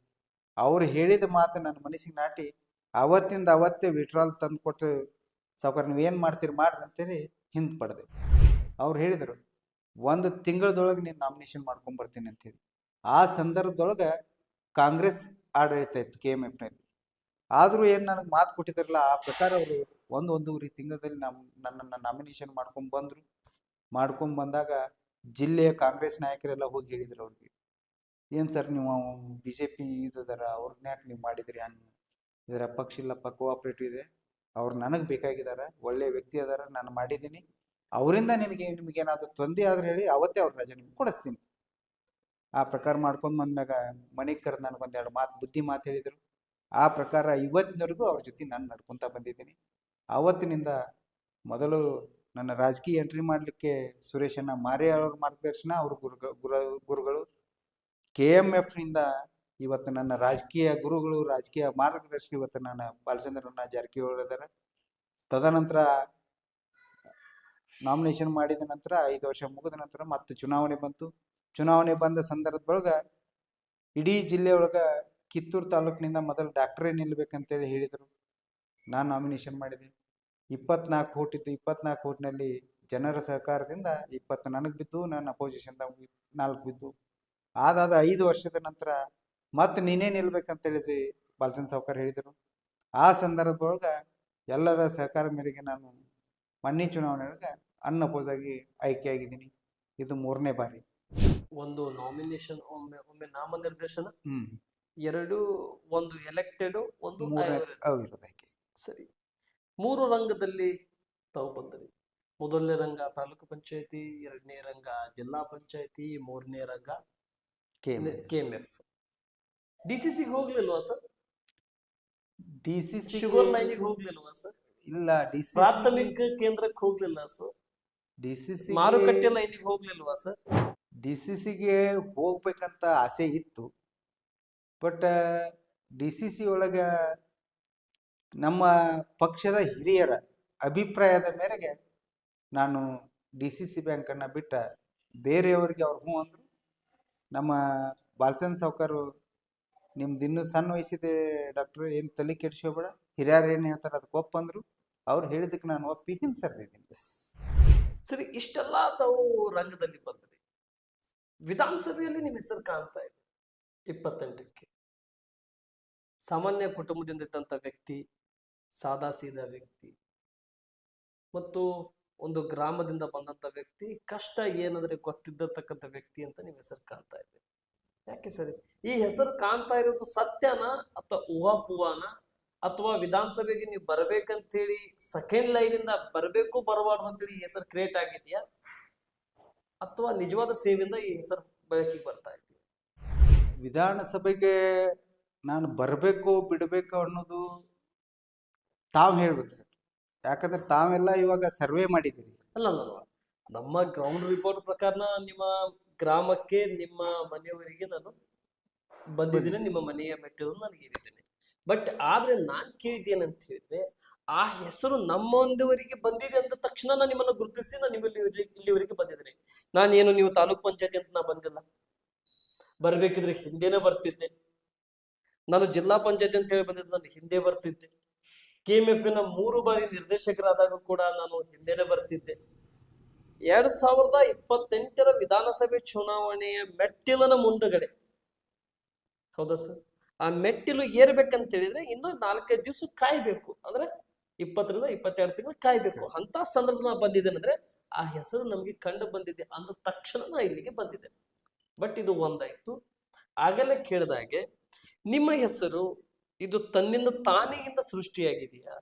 ಅವ್ರು ಹೇಳಿದ ಮಾತು ನನ್ನ ಮನಸ್ಸಿಗೆ ನಾಟಿ, ಅವತ್ತಿಂದ ಅವತ್ತೇ ವಿಡ್ರಾಲ್ ತಂದು ಕೊಟ್ಟು, ಸಾವುಕಾರ ನೀವೇನು ಮಾಡ್ತೀರಿ ಮಾಡ್ರಿ ಅಂತೇಳಿ ಹಿಂದೆ ಪಡೆದೆ. ಅವ್ರು ಹೇಳಿದರು, 1 ತಿಂಗಳದೊಳಗೆ ನೀನು ನಾಮಿನೇಷನ್ ಮಾಡ್ಕೊಂಬರ್ತೀನಿ ಅಂತೇಳಿ. ಆ ಸಂದರ್ಭದೊಳಗೆ ಕಾಂಗ್ರೆಸ್ ಆಡಳಿತ ಇತ್ತು KMFನಲ್ಲಿ. ಆದರೂ ಏನು ನನಗೆ ಮಾತು ಕೊಟ್ಟಿದ್ದಾರಲ್ಲ ಆ ಪ್ರಕಾರ ಅವರು ಒಂದೂವರೆ ತಿಂಗಳಲ್ಲಿ ನನ್ನನ್ನು ನಾಮಿನೇಷನ್ ಮಾಡ್ಕೊಂಡು ಬಂದಾಗ ಜಿಲ್ಲೆಯ ಕಾಂಗ್ರೆಸ್ ನಾಯಕರೆಲ್ಲ ಹೋಗಿ ಹೇಳಿದ್ರು ಅವ್ರಿಗೆ, ಏನು ಸರ್ ನೀವು ಬಿ ಜೆ ಪಿ ಇದಾರ ಅವ್ರನ್ನ ಯಾಕೆ ನೀವು ಮಾಡಿದ್ರಿ ಹಂಗೆ, ಇದರ ಪಕ್ಷ ಇಲ್ಲಪ್ಪ ಕೋಆಪ್ರೇಟಿವ್ ಇದೆ, ಅವ್ರು ನನಗೆ ಬೇಕಾಗಿದ್ದಾರೆ, ಒಳ್ಳೆಯ ವ್ಯಕ್ತಿ ಅದಾರ, ನಾನು ಮಾಡಿದ್ದೀನಿ, ಅವರಿಂದ ನಿಮಗೇನಾದ್ರು ತೊಂದರೆ ಆದ್ರೆ ಹೇಳಿ ಅವತ್ತೇ ಅವ್ರ ರಜೆ ನಿಮ್ಗೆ ಕೊಡಿಸ್ತೀನಿ. ಆ ಪ್ರಕಾರ ಮಾಡ್ಕೊಂಡು ಬಂದಾಗ ಮನೆಗೆ ಕರೆದು ನನಗೊಂದೆರಡು ಬುದ್ಧಿ ಮಾತು ಹೇಳಿದರು. ಆ ಪ್ರಕಾರ ಇವತ್ತಿನವರೆಗೂ ಅವ್ರ ಜೊತೆ ನಾನು ನಡ್ಕೊತಾ ಬಂದಿದ್ದೀನಿ. ಆವತ್ತಿನಿಂದ ಮೊದಲು ನನ್ನ ರಾಜಕೀಯ ಎಂಟ್ರಿ ಮಾಡಲಿಕ್ಕೆ ಸುರೇಶಣ್ಣ ಮಾರೆ ಅವ್ರ ಮಾರ್ಗದರ್ಶನ, ಅವ್ರ ಗುರುಗಳು KMFನಿಂದ ಇವತ್ತು ನನ್ನ ರಾಜಕೀಯ ಗುರುಗಳು, ರಾಜಕೀಯ ಮಾರ್ಗದರ್ಶಿ ಇವತ್ತು ನಾನು ಬಾಲಚಂದ್ರಣ್ಣ ಜಾರಕಿಹೊಳಿ ಇದ್ದಾರೆ. ತದನಂತರ ನಾಮಿನೇಷನ್ ಮಾಡಿದ ನಂತರ 5 ವರ್ಷ ಮುಗಿದ ನಂತರ ಮತ್ತೆ ಚುನಾವಣೆ ಬಂತು. ಚುನಾವಣೆ ಬಂದ ಸಂದರ್ಭದೊಳಗೆ ಇಡೀ ಜಿಲ್ಲೆಯೊಳಗೆ ಕಿತ್ತೂರು ತಾಲೂಕಿನಿಂದ ಮೊದಲು ಡಾಕ್ಟ್ರೇ ನಿಲ್ಲಬೇಕಂತೇಳಿ ಹೇಳಿದರು. ನಾನು ನಾಮಿನೇಷನ್ ಮಾಡಿದೆ. 24 ಓಟ್ ಇತ್ತು. 24 ಓಟ್ನಲ್ಲಿ ಜನರ ಸಹಕಾರದಿಂದ 20 ನನಗೆ ಬಿದ್ದು, ನನ್ನ ಅಪೋಸಿಷನ್ದಾಗ 4 ಬಿದ್ದು. ಅದಾದ 5 ವರ್ಷದ ನಂತರ ಮತ್ತೆ ನೀನೇ ನಿಲ್ಬೇಕಂತೇಳಿ ಬಾಲಚಂದ್ರ ಸಾವ್ಕಾರ್ ಹೇಳಿದರು. ಆ ಸಂದರ್ಭದೊಳಗೆ ಎಲ್ಲರ ಸಹಕಾರ ಮೇರೆಗೆ ನಾನು ಮೊನ್ನೆ ಚುನಾವಣೆಯೊಳಗೆ ಅನ್ಅಪೋಸ್ ಆಗಿ ಆಯ್ಕೆಯಾಗಿದ್ದೀನಿ. ಇದು 3ನೇ ಬಾರಿ. ಒಂದು ನಾಮಿನೇಷನ್, ಒಮ್ಮೆ ನಾಮನಿರ್ದೇಶನ, ಒಂದು ಎಲೆಕ್ಟೆಡ್, ಒಂದು ಆಯ್ಕೆ. ಸರಿ, 3 ರಂಗದಲ್ಲಿ ತಾವು ಬಂದ್ರಿ. ಮೊದಲನೇ ರಂಗ ತಾಲೂಕು ಪಂಚಾಯತಿ, 2ನೇ ರಂಗ ಜಿಲ್ಲಾ ಪಂಚಾಯತಿ, 3ನೇ ರಂಗ KMF. DCC ಹೋಗ್ಲಿಲ್ವಾ ಸರ್? DCC ಶುಗರ್ ಲೈನಿಗೆ ಹೋಗ್ಲಿಲ್ವಾ ಸರ್? ಇಲ್ಲ. DCC ಪ್ರಾಥಮಿಕ ಕೇಂದ್ರಕ್ಕೆ ಹೋಗ್ಲಿಲ್ಲ ಸರ್? DCC ಮಾರುಕಟ್ಟೆ ಲೈನಿಗೆ ಹೋಗ್ಲಿಲ್ವಾ ಸರ್? DCCಗೆ ಹೋಗ್ಬೇಕಂತ ಆಸೆ ಇತ್ತು. ಬಟ್ DCC ಒಳಗೆ ನಮ್ಮ ಪಕ್ಷದ ಹಿರಿಯರ ಅಭಿಪ್ರಾಯದ ಮೇರೆಗೆ ನಾನು DCC ಬ್ಯಾಂಕನ್ನು ಬಿಟ್ಟ ಬೇರೆಯವರಿಗೆ ಅವ್ರು ಹ್ಞೂ ಅಂದರು. ನಮ್ಮ ಬಾಲಚಂದ್ರ ಸಾವ್ಕಾರು, ನಿಮ್ದು ಇನ್ನೂ ಸಣ್ಣ ವಯಸ್ಸಿದೆ ಡಾಕ್ಟ್ರ್, ಏನು ತಲೆ ಕೆಡಿಸ್ಕೋಬೇಡ, ಹಿರಿಯರು ಏನು ಹೇಳ್ತಾರೆ ಅದಕ್ಕೆ ಒಪ್ಪಂದ್ರು. ಅವ್ರು ಹೇಳಿದಕ್ಕೆ ನಾನು ಒಪ್ಪಿ ಹಿಂಸರ್ದಿದ್ದೀನಿ. ಸರಿ, ಇಷ್ಟೆಲ್ಲ ತಾವು ರಂಗದಲ್ಲಿ ಬಂದ್ರಿ. ವಿಧಾನಸಭೆಯಲ್ಲಿ ನಿಮ್ಮ ಹೆಸರು ಕಾಣ್ತಾ ಇದೆ 28ಕ್ಕೆ. ಸಾಮಾನ್ಯ ಕುಟುಂಬದಿಂದ ಇದ್ದಂಥ ವ್ಯಕ್ತಿ, ಸಾದಾ ಸೀದಾ ವ್ಯಕ್ತಿ ಮತ್ತು ಒಂದು ಗ್ರಾಮದಿಂದ ಬಂದಂತ ವ್ಯಕ್ತಿ, ಕಷ್ಟ ಏನಾದ್ರೆ ಗೊತ್ತಿದ್ದತಕ್ಕಂಥ ವ್ಯಕ್ತಿ ಅಂತ ನಿಮ್ಮ ಹೆಸರು ಕಾಣ್ತಾ ಇದೆ. ಯಾಕೆ ಸರಿ ಈ ಹೆಸರು ಕಾಣ್ತಾ ಇರೋದು ಸತ್ಯನ ಅಥವಾ ಊಹಾಪೂಹಾನ, ಅಥವಾ ವಿಧಾನಸಭೆಗೆ ನೀವು ಬರ್ಬೇಕಂತೇಳಿ ಸೆಕೆಂಡ್ ಲೈನ್ ಇಂದ ಬರಬೇಕು ಬರಬಾರ್ದು ಅಂತೇಳಿ ಈ ಹೆಸರು ಕ್ರಿಯೇಟ್ ಆಗಿದೆಯಾ, ಅಥವಾ ನಿಜವಾದ ಸೇವೆಯಿಂದ ಈ ಹೆಸರು ಬೆಳಕಿಗೆ ಬರ್ತಾ ಇದೆ? ವಿಧಾನಸಭೆಗೆ ನಾನು ಬರಬೇಕು ಬಿಡಬೇಕು ಅನ್ನೋದು ತಾವು ಹೇಳ್ಬೇಕು ಸರ್. ಯಾಕಂದ್ರೆ ತಾವೆಲ್ಲ ಇವಾಗ ಸರ್ವೆ ಮಾಡಿದ್ದೀರಿ. ಅಲ್ಲ, ನಮ್ಮ ಗ್ರೌಂಡ್ ರಿಪೋರ್ಟ್ ಪ್ರಕಾರ ನಿಮ್ಮ ಗ್ರಾಮಕ್ಕೆ, ನಿಮ್ಮ ಮನೆಯವರಿಗೆ ನಾನು ಬಂದಿದ್ದೀನಿ, ನಿಮ್ಮ ಮನೆಯ ಮೆಟ್ಟಿಲು ನನಗೆ ಏರಿದ್ದೇನೆ. ಬಟ್ ಆದ್ರೆ ನಾನ್ ಕೇಳಿದ್ದೇನಂತ ಹೇಳಿದ್ರೆ, ಆ ಹೆಸರು ನಮ್ಮೊಂದವರಿಗೆ ಬಂದಿದೆ ಅಂದ ತಕ್ಷಣ ನಾನು ನಿಮ್ಮನ್ನು ಗುರುತಿಸಿ ನಾನು ಇಲ್ಲಿವರೆಗೆ ಬಂದಿದ್ದೇನೆ. ನಾನೇನು ನೀವು ತಾಲೂಕ್ ಪಂಚಾಯತಿ ಅಂತ ನಾ ಬಂದಿಲ್ಲ, ಬರ್ಬೇಕಿದ್ರೆ ಹಿಂದೆನೆ ಬರ್ತಿದ್ದೆ. ನಾನು ಜಿಲ್ಲಾ ಪಂಚಾಯತಿ ಅಂತ ಹೇಳಿ ಬಂದಿದ್ದೆ, ನಾನು ಹಿಂದೆ ಬರ್ತಿದ್ದೆ. KMF 3 ಬಾರಿ ನಿರ್ದೇಶಕರಾದಾಗ ಕೂಡ ನಾನು ಹಿಂದೆನೆ ಬರ್ತಿದ್ದೆ. 2028 ವಿಧಾನಸಭೆ ಚುನಾವಣೆಯ ಮೆಟ್ಟಿಲನ ಮುಂದಗಡೆ, ಹೌದಾ ಸರ್, ಆ ಮೆಟ್ಟಿಲು ಏರ್ಬೇಕಂತ ಹೇಳಿದ್ರೆ ಇನ್ನು 4-5 ದಿವಸ ಕಾಯ್ಬೇಕು. ಅಂದ್ರೆ 20 ರಿಂದ 22 ತಿಂಗಳು ಕಾಯ್ಬೇಕು. ಅಂತ ಸಂದರ್ಭ ನಾ ಬಂದಿದ್ದೇನೆ ಅಂದ್ರೆ ಆ ಹೆಸರು ನಮ್ಗೆ ಕಂಡು ಬಂದಿದೆ ಅಂದ ತಕ್ಷಣ ನಾ ಇಲ್ಲಿಗೆ ಬಂದಿದ್ದೆ. ಬಟ್ ಇದು ಒಂದಾಯ್ತು. ಆಗಲೇ ಕೇಳಿದಾಗೆ ನಿಮ್ಮ ಹೆಸರು ಇದು ತನ್ನಿಂದ ತಾನೆಯಿಂದ ಸೃಷ್ಟಿಯಾಗಿದೆಯಾ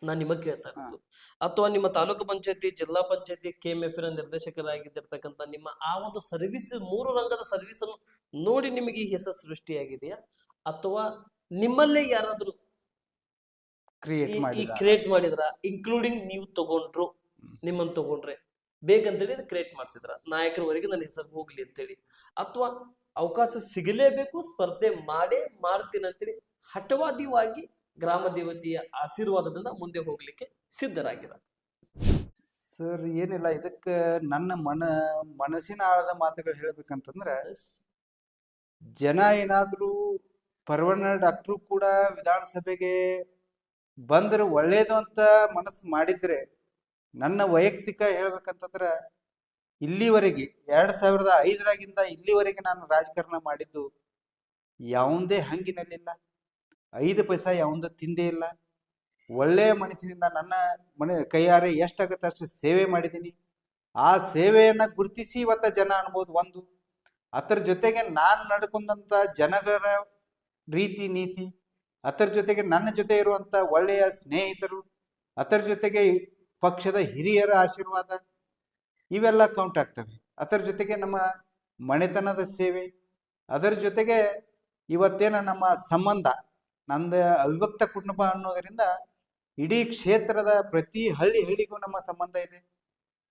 ನಾನ್ ನಿಮಗೆ ಕೇಳ್ತಾ ಇರೋದು, ಅಥವಾ ನಿಮ್ಮ ತಾಲೂಕು ಪಂಚಾಯತಿ, ಜಿಲ್ಲಾ ಪಂಚಾಯತಿ, KMF ನಿರ್ದೇಶಕರಾಗಿದ್ದಿರ್ತಕ್ಕಂಥ ನಿಮ್ಮ ಆ ಒಂದು ಸರ್ವಿಸ್, 3 ರಂಗದ ಸರ್ವಿಸ್ ಅನ್ನು ನೋಡಿ ನಿಮಗೆ ಈ ಹೆಸರು ಸೃಷ್ಟಿಯಾಗಿದೆಯಾ, ಅಥವಾ ನಿಮ್ಮಲ್ಲೇ ಯಾರಾದ್ರೂ ಕ್ರಿಯೇಟ್ ಮಾಡಿದ್ರ, ಇನ್ಕ್ಲೂಡಿಂಗ್ ನೀವು ತಗೊಂಡ್ರು, ನಿಮ್ಮನ್ನು ತಗೊಂಡ್ರೆ ಬೇಕಂತೇಳಿ ಕ್ರಿಯೇಟ್ ಮಾಡಿಸಿದ್ರ, ನಾಯಕರವರೆಗೆ ನನ್ನ ಹೆಸರು ಹೋಗ್ಲಿ ಅಂತೇಳಿ, ಅಥವಾ ಅವಕಾಶ ಸಿಗಲೇಬೇಕು, ಸ್ಪರ್ಧೆ ಮಾಡ್ತೀನಿ ಅಂತೇಳಿ ಹಠವಾದಿಯಾಗಿ ಗ್ರಾಮ ದೇವತೆಯ ಆಶೀರ್ವಾದದಿಂದ ಮುಂದೆ ಹೋಗ್ಲಿಕ್ಕೆ ಸಿದ್ಧರಾಗಿರ? ಸರ್ ಏನಿಲ್ಲ, ಇದಕ್ಕೆ ನನ್ನ ಮನಸ್ಸಿನ ಆಳದ ಮಾತುಗಳು ಹೇಳ್ಬೇಕಂತಂದ್ರೆ, ಜನ ಏನಾದ್ರೂ ಪರವಣ್ಣ ಡಾಕ್ಟ್ರು ಕೂಡ ವಿಧಾನಸಭೆಗೆ ಬಂದ್ರೆ ಒಳ್ಳೇದು ಅಂತ ಮನಸ್ಸು ಮಾಡಿದ್ರೆ, ನನ್ನ ವೈಯಕ್ತಿಕ ಹೇಳ್ಬೇಕಂತಂದ್ರೆ ಇಲ್ಲಿವರೆಗೆ 2005ರಾಗಿಂದ ಇಲ್ಲಿವರೆಗೆ ನಾನು ರಾಜಕಾರಣ ಮಾಡಿದ್ದು ಯಾವುದೇ ಹಂಗಿನಲ್ಲಿಲ್ಲ. 5 ಪೈಸಾ ಯಾವಂದು ತಿಂದೇ ಇಲ್ಲ. ಒಳ್ಳೆಯ ಮನಸ್ಸಿನಿಂದ ನನ್ನ ಕೈಯಾರೆ ಎಷ್ಟಾಗುತ್ತೆ ಅಷ್ಟು ಸೇವೆ ಮಾಡಿದ್ದೀನಿ. ಆ ಸೇವೆಯನ್ನ ಗುರುತಿಸಿ ಇವತ್ತ ಜನ ಅನ್ಬೋದು ಒಂದು. ಅದರ ಜೊತೆಗೆ ನಾನು ನಡ್ಕೊಂಡಂತ ಜನಗಳ ರೀತಿ ನೀತಿ, ಅದರ ಜೊತೆಗೆ ನನ್ನ ಜೊತೆ ಇರುವಂತ ಒಳ್ಳೆಯ ಸ್ನೇಹಿತರು, ಅದರ ಜೊತೆಗೆ ಪಕ್ಷದ ಹಿರಿಯರ ಆಶೀರ್ವಾದ, ಇವೆಲ್ಲ ಕೌಂಟ್ ಆಗ್ತವೆ. ಅದರ ಜೊತೆಗೆ ನಮ್ಮ ಮನೆತನದ ಸೇವೆ, ಅದರ ಜೊತೆಗೆ ಇವತ್ತೇನ ನಮ್ಮ ಸಂಬಂಧ, ನಂದು ಅವಿಭಕ್ತ ಕುಟುಂಬ ಅನ್ನೋದರಿಂದ ಇಡೀ ಕ್ಷೇತ್ರದ ಪ್ರತಿ ಹಳ್ಳಿಗೂ ನಮ್ಮ ಸಂಬಂಧ ಇದೆ.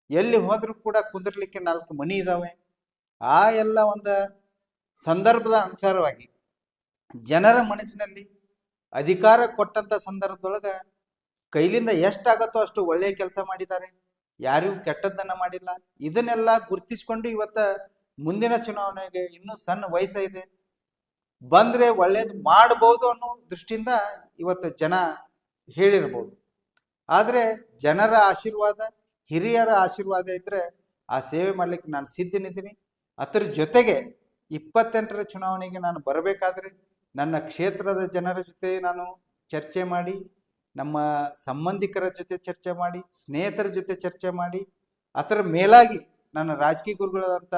ಎಲ್ಲಿ ಹೋದ್ರೂ ಕೂಡ ಕುಂದಿರ್ಲಿಕ್ಕೆ 4 ಮನಿ ಇದಾವೆ. ಆ ಎಲ್ಲ ಒಂದು ಸಂದರ್ಭದ ಅನುಸಾರವಾಗಿ ಜನರ ಮನಸ್ಸಿನಲ್ಲಿ ಅಧಿಕಾರ ಕೊಟ್ಟಂತ ಸಂದರ್ಭದೊಳಗ ಕೈಲಿಂದ ಎಷ್ಟಾಗತ್ತೋ ಅಷ್ಟು ಒಳ್ಳೆಯ ಕೆಲಸ ಮಾಡಿದ್ದಾರೆ, ಯಾರಿಗೂ ಕೆಟ್ಟದ್ದನ್ನ ಮಾಡಿಲ್ಲ. ಇದನ್ನೆಲ್ಲ ಗುರ್ತಿಸ್ಕೊಂಡು ಇವತ್ತ ಮುಂದಿನ ಚುನಾವಣೆಗೆ ಇನ್ನೂ ಸಣ್ಣ ವಯಸ್ಸ ಇದೆ, ಬಂದ್ರೆ ಒಳ್ಳೇದು ಮಾಡಬಹುದು ಅನ್ನೋ ದೃಷ್ಟಿಯಿಂದ ಇವತ್ತು ಜನ ಹೇಳಿರ್ಬೋದು. ಆದ್ರೆ ಜನರ ಆಶೀರ್ವಾದ, ಹಿರಿಯರ ಆಶೀರ್ವಾದ ಇದ್ರೆ ಆ ಸೇವೆ ಮಾಡ್ಲಿಕ್ಕೆ ನಾನು ಸಿದ್ಧನಿದ್ದೀನಿ. ಅದರ ಜೊತೆಗೆ 28ರ ಚುನಾವಣೆಗೆ ನಾನು ಬರಬೇಕಾದ್ರೆ ನನ್ನ ಕ್ಷೇತ್ರದ ಜನರ ಜೊತೆ ನಾನು ಚರ್ಚೆ ಮಾಡಿ, ನಮ್ಮ ಸಂಬಂಧಿಕರ ಜೊತೆ ಚರ್ಚೆ ಮಾಡಿ, ಸ್ನೇಹಿತರ ಜೊತೆ ಚರ್ಚೆ ಮಾಡಿ, ಅದರ ಮೇಲಾಗಿ ನನ್ನ ರಾಜಕೀಯ ಗುರುಗಳಾದಂಥ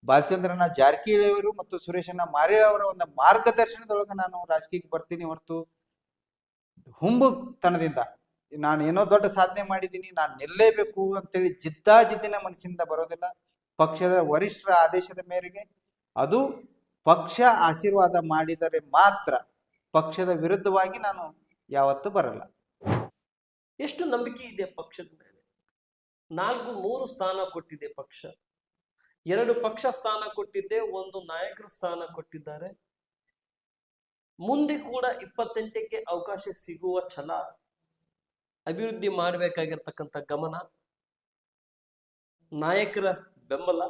ಬಾಲಚಂದ್ರನ ಜಾರಕಿಹೊಳಿ ಮತ್ತು ಸುರೇಶಣ್ಣ ಮಾರೆ ಅವರ ಒಂದು ಮಾರ್ಗದರ್ಶನದೊಳಗೆ ನಾನು ರಾಜಕೀಯಕ್ಕೆ ಬರ್ತೀನಿ ಹೊರತು ಹುಂಬುತನದಿಂದ ನಾನು ಏನೋ ದೊಡ್ಡ ಸಾಧನೆ ಮಾಡಿದ್ದೀನಿ, ನಾನು ನಿಲ್ಲೇಬೇಕು ಅಂತೇಳಿ ಜಿದ್ದಿನ ಮನಸ್ಸಿನಿಂದ ಬರೋದಿಲ್ಲ. ಪಕ್ಷದ ವರಿಷ್ಠರ ಆದೇಶದ ಮೇರೆಗೆ, ಅದು ಪಕ್ಷ ಆಶೀರ್ವಾದ ಮಾಡಿದರೆ ಮಾತ್ರ, ಪಕ್ಷದ ವಿರುದ್ಧವಾಗಿ ನಾನು ಯಾವತ್ತೂ ಬರಲ್ಲ. ಎಷ್ಟು ನಂಬಿಕೆ ಇದೆ ಪಕ್ಷದ ಮೇಲೆ? 3 ಸ್ಥಾನ ಕೊಟ್ಟಿದೆ ಪಕ್ಷ, 2 ಪಕ್ಷ ಸ್ಥಾನ ಕೊಟ್ಟಿದ್ದೆ, 1 ನಾಯಕರ ಸ್ಥಾನ ಕೊಟ್ಟಿದ್ದಾರೆ. ಮುಂದೆ ಕೂಡ 28ಕ್ಕೆ ಅವಕಾಶ ಸಿಗುವ ಛಲ, ಅಭಿವೃದ್ಧಿ ಮಾಡಬೇಕಾಗಿರ್ತಕ್ಕಂಥ ಗಮನ, ನಾಯಕರ ಬೆಂಬಲ,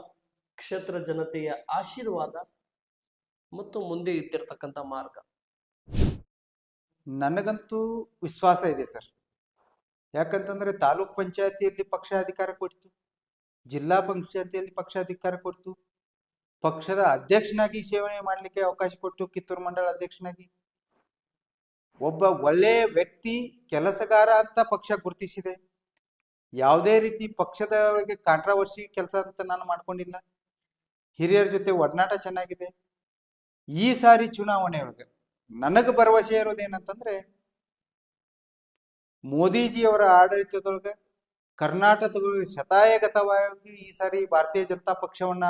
ಕ್ಷೇತ್ರ ಜನತೆಯ ಆಶೀರ್ವಾದ ಮತ್ತು ಮುಂದೆ ಇದ್ದಿರ್ತಕ್ಕಂಥ ಮಾರ್ಗ. ನನಗಂತೂ ವಿಶ್ವಾಸ ಇದೆ ಸರ್. ಯಾಕಂತಂದ್ರೆ ತಾಲೂಕ್ ಪಂಚಾಯತಿಯಲ್ಲಿ ಪಕ್ಷ ಅಧಿಕಾರ ಕೊಡ್ತು, ಜಿಲ್ಲಾ ಪಂಚಾಯತಿಯಲ್ಲಿ ಪಕ್ಷ ಅಧಿಕಾರ ಕೊಡ್ತು, ಪಕ್ಷದ ಅಧ್ಯಕ್ಷನಾಗಿ ಸೇವನೆ ಮಾಡಲಿಕ್ಕೆ ಅವಕಾಶ ಕೊಟ್ಟು, ಕಿತ್ತೂರು ಮಂಡಲ ಅಧ್ಯಕ್ಷನಾಗಿ ಒಬ್ಬ ಒಳ್ಳೆಯ ವ್ಯಕ್ತಿ, ಕೆಲಸಗಾರ ಅಂತ ಪಕ್ಷ ಗುರುತಿಸಿದೆ. ಯಾವುದೇ ರೀತಿ ಪಕ್ಷದ ಒಳಗೆ ಕಾಂಟ್ರಾವರ್ಸಿ ಕೆಲಸ ಅಂತ ನಾನು ಮಾಡ್ಕೊಂಡಿಲ್ಲ. ಹಿರಿಯರ ಜೊತೆ ಒಡನಾಟ ಚೆನ್ನಾಗಿದೆ. ಈ ಸಾರಿ ಚುನಾವಣೆ ಒಳಗೆ ನನಗೆ ಭರವಸೆ ಇರೋದೇನಂತಂದ್ರೆ, ಮೋದಿಜಿಯವರ ಆಡಳಿತದೊಳಗೆ ಕರ್ನಾಟಕದೊಳಗೆ ಶತಾಯಗತವಾಗಿ ಈ ಸಾರಿ ಭಾರತೀಯ ಜನತಾ ಪಕ್ಷವನ್ನ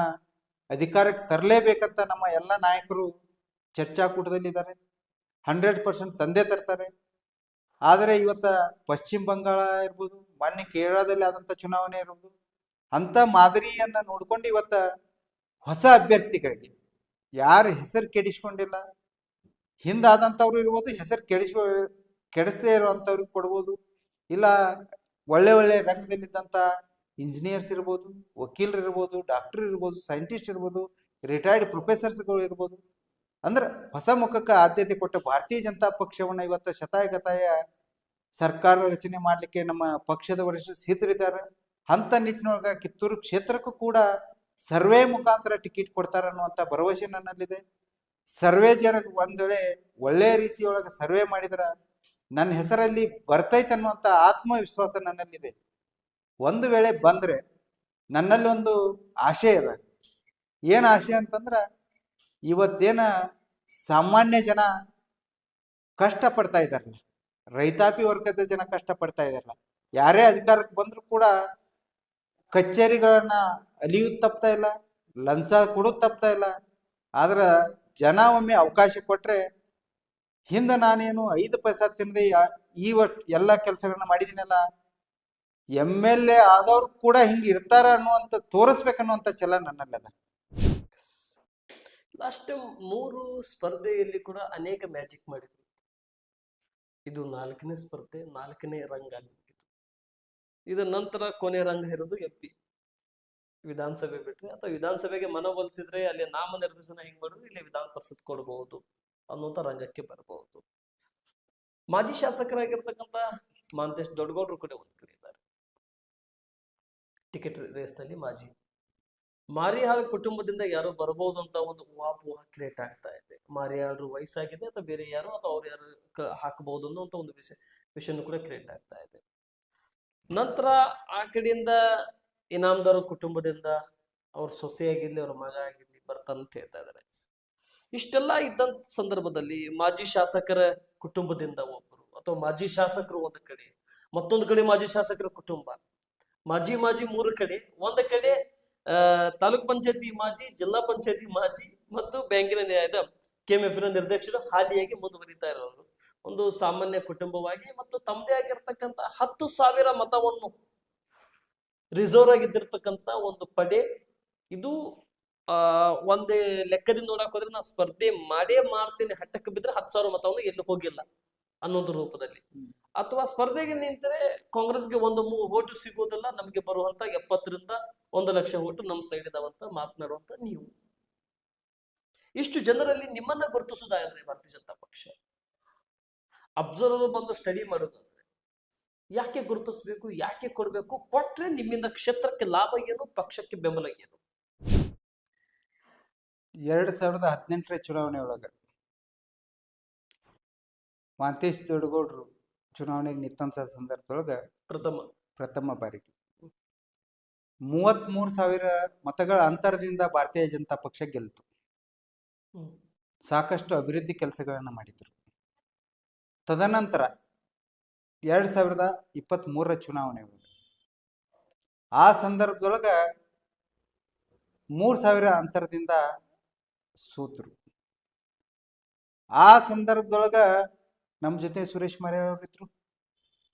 ಅಧಿಕಾರಕ್ಕೆ ತರಲೇಬೇಕಂತ ನಮ್ಮ ಎಲ್ಲ ನಾಯಕರು ಚರ್ಚಾಕೂಟದಲ್ಲಿದ್ದಾರೆ. 100% ತಂದೆ ತರ್ತಾರೆ. ಆದರೆ ಇವತ್ತ ಪಶ್ಚಿಮ ಬಂಗಾಳ ಇರ್ಬೋದು, ಮೊನ್ನೆ ಕೇರಳದಲ್ಲಿ ಆದಂಥ ಚುನಾವಣೆ ಇರ್ಬೋದು, ಅಂತ ಮಾದರಿಯನ್ನ ನೋಡ್ಕೊಂಡು ಇವತ್ತ ಹೊಸ ಅಭ್ಯರ್ಥಿಗಳಿಗೆ ಯಾರ ಹೆಸರು ಕೆಡಿಸ್ಕೊಂಡಿಲ್ಲ, ಹಿಂದಾದಂಥವ್ರು ಇರ್ಬೋದು, ಹೆಸರು ಕೆಡಿಸದೇ ಇರುವಂಥವ್ರಿಗೆ ಕೊಡ್ಬೋದು, ಇಲ್ಲ ಒಳ್ಳೆ ರಂಗದಲ್ಲಿದ್ದಂಥ ಇಂಜಿನಿಯರ್ಸ್ ಇರ್ಬೋದು, ವಕೀಲರು ಇರ್ಬೋದು, ಡಾಕ್ಟರ್ ಇರ್ಬೋದು, ಸೈಂಟಿಸ್ಟ್ ಇರ್ಬೋದು, ರಿಟೈರ್ಡ್ ಪ್ರೊಫೆಸರ್ಸ್ಗಳು ಇರ್ಬೋದು. ಅಂದ್ರೆ ಹೊಸ ಮುಖಕ್ಕೆ ಆದ್ಯತೆ ಕೊಟ್ಟ ಭಾರತೀಯ ಜನತಾ ಪಕ್ಷವನ್ನ ಇವತ್ತು ಶತಾಯಗತಾಯ ಸರ್ಕಾರ ರಚನೆ ಮಾಡ್ಲಿಕ್ಕೆ ನಮ್ಮ ಪಕ್ಷದ ವರಿಷ್ಠರು ಸಿದ್ಧರಿದ್ದಾರೆ. ಅಂತ ನಿಟ್ಟಿನೊಳಗ ಕಿತ್ತೂರು ಕ್ಷೇತ್ರಕ್ಕೂ ಕೂಡ ಸರ್ವೆ ಮುಖಾಂತರ ಟಿಕೆಟ್ ಕೊಡ್ತಾರ ಅನ್ನುವಂಥ ಭರವಸೆ ನನ್ನಲ್ಲಿದೆ. ಸರ್ವೆ ಜನ ಒಂದ್ ವೇಳೆ ಒಳ್ಳೆಯ ರೀತಿಯೊಳಗೆ ಸರ್ವೆ ಮಾಡಿದ್ರ ನನ್ನ ಹೆಸರಲ್ಲಿ ಬರ್ತೈತೆ ಅನ್ನುವಂಥ ಆತ್ಮವಿಶ್ವಾಸ ನನ್ನಲ್ಲಿದೆ. ಒಂದು ವೇಳೆ ಬಂದ್ರೆ ನನ್ನಲ್ಲಿ ಒಂದು ಆಶೆ ಇದೆ. ಏನ್ ಆಶೆ ಅಂತಂದ್ರ, ಇವತ್ತೇನ ಸಾಮಾನ್ಯ ಜನ ಕಷ್ಟ ಪಡ್ತಾ ಇದಾರಲ್ಲ, ರೈತಾಪಿ ವರ್ಗದ ಜನ ಕಷ್ಟ ಪಡ್ತಾ ಇದಾರಲ್ಲ, ಯಾರೇ ಅಧಿಕಾರಕ್ಕೆ ಬಂದ್ರು ಕೂಡ ಕಚೇರಿಗಳನ್ನ ಅಲಿಯೋದು ತಪ್ತಾ ಇಲ್ಲ, ಲಂಚ ಕೊಡೋದು ತಪ್ತಾ ಇಲ್ಲ. ಆದ್ರ ಜನ ಒಮ್ಮೆ ಅವಕಾಶ ಕೊಟ್ರೆ, ಹಿಂದೆ ನಾನೇನು 5 ಪೈಸಾ ತಿನ್ನದೆ ಈ ಎಲ್ಲ ಕೆಲಸಗಳನ್ನ ಮಾಡಿದಿನಲ್ಲ, MLA ಆದವ್ರು ಕೂಡ ಹಿಂಗ ಇರ್ತಾರ ಅನ್ನುವಂಥ ತೋರಿಸ್ಬೇಕನ್ನುವಂಥ ಛಲ ನನ್ನಲ್ಲದ. ಲಾಸ್ಟ್ 3 ಸ್ಪರ್ಧೆಯಲ್ಲಿ ಕೂಡ ಅನೇಕ ಮ್ಯಾಜಿಕ್ ಮಾಡಿದ್ರು. ಇದು 4ನೇ ಸ್ಪರ್ಧೆ, 4ನೇ ರಂಗ. ಇದರ ನಂತರ ಕೊನೆ ರಂಗ ಇರೋದು MP ವಿಧಾನಸಭೆ ಬಿಟ್ರೆ, ಅಥವಾ ವಿಧಾನಸಭೆಗೆ ಮನವೊಲಿಸಿದ್ರೆ ಅಲ್ಲಿ ನಾಮನಿರ್ದೇಶನ ಹೆಂಗ್ ಮಾಡೋದು, ಇಲ್ಲಿ ವಿಧಾನ ಪರಿಷತ್ ಕೊಡಬಹುದು ಅನ್ನುವಂಥ ರಂಗಕ್ಕೆ ಬರಬಹುದು. ಮಾಜಿ ಶಾಸಕರಾಗಿರ್ತಕ್ಕಂಥ ಮಾಂತೇಶ್ ದೊಡ್ಡಗೌಡರು ಕೂಡ ಒಂದು ಕಡೆ ಇದ್ದಾರೆ ಟಿಕೆಟ್ ರೇಸ್ನಲ್ಲಿ. ಮಾರಿಹಾಳ್ ಕುಟುಂಬದಿಂದ ಯಾರೋ ಬರಬಹುದು ಅಂತ ಒಂದು ಊಹಾಪೋಹ ಕ್ರಿಯೇಟ್ ಆಗ್ತಾ ಇದೆ. ಮಾರಿಯಾಳರು ವಯಸ್ಸಾಗಿದೆ ಅಥವಾ ಬೇರೆ ಯಾರು ಅಥವಾ ಅವ್ರು ಯಾರು ಹಾಕಬಹುದು ಅನ್ನೋ ಒಂದು ವಿಷಯನೂ ಕೂಡ ಕ್ರಿಯೇಟ್ ಆಗ್ತಾ ಇದೆ. ನಂತರ ಆ ಕಡೆಯಿಂದ ಇನಾಮದಾರ ಕುಟುಂಬದಿಂದ ಅವ್ರ ಸೊಸೆ ಆಗಿರ್ಲಿ ಅವ್ರ ಮಗ ಆಗಿರ್ಲಿ ಬರ್ತಾನಂತ ಹೇಳ್ತಾ ಇದ್ದಾರೆ. ಇಷ್ಟೆಲ್ಲ ಇದ್ದಂತ ಸಂದರ್ಭದಲ್ಲಿ ಮಾಜಿ ಶಾಸಕರ ಕುಟುಂಬದಿಂದ ಒಬ್ಬರು ಅಥವಾ ಮಾಜಿ ಶಾಸಕರು ಒಂದು ಕಡೆ, ಮತ್ತೊಂದು ಕಡೆ ಮಾಜಿ ಶಾಸಕರ ಕುಟುಂಬ, ಮಾಜಿ ಮೂರು ಕಡೆ, ಒಂದು ಕಡೆ ತಾಲೂಕ್ ಪಂಚಾಯತಿ ಮಾಜಿ, ಜಿಲ್ಲಾ ಪಂಚಾಯತಿ ಮಾಜಿ ಮತ್ತು ಬ್ಯಾಂಕಿನ KMF ನಿರ್ದೇಶಕರು ಹಾಲಿಯಾಗಿ ಮುಂದುವರಿತಾ ಇರೋರು ಒಂದು ಸಾಮಾನ್ಯ ಕುಟುಂಬವಾಗಿ ಮತ್ತು ತಮ್ಮದೇ ಆಗಿರ್ತಕ್ಕಂಥ 10,000 ಮತವನ್ನು ರಿಸರ್ವ್ ಆಗಿದ್ದಿರ್ತಕ್ಕಂಥ ಒಂದು ಪಡೆ. ಇದು ಒಂದೇ ಲೆಕ್ಕದಿಂದ ನೋಡಕ್ ಹೋದ್ರೆ ನಾ ಸ್ಪರ್ಧೆ ಮಾಡೇ ಮಾಡ್ತೀನಿ ಹಟ್ಟಕ್ಕೆ ಬಿದ್ರೆ 10,000 ಮತವನ್ನು ಎಲ್ಲಿ ಹೋಗಿಲ್ಲ ಅನ್ನೋದು ರೂಪದಲ್ಲಿ, ಅಥವಾ ಸ್ಪರ್ಧೆಗೆ ನಿಂತರೆ ಕಾಂಗ್ರೆಸ್ಗೆ ಒಂದು ಓಟು ಸಿಗೋದಿಲ್ಲ, ನಮಗೆ ಬರುವಂತ 70ರಿಂದ 1 ಲಕ್ಷ ಓಟು ನಮ್ಮ ಸೈಡ್ ಇದಾವಂತ ಮಾತನಾಡುವಂತ ನೀವು. ಇಷ್ಟು ಜನರಲ್ಲಿ ನಿಮ್ಮನ್ನ ಗುರುತಿಸುವುದಾದ್ರೆ ಭಾರತೀಯ ಜನತಾ ಪಕ್ಷ ಅಬ್ಸರ್ವರ್ ಬಂದು ಸ್ಟಡಿ ಮಾಡೋದಾದ್ರೆ ಯಾಕೆ ಗುರುತಿಸ್ಬೇಕು, ಯಾಕೆ ಕೊಡ್ಬೇಕು, ಕೊಟ್ರೆ ನಿಮ್ಮಿಂದ ಕ್ಷೇತ್ರಕ್ಕೆ ಲಾಭ ಏನು, ಪಕ್ಷಕ್ಕೆ ಬೆಂಬಲ ಏನು? 2018ರ ಚುನಾವಣೆ ಒಳಗ ಮಾಂತೇಶ್ ದೊಡ್ಡಗೌಡ್ರು ಚುನಾವಣೆಗೆ ನಿಂತ ಸಂದರ್ಭದೊಳಗ ಪ್ರಥಮ ಬಾರಿಗೆ 33,000 ಮತಗಳ ಅಂತರದಿಂದ ಭಾರತೀಯ ಜನತಾ ಪಕ್ಷ ಗೆಲ್ತು. ಸಾಕಷ್ಟು ಅಭಿವೃದ್ಧಿ ಕೆಲಸಗಳನ್ನ ಮಾಡಿದ್ರು. ತದನಂತರ 2023ರ ಚುನಾವಣೆ ಒಳಗ ಆ ಸಂದರ್ಭದೊಳಗ 3,000 ಅಂತರದಿಂದ ಸೋತರು. ಆ ಸಂದರ್ಭದೊಳಗ ನಮ್ಮ ಜೊತೆ ಸುರೇಶ್ ಮರ್ಯಾವ್ರಿದ್ರು,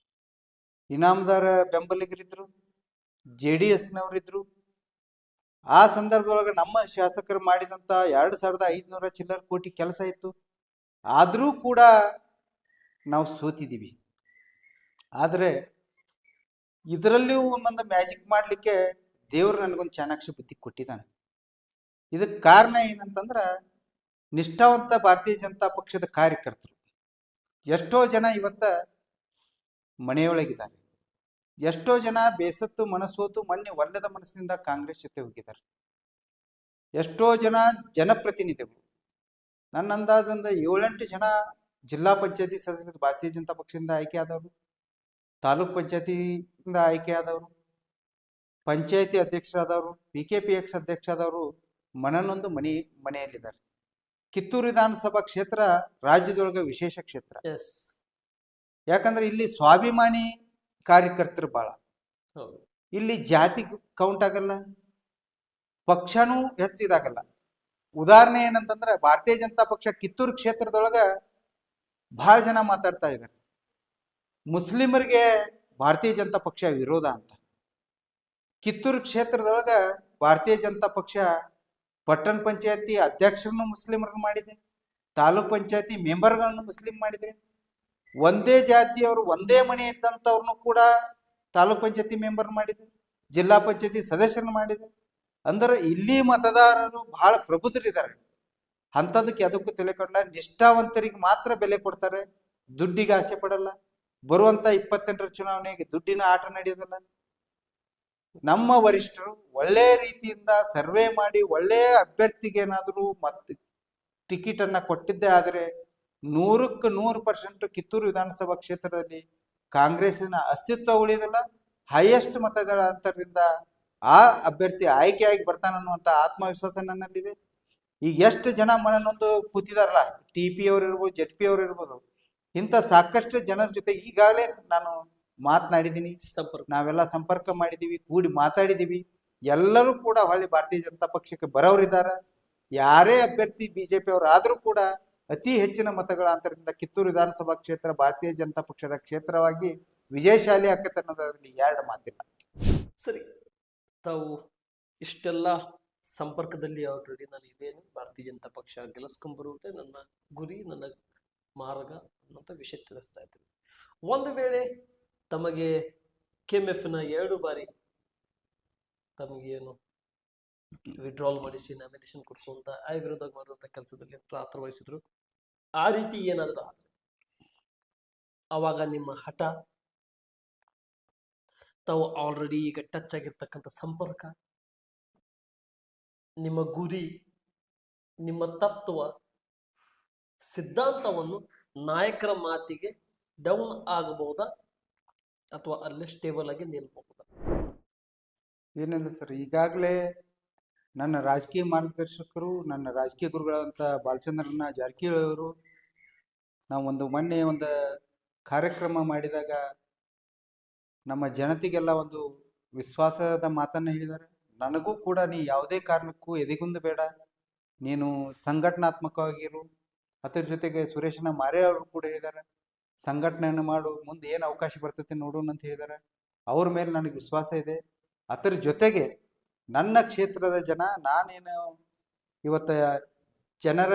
ಇನಾಮದಾರ ಬೆಂಬಲಿಗರಿದ್ರು, JDS-ನವರಿದ್ರು. ಆ ಸಂದರ್ಭದೊಳಗೆ ನಮ್ಮ ಶಾಸಕರು ಮಾಡಿದಂತ 2,500 ಚಿಲ್ಲರ್ ಕೋಟಿ ಕೆಲಸ ಇತ್ತು. ಆದರೂ ಕೂಡ ನಾವು ಸೋತಿದ್ದೀವಿ. ಆದರೆ ಇದರಲ್ಲಿಯೂ ಒಂದೊಂದು ಮ್ಯಾಜಿಕ್ ಮಾಡಲಿಕ್ಕೆ ದೇವರು ನನಗೊಂದು ಚಾಣಾಕ್ಷ ಬುದ್ಧಿ ಕೊಟ್ಟಿದ್ದಾನೆ. ಇದಕ್ಕೆ ಕಾರಣ ಏನಂತಂದ್ರೆ ನಿಷ್ಠಾವಂತ ಭಾರತೀಯ ಜನತಾ ಪಕ್ಷದ ಕಾರ್ಯಕರ್ತರು ಎಷ್ಟೋ ಜನ ಇವತ್ತ ಮನೆಯೊಳಗಿದ್ದಾರೆ. ಎಷ್ಟೋ ಜನ ಬೇಸತ್ತು ಮನಸ್ಸೋತು ಮೊನ್ನೆ ಒಲ್ಲದ ಮನಸ್ಸಿನಿಂದ ಕಾಂಗ್ರೆಸ್ ಜೊತೆ ಹೋಗಿದ್ದಾರೆ. ಎಷ್ಟೋ ಜನ ಜನಪ್ರತಿನಿಧಿಗಳು, ನನ್ನ ಅಂದಾಜಂದ 7-8 ಜನ ಜಿಲ್ಲಾ ಪಂಚಾಯತಿ ಸದಸ್ಯರು ಭಾರತೀಯ ಜನತಾ ಪಕ್ಷದಿಂದ ಆಯ್ಕೆ ಆದವರು, ತಾಲೂಕ್ ಪಂಚಾಯತಿಯಿಂದ ಆಯ್ಕೆ ಆದವರು, ಪಂಚಾಯತಿ ಅಧ್ಯಕ್ಷರಾದವರು, PKPX ಅಧ್ಯಕ್ಷರಾದವರು ಮನನೊಂದು ಮನೆಯಲ್ಲಿದ್ದಾರೆ. ಕಿತ್ತೂರು ವಿಧಾನಸಭಾ ಕ್ಷೇತ್ರ ರಾಜ್ಯದೊಳಗೆ ವಿಶೇಷ ಕ್ಷೇತ್ರ. ಯಾಕಂದ್ರೆ ಇಲ್ಲಿ ಸ್ವಾಭಿಮಾನಿ ಕಾರ್ಯಕರ್ತರು ಬಹಳ. ಇಲ್ಲಿ ಜಾತಿ ಕೌಂಟ್ ಆಗಲ್ಲ, ಪಕ್ಷನೂ ಹೆಚ್ಚಿದಾಗಲ್ಲ. ಉದಾಹರಣೆ ಏನಂತಂದ್ರೆ ಭಾರತೀಯ ಜನತಾ ಪಕ್ಷ ಕಿತ್ತೂರು ಕ್ಷೇತ್ರದೊಳಗ ಬಹಳ ಜನ ಮಾತಾಡ್ತಾ ಇದ್ದಾರೆ ಮುಸ್ಲಿಮರಿಗೆ ಭಾರತೀಯ ಜನತಾ ಪಕ್ಷ ವಿರೋಧ ಅಂತ. ಕಿತ್ತೂರು ಕ್ಷೇತ್ರದೊಳಗ ಭಾರತೀಯ ಜನತಾ ಪಕ್ಷ ಪಟ್ಟಣ ಪಂಚಾಯತಿ ಅಧ್ಯಕ್ಷರನ್ನು ಮುಸ್ಲಿಮರನ್ನು ಮಾಡಿದೆ, ತಾಲೂಕ್ ಪಂಚಾಯತಿ ಮೆಂಬರ್ಗಳನ್ನು ಮುಸ್ಲಿಂ ಮಾಡಿದೆ, ಒಂದೇ ಜಾತಿಯವರು ಒಂದೇ ಮನೆ ಇದ್ದಂಥವ್ರನ್ನು ಕೂಡ ತಾಲೂಕ್ ಪಂಚಾಯತಿ ಮೆಂಬರ್ ಮಾಡಿದೆ, ಜಿಲ್ಲಾ ಪಂಚಾಯತಿ ಸದಸ್ಯರನ್ನು ಮಾಡಿದೆ. ಅಂದ್ರೆ ಇಲ್ಲಿ ಮತದಾರರು ಬಹಳ ಪ್ರಬುದ್ಧರಿದ್ದಾರೆ. ಅಂಥದಕ್ಕೆ ಅದಕ್ಕೂ ತಲೆ ಕೊಡಲ್ಲ. ನಿಷ್ಠಾವಂತರಿಗೆ ಮಾತ್ರ ಬೆಲೆ ಕೊಡ್ತಾರೆ, ದುಡ್ಡಿಗೆ ಆಸೆ ಪಡಲ್ಲ. ಬರುವಂತ 28ರ ಚುನಾವಣೆಗೆ ದುಡ್ಡಿನ ಆಟ ನಡೆಯೋದಲ್ಲ. ನಮ್ಮ ವರಿಷ್ಠರು ಒಳ್ಳೆ ರೀತಿಯಿಂದ ಸರ್ವೆ ಮಾಡಿ ಒಳ್ಳೆಯ ಅಭ್ಯರ್ಥಿಗೆ ಏನಾದರೂ ಮತ್ತೆ ಟಿಕೆಟ್ ಅನ್ನ ಕೊಟ್ಟಿದ್ದೇ ಆದರೆ 100ಕ್ಕೆ 100% ಕಿತ್ತೂರು ವಿಧಾನಸಭಾ ಕ್ಷೇತ್ರದಲ್ಲಿ ಕಾಂಗ್ರೆಸ್ಸಿನ ಅಸ್ತಿತ್ವ ಉಳಿಯೋದಿಲ್ಲ. ಹೈಯೆಸ್ಟ್ ಮತಗಳ ಅಂತರದಿಂದ ಆ ಅಭ್ಯರ್ಥಿ ಆಯ್ಕೆಯಾಗಿ ಬರ್ತಾನನ್ನುವಂತ ಆತ್ಮವಿಶ್ವಾಸ ನನ್ನಲ್ಲಿದೆ. ಈಗ ಎಷ್ಟು ಜನ ಮನನೊಂದು ಕೂತಿದಾರಲ್ಲ, TP ಅವರು ಇರ್ಬೋದು, ZP ಅವರು ಇರ್ಬೋದು, ಇಂಥ ಸಾಕಷ್ಟು ಜನರ ಜೊತೆ ಈಗಾಗಲೇ ನಾನು ಮಾತನಾಡಿದ್ದೀನಿ, ನಾವೆಲ್ಲ ಸಂಪರ್ಕ ಮಾಡಿದೀವಿ, ಕೂಡಿ ಮಾತಾಡಿದೀವಿ. ಎಲ್ಲರೂ ಕೂಡ ಹೊಳ್ಳಿ ಭಾರತೀಯ ಜನತಾ ಪಕ್ಷಕ್ಕೆ ಬರೋರಿದ್ದಾರೆ. ಯಾರೇ ಅಭ್ಯರ್ಥಿ BJP ಅವರು ಆದ್ರೂ ಕೂಡ ಅತಿ ಹೆಚ್ಚಿನ ಮತಗಳ ಅಂತರದಿಂದ ಕಿತ್ತೂರು ವಿಧಾನಸಭಾ ಕ್ಷೇತ್ರ ಭಾರತೀಯ ಜನತಾ ಪಕ್ಷದ ಕ್ಷೇತ್ರವಾಗಿ ವಿಜಯಶಾಲಿ ಆಕತ್ತೆ ಅನ್ನೋದ್ರಲ್ಲಿ ಎರಡು ಮಾತಿಲ್ಲ. ಸರಿ, ತಾವು ಇಷ್ಟೆಲ್ಲ ಸಂಪರ್ಕದಲ್ಲಿ ಆಲ್ರೆಡಿ ನಾನು ಇದೇನು ಭಾರತೀಯ ಜನತಾ ಪಕ್ಷ ಗೆಲ್ಲಿಸ್ಕೊಂಡ್ಬರುವುದೇ ನನ್ನ ಗುರಿ, ನನ್ನ ಮಾರ್ಗ ಅನ್ನೋಂಥ ವಿಷಯ ತಿಳಿಸ್ತಾ ಇದ್ದೀನಿ. ಒಂದು ವೇಳೆ ತಮಗೆ KMF-ನ 2 ಬಾರಿ ತಮಗೇನು ವಿಡ್ರಾಲ್ ಮಾಡಿಸಿ ನಾಮಿನೇಷನ್ ಕೊಡಿಸುವಂತ ವಿರೋಧ ಮಾಡುವಂತ ಕೆಲಸದಲ್ಲಿ ಪಾತ್ರ ವಹಿಸಿದ್ರು, ಆ ರೀತಿ ಏನಾದರೂ ಆದ್ರೆ ಅವಾಗ ನಿಮ್ಮ ಹಠ, ತಾವು ಆಲ್ರೆಡಿ ಈಗ ಟಚ್ ಆಗಿರ್ತಕ್ಕಂಥ ಸಂಪರ್ಕ, ನಿಮ್ಮ ಗುರಿ, ನಿಮ್ಮ ತತ್ವ ಸಿದ್ಧಾಂತವನ್ನು ನಾಯಕರ ಮಾತಿಗೆ ಡೌನ್ ಆಗಬಹುದಾ ಅಥವಾ ಅಲ್ಲೇ ಸ್ಟೇಬಲ್ ಆಗಿ ನಿಲ್ಬಹುದಾ? ಏನಿಲ್ಲ ಸರ್, ಈಗಾಗಲೇ ನನ್ನ ರಾಜಕೀಯ ಮಾರ್ಗದರ್ಶಕರು, ನನ್ನ ರಾಜಕೀಯ ಗುರುಗಳಾದಂಥ ಬಾಲಚಂದ್ರನ ಜಾರಕಿಹೊಳಿ ಅವರು, ನಾವು ಮೊನ್ನೆ ಒಂದು ಕಾರ್ಯಕ್ರಮ ಮಾಡಿದಾಗ ನಮ್ಮ ಜನತೆಗೆಲ್ಲ ಒಂದು ವಿಶ್ವಾಸದ ಮಾತನ್ನು ಹೇಳಿದ್ದಾರೆ. ನನಗೂ ಕೂಡ ನೀ ಯಾವುದೇ ಕಾರಣಕ್ಕೂ ಎದೆಗುಂದು ಬೇಡ, ನೀನು ಸಂಘಟನಾತ್ಮಕವಾಗಿರು. ಅದರ ಜೊತೆಗೆ ಸುರೇಶನ ಮಾರೆ ಅವರು ಕೂಡ ಹೇಳಿದ್ದಾರೆ, ಸಂಘಟನೆಯನ್ನು ಮಾಡು, ಮುಂದೆ ಏನು ಅವಕಾಶ ಬರ್ತೈತೆ ನೋಡೋಣ ಅಂತ ಹೇಳಿದ್ದಾರೆ. ಅವ್ರ ಮೇಲೆ ನನಗೆ ವಿಶ್ವಾಸ ಇದೆ. ಅದರ ಜೊತೆಗೆ ನನ್ನ ಕ್ಷೇತ್ರದ ಜನ, ನಾನೇನು ಇವತ್ತ ಜನರ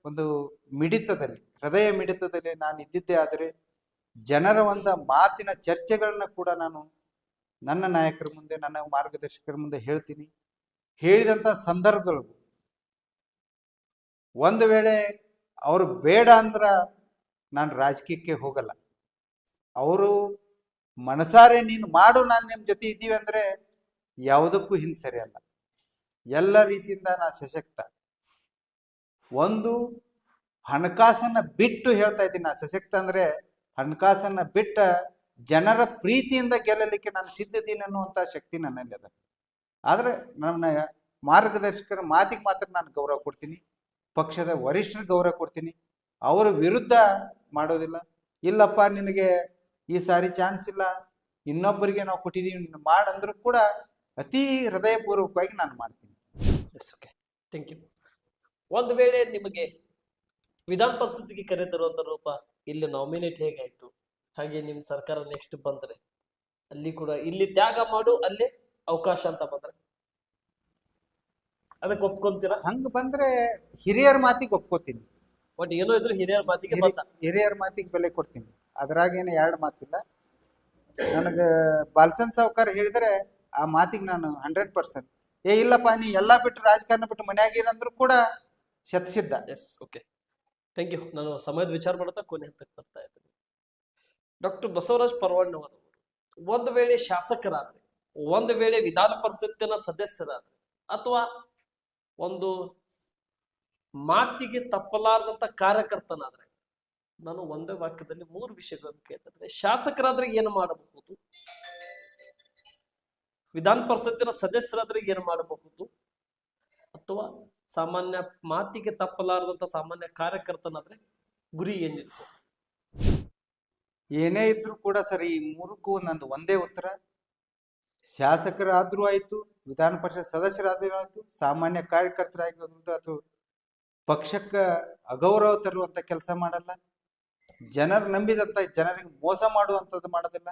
ಒಂದು ಮಿಡಿತದಲ್ಲಿ, ಹೃದಯ ಮಿಡಿತದಲ್ಲಿ ನಾನು ಇದ್ದಿದ್ದೇ ಆದರೆ ಜನರ ಒಂದು ಮಾತಿನ ಚರ್ಚೆಗಳನ್ನ ಕೂಡ ನಾನು ನನ್ನ ನಾಯಕರ ಮುಂದೆ, ನನ್ನ ಮಾರ್ಗದರ್ಶಕರ ಮುಂದೆ ಹೇಳ್ತೀನಿ. ಹೇಳಿದಂಥ ಸಂದರ್ಭದೊಳಗೂ ಒಂದು ವೇಳೆ ಅವರು ಬೇಡ ಅಂದ್ರೆ ನಾನು ರಾಜಕೀಯಕ್ಕೆ ಹೋಗಲ್ಲ. ಅವರು ಮನಸಾರೆ ನೀನು ಮಾಡು, ನಾನು ನಿಮ್ಮ ಜೊತೆ ಇದ್ದೀವಿ ಅಂದರೆ ಯಾವುದಕ್ಕೂ ಹಿಂದೆ ಸರಿಯಲ್ಲ. ಎಲ್ಲ ರೀತಿಯಿಂದ ನಾ ಸಶಕ್ತ. ಒಂದು ಹಣಕಾಸನ್ನ ಬಿಟ್ಟು ಹೇಳ್ತಾ ಇದ್ದೀನಿ, ನಾ ಸಶಕ್ತ ಅಂದ್ರೆ ಹಣಕಾಸನ್ನ ಬಿಟ್ಟ ಜನರ ಪ್ರೀತಿಯಿಂದ ಗೆಲ್ಲಲಿಕ್ಕೆ ನಾನು ಸಿದ್ಧತೀನಿ ಅನ್ನುವಂಥ ಶಕ್ತಿ ನನ್ನಲ್ಲಿ ಅದ. ಆದರೆ ನನ್ನ ಮಾರ್ಗದರ್ಶಕರ ಮಾತಿಗೆ ಮಾತ್ರ ನಾನು ಗೌರವ ಕೊಡ್ತೀನಿ, ಪಕ್ಷದ ವರಿಷ್ಠರಿಗೆ ಗೌರವ ಕೊಡ್ತೀನಿ. ಅವರ ವಿರುದ್ಧ ಮಾಡೋದಿಲ್ಲ. ಇಲ್ಲಪ್ಪ ನಿನಗೆ ಈ ಸಾರಿ ಚಾನ್ಸ್ ಇಲ್ಲ, ಇನ್ನೊಬ್ಬರಿಗೆ ನಾವು ಕೊಟ್ಟಿದ್ದೀವಿ ಮಾಡಂದ್ರೂ ಕೂಡ ಅತಿ ಹೃದಯಪೂರ್ವಕವಾಗಿ ನಾನು ಮಾಡ್ತೀನಿ. Yes, okay, thank you. ಒಂದು ವೇಳೆ ನಿಮಗೆ ವಿಧಾನ ಪರಿಷತ್ಗೆ ಕರೆತರುವಂತ ರೂಪ ಇಲ್ಲಿ ನಾಮಿನೇಟ್ ಹೇಗಾಯ್ತು, ಹಾಗೆ ನಿಮ್ ಸರ್ಕಾರ ನೆಕ್ಸ್ಟ್ ಬಂದ್ರೆ ಅಲ್ಲಿ ಕೂಡ ಇಲ್ಲಿ ತ್ಯಾಗ ಮಾಡು, ಅಲ್ಲೇ ಅವಕಾಶ ಅಂತ ಬಂದ್ರೆ ಅದಕ್ಕೆ ಒಪ್ಕೊಂತೀರಾ? ಹಂಗ ಬಂದ್ರೆ ಹಿರಿಯರ ಮಾತಿಗೆ ಒಪ್ಕೋತೀನಿ. ಬಟ್ ಏನೋ ಇದ್ರು ಹಿರಿಯರ ಮಾತಿಗೆ ಬಂದ ಹಿರಿಯರ ಮಾತಿಗೆ ಬೆಲೆ ಕೊಡ್ತೀನಿ. ಅದ್ರಾಗೇನು ಎರಡು ಮಾತಿಲ್ಲ. ನನಗೆ ಬಾಲ್ಚಂದ್ ಸಾವ್ಕಾರ್ ಹೇಳಿದ್ರೆ ಆ ಮಾತಿಗೆ ನಾನು 100%, ಇಲ್ಲಪ್ಪ ನೀ ಎಲ್ಲಾ ಬಿಟ್ಟು ರಾಜಕಾರಣ ಬಿಟ್ಟು ಮನ್ಯಾಗಿರಂದ್ರೂ ಕೂಡ ಶತಸಿದ್ಧ. Yes, okay, thank you. ನಾನು ಸಮಯದ ವಿಚಾರ ಮಾಡ್ತಾ ಕೊನೆ ಹಂತಕ್ಕೆ ಬರ್ತಾ ಇದ್ದೀನಿ. ಡಾಕ್ಟರ್ ಬಸವರಾಜ್ ಪರವಾಡ್ನವರು ಒಂದು ವೇಳೆ ಶಾಸಕರಾದ್ರೆ, ಒಂದು ವೇಳೆ ವಿಧಾನ ಪರಿಷತ್ತಿನ ಸದಸ್ಯರಾದ್ರೆ, ಅಥವಾ ಒಂದು ಮಾತಿಗೆ ತಪ್ಪಲಾರದಂತ ಕಾರ್ಯಕರ್ತನಾದ್ರೆ, ನಾನು ಒಂದೇ ವಾಕ್ಯದಲ್ಲಿ 3 ವಿಷಯಗಳನ್ನು ಕೇಳ್ತಿದ್ರೆ, ಶಾಸಕರಾದ್ರೆ ಏನು ಮಾಡಬಹುದು, ವಿಧಾನ ಪರಿಷತ್ತಿನ ಸದಸ್ಯರಾದ್ರೆ ಏನು ಮಾಡಬಹುದು, ಅಥವಾ ಸಾಮಾನ್ಯ ಮಾತಿಗೆ ತಪ್ಪಲಾರದಂತ ಸಾಮಾನ್ಯ ಕಾರ್ಯಕರ್ತನಾದ್ರೆ ಗುರಿ ಏನಿರ್ಬೋದು? ಏನೇ ಇದ್ರೂ ಕೂಡ ಸರಿ, ಈ ಮೂರಕ್ಕೂ ನಂದು ಒಂದೇ ಉತ್ತರ. ಶಾಸಕರಾದ್ರೂ ಆಯ್ತು, ವಿಧಾನ ಪರಿಷತ್ ಸದಸ್ಯರಾದ್ರೂ ಆಯ್ತು, ಸಾಮಾನ್ಯ ಕಾರ್ಯಕರ್ತರಾಗಿರೋದು ಅಥವಾ ಪಕ್ಷಕ್ಕೆ ಅಗೌರವ ತರುವಂತ ಕೆಲಸ ಮಾಡಲ್ಲ. ಜನರು ನಂಬಿದಂತ ಜನರಿಗೆ ಮೋಸ ಮಾಡುವಂಥದ್ದು ಮಾಡೋದಿಲ್ಲ.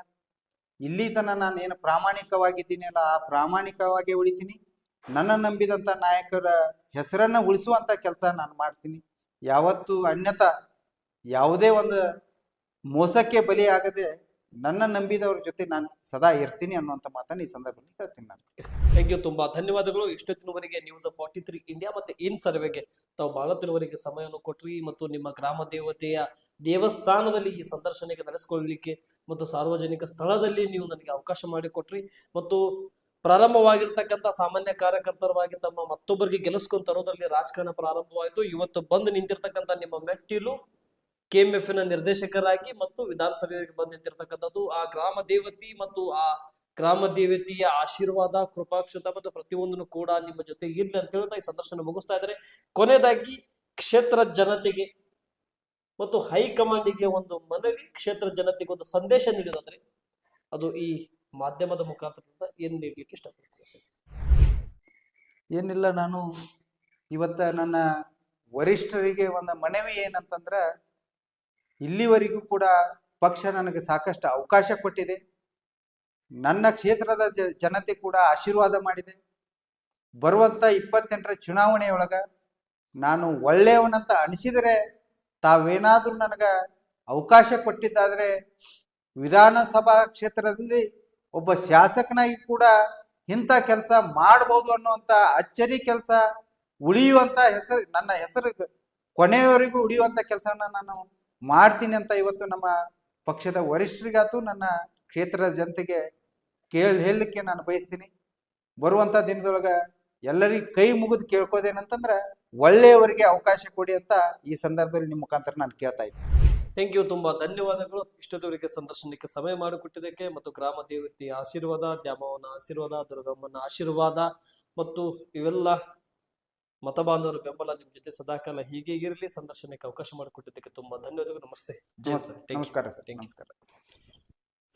ಇಲ್ಲಿ ತನಕ ನಾನು ಏನು ಪ್ರಾಮಾಣಿಕವಾಗಿದ್ದೀನಿ ಅಲ್ಲ, ಆ ಪ್ರಾಮಾಣಿಕವಾಗಿ ಉಳಿತೀನಿ. ನನ್ನ ನಂಬಿದಂತ ನಾಯಕರ ಹೆಸರನ್ನ ಉಳಿಸುವಂತ ಕೆಲಸ ನಾನು ಮಾಡ್ತೀನಿ. ಯಾವತ್ತು ಅನ್ಯತಾ ಯಾವುದೇ ಒಂದು ಮೋಸಕ್ಕೆ ಬಲಿಯಾಗದೆ ನನ್ನ ನಂಬಿದವ್ರ ಜೊತೆ ನಾನು ಸದಾ ಇರ್ತೀನಿ ಅನ್ನುವಂಥ ಮಾತನ್ನು ಈ ಸಂದರ್ಭದಲ್ಲಿ ಹೇಳ್ತೀನಿ ನಾನು. ಥ್ಯಾಂಕ್ ಯು, ತುಂಬಾ ಧನ್ಯವಾದಗಳು. ಇಷ್ಟೊತ್ತಿನವರೆಗೆ ನ್ಯೂಸ್ 43 ಇಂಡಿಯಾ ಮತ್ತೆ ಇನ್ ಸರ್ವೆಗೆ ತಾವು ಬಹಳತ್ತಿನವರೆಗೆ ಸಮಯವನ್ನು ಕೊಟ್ರಿ, ಮತ್ತು ನಿಮ್ಮ ಗ್ರಾಮ ದೇವತೆಯ ದೇವಸ್ಥಾನದಲ್ಲಿ ಈ ಸಂದರ್ಶನಕ್ಕೆ ನಡೆಸಿಕೊಳ್ಳಲಿಕ್ಕೆ ಮತ್ತು ಸಾರ್ವಜನಿಕ ಸ್ಥಳದಲ್ಲಿ ನೀವು ನನಗೆ ಅವಕಾಶ ಮಾಡಿಕೊಟ್ರಿ, ಮತ್ತು ಪ್ರಾರಂಭವಾಗಿರ್ತಕ್ಕಂಥ ಸಾಮಾನ್ಯ ಕಾರ್ಯಕರ್ತರವಾಗಿ ತಮ್ಮ ಮತ್ತೊಬ್ಬರಿಗೆ ಗೆಲ್ಲಿಸ್ಕೊಂಡು ತರೋದ್ರಲ್ಲಿ ರಾಜಕಾರಣ ಪ್ರಾರಂಭವಾಯಿತು. ಇವತ್ತು ಬಂದು ನಿಂತಿರ್ತಕ್ಕಂಥ ನಿಮ್ಮ ಮೆಟ್ಟಿಲು KMF ನ ನಿರ್ದೇಶಕರಾಗಿ ಮತ್ತು ವಿಧಾನಸಭೆಗೆ ಬಂದು ನಿಂತಿರ್ತಕ್ಕಂಥದ್ದು ಆ ಗ್ರಾಮ ದೇವತಿ ಮತ್ತು ಆ ಗ್ರಾಮ ದೇವತೆಯ ಆಶೀರ್ವಾದ, ಕೃಪಾಕ್ಷತ ಮತ್ತು ಪ್ರತಿಯೊಂದನ್ನು ಕೂಡ ನಿಮ್ಮ ಜೊತೆ ಇರ್ಲಿ ಅಂತ ಹೇಳ್ತಾ ಈ ಸಂದರ್ಶನ ಮುಗಿಸ್ತಾ ಇದ್ದಾರೆ. ಕೊನೆಯದಾಗಿ ಕ್ಷೇತ್ರ ಜನತೆಗೆ ಮತ್ತು ಹೈಕಮಾಂಡಿಗೆ ಒಂದು ಮನವಿ, ಕ್ಷೇತ್ರ ಜನತೆಗೆ ಒಂದು ಸಂದೇಶ ನೀಡೋದಾದ್ರೆ ಅದು ಈ ಮಾಧ್ಯಮದ ಮುಖಾಂತರದಿಂದ ಏನು ನೀಡಲಿಕ್ಕೆ ಇಷ್ಟಪಡ್ತೀನಿ ಸರ್? ಏನಿಲ್ಲ, ನಾನು ಇವತ್ತ ನನ್ನ ವರಿಷ್ಠರಿಗೆ ಒಂದು ಮನವಿ ಏನಂತಂದ್ರೆ, ಇಲ್ಲಿವರೆಗೂ ಕೂಡ ಪಕ್ಷ ನನಗೆ ಸಾಕಷ್ಟು ಅವಕಾಶ ಕೊಟ್ಟಿದೆ. ನನ್ನ ಕ್ಷೇತ್ರದ ಜನತೆ ಕೂಡ ಆಶೀರ್ವಾದ ಮಾಡಿದೆ. ಬರುವಂತ 28ರ ಚುನಾವಣೆಯೊಳಗ ನಾನು ಒಳ್ಳೆಯವನಂತ ಅನಿಸಿದರೆ, ತಾವೇನಾದ್ರೂ ನನಗೆ ಅವಕಾಶ ಕೊಟ್ಟಿದ್ದಾದ್ರೆ ವಿಧಾನಸಭಾ ಕ್ಷೇತ್ರದಲ್ಲಿ ಒಬ್ಬ ಶಾಸಕನಾಗಿ ಕೂಡ ಇಂಥ ಕೆಲಸ ಮಾಡಬಹುದು ಅನ್ನುವಂಥ ಅಚ್ಚರಿ ಕೆಲಸ, ಉಳಿಯುವಂತ ಹೆಸರು, ನನ್ನ ಹೆಸರು ಕೊನೆಯವರೆಗೂ ಉಳಿಯುವಂತ ಕೆಲಸವನ್ನ ನಾನು ಮಾಡ್ತೀನಿ ಅಂತ ಇವತ್ತು ನಮ್ಮ ಪಕ್ಷದ ವರಿಷ್ಠರಿಗಾತು ನನ್ನ ಕ್ಷೇತ್ರದ ಜನತೆಗೆ ಹೇಳಲಿಕ್ಕೆ ನಾನು ಬಯಸ್ತೀನಿ. ಬರುವಂತ ದಿನದೊಳಗ ಎಲ್ಲರಿಗೂ ಕೈ ಮುಗಿದು ಕೇಳ್ಕೋದೇನಂತಂದ್ರೆ, ಒಳ್ಳೆಯವರಿಗೆ ಅವಕಾಶ ಕೊಡಿ ಅಂತ ಈ ಸಂದರ್ಭದಲ್ಲಿ ನಿಮ್ಮ ಮುಖಾಂತರ ನಾನು ಕೇಳ್ತಾ ಇದ್ದೀನಿ. ಥ್ಯಾಂಕ್ ಯು, ತುಂಬಾ ಧನ್ಯವಾದಗಳು. ಇಷ್ಟೊತ್ತವರೆಗೆ ಸಂದರ್ಶನಕ್ಕೆ ಸಮಯ ಮಾಡಿಕೊಟ್ಟಿದ್ದಕ್ಕೆ ಮತ್ತು ಗ್ರಾಮ ದೇವತೆಯ ಆಶೀರ್ವಾದ, ದ್ಯಾಮವ್ವನ ಆಶೀರ್ವಾದ, ದುರ್ಗಮ್ಮನ ಆಶೀರ್ವಾದ ಮತ್ತು ಇವೆಲ್ಲ ಮತಬಾಂಧವರ ಬೆಂಬಲ ನಿಮ್ ಜೊತೆ ಸದಾಕಾಲ ಹೀಗೆ ಇರಲಿ. ಸಂದರ್ಶನಕ್ಕೆ ಅವಕಾಶ ಮಾಡಿಕೊಟ್ಟಿದ್ದಕ್ಕೆ ತುಂಬಾ ಧನ್ಯವಾದಗಳು. ನಮಸ್ತೆ. ಜೈ ಹಿಂದ್ ಸರ್. Thank you. ನಮಸ್ಕಾರ ಸರ್. Thank you. ನಮಸ್ಕಾರ.